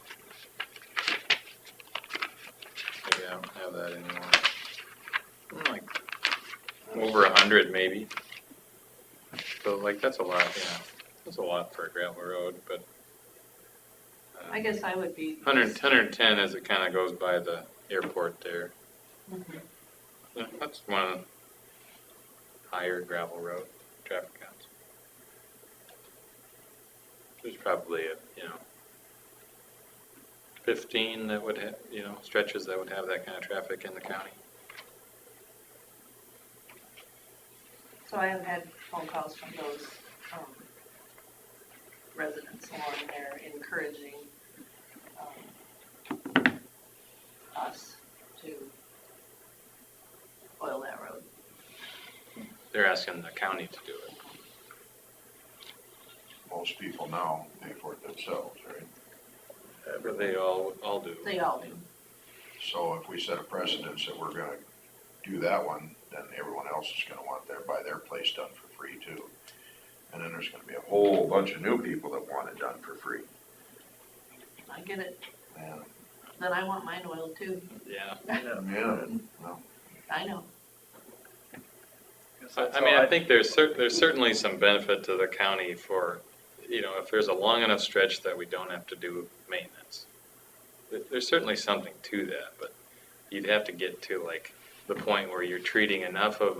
Speaker 15: maybe I don't have that anymore. Like over 100 maybe. So like that's a lot, that's a lot for a gravel road, but.
Speaker 5: I guess I would be.
Speaker 15: 110 as it kind of goes by the airport there.
Speaker 5: Mhm.
Speaker 15: Yeah, that's one of the higher gravel road traffic counts. There's probably 15 that would have, stretches that would have that kind of traffic in the county.
Speaker 5: So I have had phone calls from those residents along there encouraging us to oil that road.
Speaker 15: They're asking the county to do it.
Speaker 4: most people now pay for it themselves, right?
Speaker 15: They all do.
Speaker 5: They all do.
Speaker 4: So if we set a precedence that we're gonna do that one, then everyone else is gonna want buy their place done for free too. And then there's gonna be a whole bunch of new people that want it done for free.
Speaker 5: I get it.
Speaker 4: Yeah.
Speaker 5: Then I want mine oiled too.
Speaker 15: Yeah.
Speaker 4: Yeah, well,
Speaker 5: I know.
Speaker 15: I think there's certainly some benefit to the county for, if there's a long enough stretch that we don't have to do maintenance. There's certainly something to that, but you'd have to get to like the point where you're treating enough of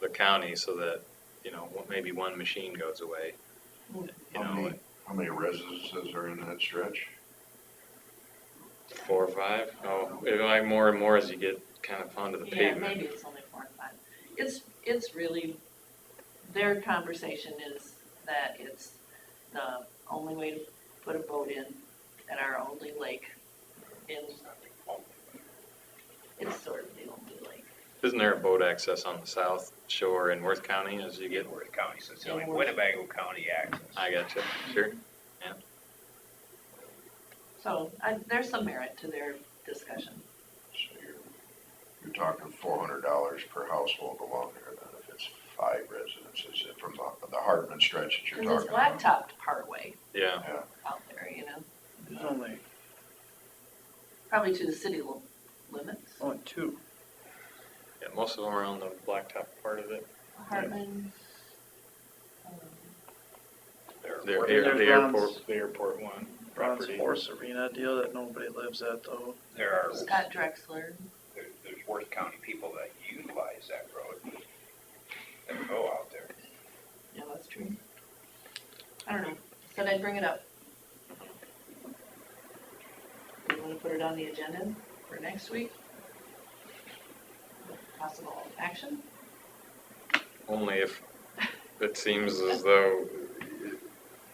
Speaker 15: the county so that, maybe one machine goes away.
Speaker 4: how many residences are in that stretch?
Speaker 15: 4 or 5. Oh, like more and more as you get kind of onto the
Speaker 5: Yeah,
Speaker 15: pavement.
Speaker 5: maybe it's only 4 or 5. It's really, their conversation is that it's the only way to put a boat in at our only lake it's sort of the only lake.
Speaker 15: Isn't there a boat access on the south shore in Worth County as you get?
Speaker 1: Worth County, so it's the only Winnebago County access.
Speaker 15: I gotcha, sure.
Speaker 5: So there's some merit to their discussion.
Speaker 4: So you're talking $400 per household along there then if it's 5 residences from the Hartman stretch that you're
Speaker 5: Because
Speaker 4: talking
Speaker 5: it's
Speaker 4: about.
Speaker 5: blacktopped partway
Speaker 15: Yeah.
Speaker 5: out there,
Speaker 13: There's only
Speaker 5: Probably to the city limits.
Speaker 13: only 2.
Speaker 15: Yeah, most of them are on the blacktop part of it.
Speaker 9: Hartman.
Speaker 15: The
Speaker 13: There's
Speaker 15: the airport one
Speaker 13: Ron's
Speaker 15: property.
Speaker 13: horse arena deal that nobody lives at though.
Speaker 1: There are,
Speaker 9: Scott Drexler.
Speaker 1: there's Worth County people that utilize that road, that go out there.
Speaker 9: Yeah, that's true. I don't know, said I'd bring it up. You wanna put it on the agenda for next week? Possible action?
Speaker 15: Only if it seems as though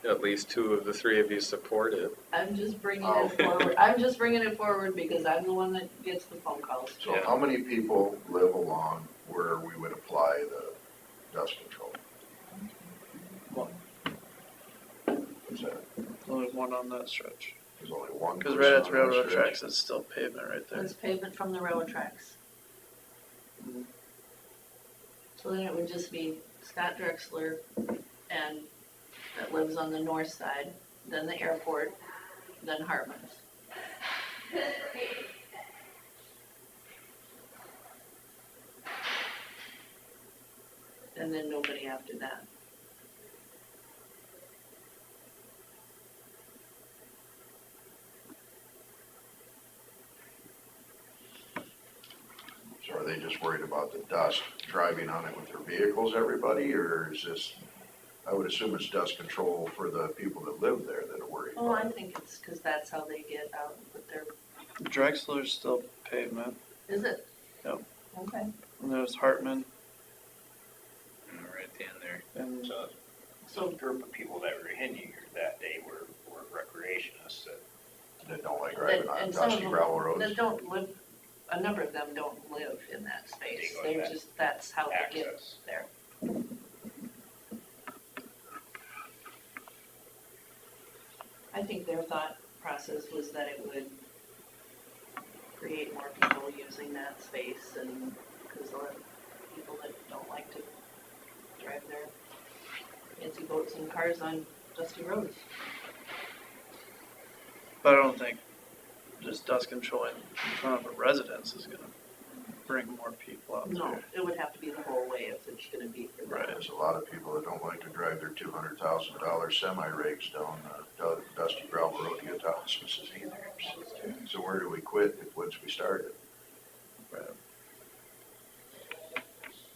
Speaker 15: at least two of the three of you support it.
Speaker 9: I'm just bringing it forward, I'm just bringing it forward because I'm the one that gets the phone calls.
Speaker 4: So
Speaker 15: Yeah.
Speaker 4: how many people live along where we would apply the dust control?
Speaker 13: One.
Speaker 4: Is that,
Speaker 13: There's only one on that stretch.
Speaker 4: there's only one
Speaker 13: Because
Speaker 4: person
Speaker 13: right at
Speaker 4: on
Speaker 13: the
Speaker 4: that
Speaker 13: railroad
Speaker 4: stretch?
Speaker 13: tracks, it's still pavement right there.
Speaker 9: It's pavement from the railroad tracks.
Speaker 13: Mhm.
Speaker 9: So then it would just be Scott Drexler and that lives on the north side, then the airport, then Hartman's. And then nobody after that.
Speaker 4: So are they just worried about the dust driving on it with their vehicles, everybody, or is this, I would assume it's dust control for the people that live there that are worried
Speaker 9: Oh,
Speaker 4: about
Speaker 9: I
Speaker 4: it.
Speaker 9: think it's because that's how they get out with their,
Speaker 13: Drexler's still pavement.
Speaker 9: is it?
Speaker 13: Yep.
Speaker 9: Okay.
Speaker 13: And there's Hartman
Speaker 15: Right at the end there.
Speaker 13: and
Speaker 1: So the group of people that were in here that day were recreationists that
Speaker 4: That don't like driving
Speaker 9: That-
Speaker 4: on
Speaker 9: and some of
Speaker 4: dusty
Speaker 9: them
Speaker 4: gravel roads.
Speaker 9: that don't live, a number of them don't live in that space.
Speaker 1: They go
Speaker 9: They're
Speaker 1: that
Speaker 9: just, that's how they get
Speaker 1: access.
Speaker 9: there. I think their thought process was that it would create more people using that space and, because a lot of people that don't like to drive their fancy boats and cars on dusty roads.
Speaker 13: but I don't think just dust control in front of a residence is gonna bring more people out
Speaker 9: No,
Speaker 13: there.
Speaker 9: it would have to be the whole way if it's gonna be for
Speaker 13: Right.
Speaker 9: that.
Speaker 4: There's a lot of people that don't like to drive their $200,000 semi-rigs down dusty gravel road to get to hospices either. So where do we quit if once we started?
Speaker 13: Right.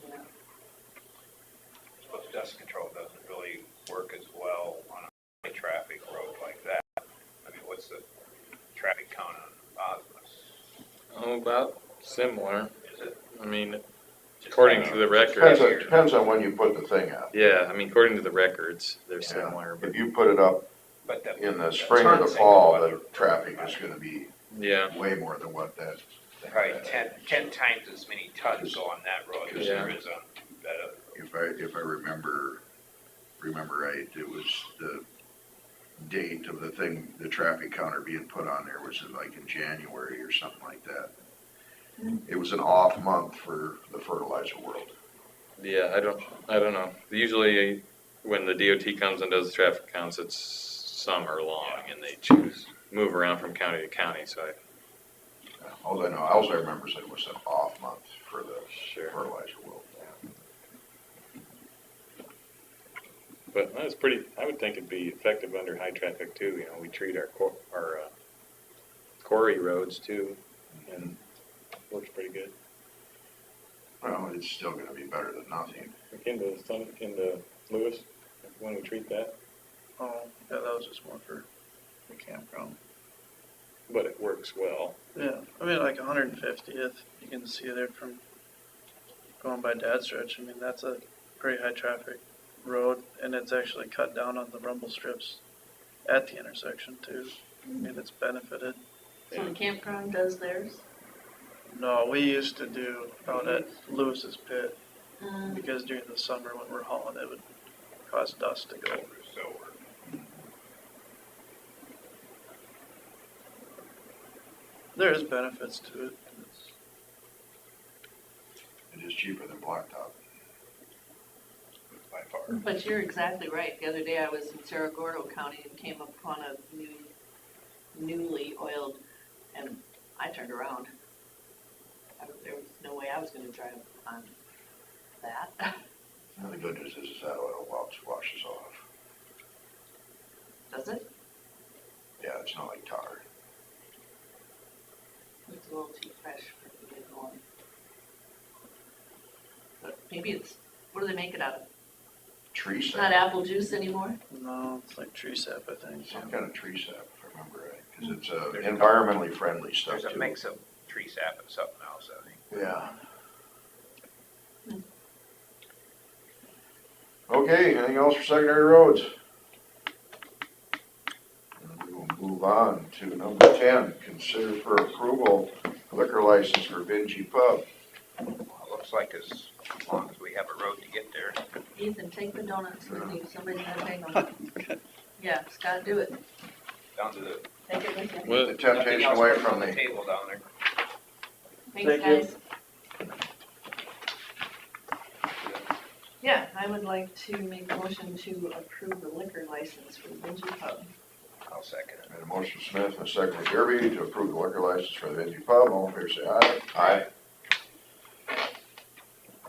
Speaker 9: Yeah.
Speaker 1: But dust control doesn't really work as well on a high traffic road like that. I mean, what's the traffic count on Osmus?
Speaker 15: Oh, about similar.
Speaker 1: Is it?
Speaker 15: I mean,
Speaker 1: just
Speaker 15: according to the
Speaker 4: Depends
Speaker 15: records.
Speaker 4: on when you put the thing out.
Speaker 15: Yeah, I mean, according to the records, they're
Speaker 4: Yeah.
Speaker 15: similar, but
Speaker 4: If you put it up
Speaker 1: But
Speaker 4: in the spring or the fall, the traffic is gonna be
Speaker 15: yeah.
Speaker 4: way more than what that.
Speaker 1: Probably 10 times as many tons go on that road as there is on that other.
Speaker 4: If I remember right, it was the date of the thing, the traffic counter being put on there was like in January or something like that. It was an off month for the fertilizer world.
Speaker 15: Yeah, I don't know. Usually when the DOT comes and does the traffic counts, it's summer long and they move around from county to county, so
Speaker 4: All I remember is it was an off month for the fertilizer world.
Speaker 15: but that's I would think it'd be effective under high traffic too, you know, we treat our quarry roads too, and it works pretty good.
Speaker 4: Well, it's still gonna be better than nothing.
Speaker 15: Into Lewis, when we treat that,
Speaker 13: Oh, yeah, that was just more for the campground.
Speaker 15: but it works well.
Speaker 13: Yeah, I mean, like 150th, you can see there from going by Dad Stretch. I mean, that's a pretty high traffic road, and it's actually cut down on the rumble strips at the intersection too. I mean, it's benefited.
Speaker 9: So the campground does theirs?
Speaker 13: No, we used to do out at Lewis's pit,
Speaker 9: Um,
Speaker 13: because during the summer when we're hauling, it would cause dust to go.
Speaker 1: So
Speaker 13: There is benefits to it.
Speaker 4: It is cheaper than blacktop.
Speaker 1: by far.
Speaker 9: But you're exactly right. The other day I was in Cerro Gordo County and came upon a newly oiled, and I turned around.
Speaker 5: there was no way I was gonna drive on that.
Speaker 4: And the good news is that oil washes off.
Speaker 5: Does it?
Speaker 4: Yeah, it's not like tar.
Speaker 5: It's a little too fresh for me to get going. But maybe it's, what do they make it out of?
Speaker 4: Tree
Speaker 5: It's
Speaker 4: sap.
Speaker 5: not apple juice anymore?
Speaker 13: No, it's like tree sap, I think.
Speaker 4: Some kind of tree sap, if I remember right, because it's
Speaker 1: There's a
Speaker 4: environmentally friendly stuff
Speaker 1: There's a
Speaker 4: too.
Speaker 1: mix of tree sap and something else, I think.
Speaker 4: Yeah. Okay, anything else for secondary roads? And we will move on to number 10, consider for approval liquor license for Vinci Pub.
Speaker 1: Well, it looks like as long as we have a road to get there.
Speaker 5: Ethan, take the donuts with you, somebody's gotta take them. Yeah, Scott, do it.
Speaker 1: Down to the,
Speaker 5: Take it with you.
Speaker 15: Well,
Speaker 4: The temptation away from
Speaker 1: the
Speaker 4: the,
Speaker 1: table down there.
Speaker 5: Thanks, guys. Yeah, I would like to make a motion to approve the liquor license for the Vinci Pub.
Speaker 1: I'll second it.
Speaker 4: and a motion Smith and a second by Derby to approve the liquor license for the Vinci Pub. All in favor say aye. Aye.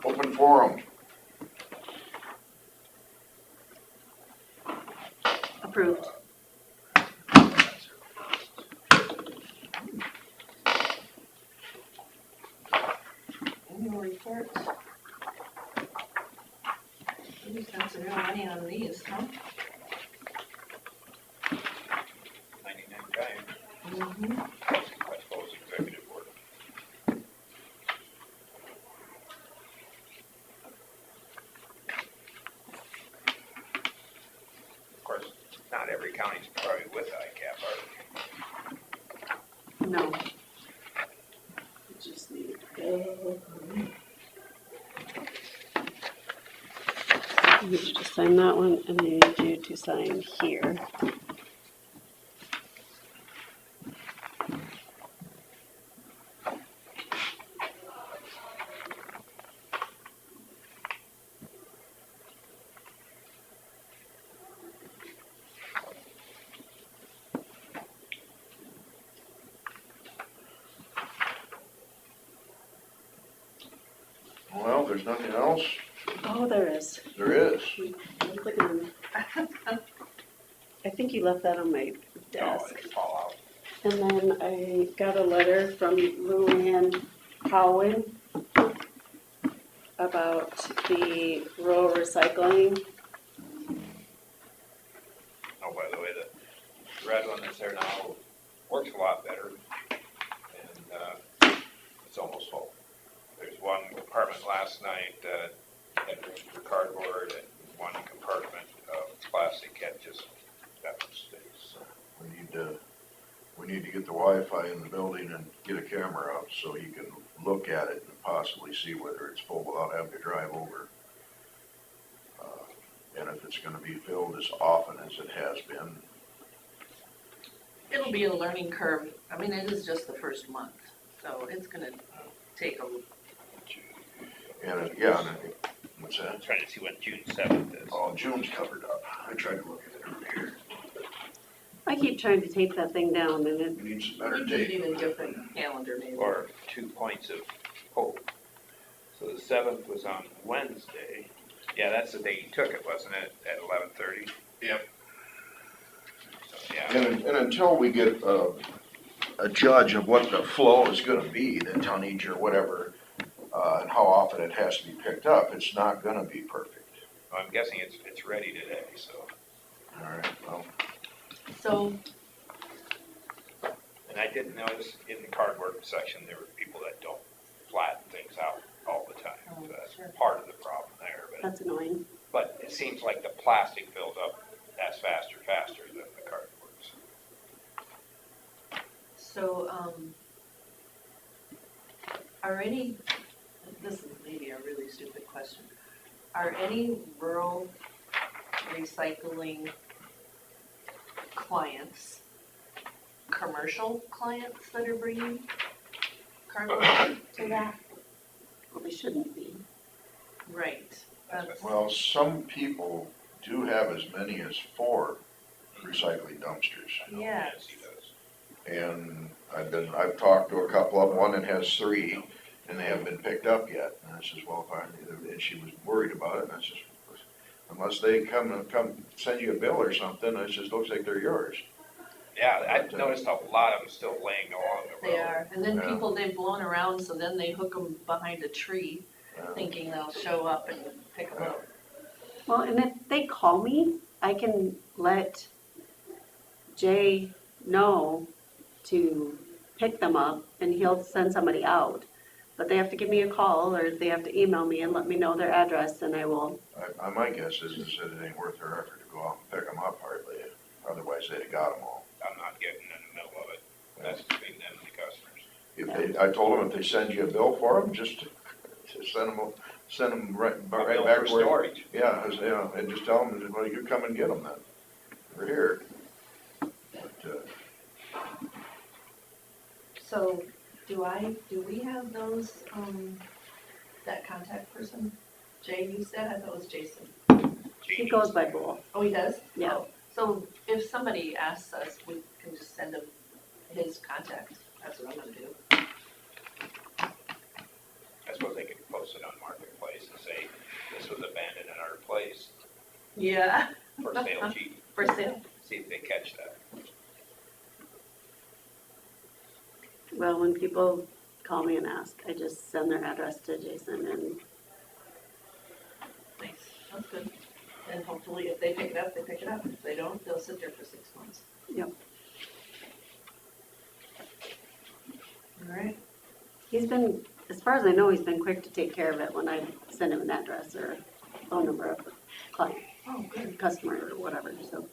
Speaker 4: Open forum.
Speaker 6: Approved.
Speaker 5: Annual reports. We spent some real money on these, huh?
Speaker 1: 99 times.
Speaker 5: Mm-hmm.
Speaker 1: I suppose executive board. Of course, not every county's probably with ICAP, are they?
Speaker 6: No. Just need to go. I need you to sign that one, and I need you to sign here.
Speaker 4: Well, there's nothing else.
Speaker 6: Oh, there is.
Speaker 4: There is.
Speaker 6: Look at them. I think you left that on my
Speaker 1: No,
Speaker 6: desk.
Speaker 1: it fall out.
Speaker 6: And then I got a letter from Luann Cowan about the rural recycling.
Speaker 1: Oh, by the way, the red one that's there now works a lot better, and it's almost full. There's one compartment last night that had room for cardboard, and one compartment of plastic had just that much space. So
Speaker 4: We need to get the Wi-Fi in the building and get a camera up so you can look at it and possibly see whether it's full without having to drive over. And if it's gonna be filled as often as it has been.
Speaker 5: It'll be a learning curve. I mean, it is just the first month, so it's gonna take a,
Speaker 4: And, yeah, and I think, what's
Speaker 1: I'm
Speaker 4: that?
Speaker 1: trying to see when June 7th is.
Speaker 4: Oh, June's covered up. I tried to look at it over here.
Speaker 6: I keep trying to tape that thing down and it,
Speaker 4: We need some
Speaker 5: we
Speaker 4: better
Speaker 5: need
Speaker 4: tape.
Speaker 5: even different calendar maybe.
Speaker 1: Or 2 points of hope. So the 7th was on Wednesday. Yeah, that's the day you took it, wasn't it, at 11:30?
Speaker 4: Yep.
Speaker 1: So, yeah.
Speaker 4: And until we get a judge of what the flow is gonna be, the tonnage or whatever, and how often it has to be picked up, it's not gonna be perfect.
Speaker 1: I'm guessing it's ready today, so.
Speaker 4: All right, well,
Speaker 5: So,
Speaker 1: And I did notice in the cardboard section, there were people that don't flatten things out all the time.
Speaker 5: Oh,
Speaker 1: So that's
Speaker 5: sure.
Speaker 1: part of the problem there,
Speaker 6: that's annoying.
Speaker 1: but it seems like the plastic fills up as faster than the cardboards.
Speaker 5: so, are any, this is maybe a really stupid question. Are any rural recycling clients, commercial clients that are bringing cardboard to that?
Speaker 6: Well, they shouldn't be.
Speaker 5: Right, that's,
Speaker 4: well, some people do have as many as 4 recycling dumpsters.
Speaker 5: yes.
Speaker 1: Yes, he does.
Speaker 4: And I've talked to a couple of them, one that has 3, and they haven't been picked up yet. And I says, well, and she was worried about it, and I says, unless they come send you a bill or something, it just looks like they're yours.
Speaker 1: Yeah, I've noticed a lot of them still laying along the road.
Speaker 5: They are, and then
Speaker 4: Yeah.
Speaker 5: people, they've blown around, so then they hook them behind a tree,
Speaker 4: Yeah.
Speaker 5: thinking they'll show up and pick them up.
Speaker 6: Well, and if they call me, I can let Jay know to pick them up and he'll send somebody out. But they have to give me a call or they have to email me and let me know their address and I will.
Speaker 4: My guess is that it ain't worth their effort to go out and pick them up hardly, otherwise they'd have got them all.
Speaker 1: I'm not getting in the middle of it. That's between them and the customers.
Speaker 4: If I told them if they send you a bill for them, just to send them right
Speaker 1: A
Speaker 4: back
Speaker 1: bill
Speaker 4: where.
Speaker 1: for storage.
Speaker 4: Yeah, and just tell them, well, you come and get them then. We're here. But,
Speaker 5: So, do we have those, that contact person? Jay, you said, I thought it was Jason.
Speaker 6: He goes by Bull.
Speaker 5: Oh, he does?
Speaker 6: Yeah.
Speaker 5: Oh, so if somebody asks us, we can just send him his contact, that's what I'm gonna do.
Speaker 1: I suppose they could post it on Marketplace and say, this was abandoned in our place
Speaker 5: Yeah.
Speaker 1: for sale cheap.
Speaker 5: For sale.
Speaker 1: See if they catch that.
Speaker 6: Well, when people call me and ask, I just send their address to Jason and
Speaker 5: Nice, that's good. And hopefully if they pick it up, they pick it up. If they don't, they'll sit there for 6 months.
Speaker 6: Yep.
Speaker 5: All right.
Speaker 6: he's been, as far as I know, he's been quick to take care of it when I send him an address or phone number of a client,
Speaker 5: Oh, good.
Speaker 6: customer or whatever, so.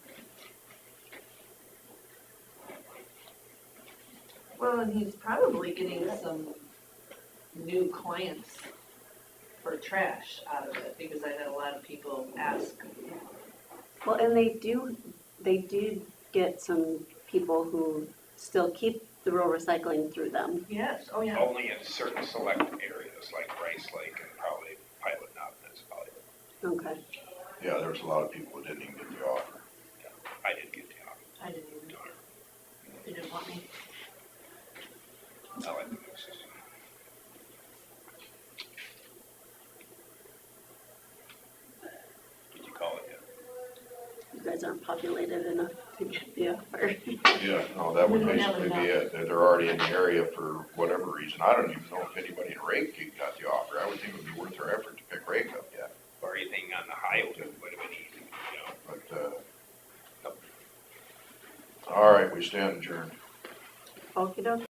Speaker 5: Well, and he's probably getting some new clients for trash out of it, because I had a lot of people ask.
Speaker 6: Well, and they did get some people who still keep the rural recycling through them.
Speaker 5: Yes, oh yeah.
Speaker 1: Only in certain select areas like Rice Lake and probably Pilot Knob, that's about it.
Speaker 6: Okay.
Speaker 4: yeah, there was a lot of people who didn't even get the offer.
Speaker 1: I did get the offer.
Speaker 5: I didn't even, they didn't want me.
Speaker 1: I like the new system. Did you call it yet?
Speaker 6: You guys aren't populated enough to get the offer.
Speaker 4: Yeah, no, that would
Speaker 5: We don't have
Speaker 4: basically be
Speaker 5: enough.
Speaker 4: it. They're already in the area for whatever reason. I don't even know if anybody in Rake got the offer. I would think it would be worth their effort to pick Rake up yet.
Speaker 1: Or anything on the highway would have been easy, you know.
Speaker 4: But, all right, we stand adjourned.
Speaker 6: Okey doke.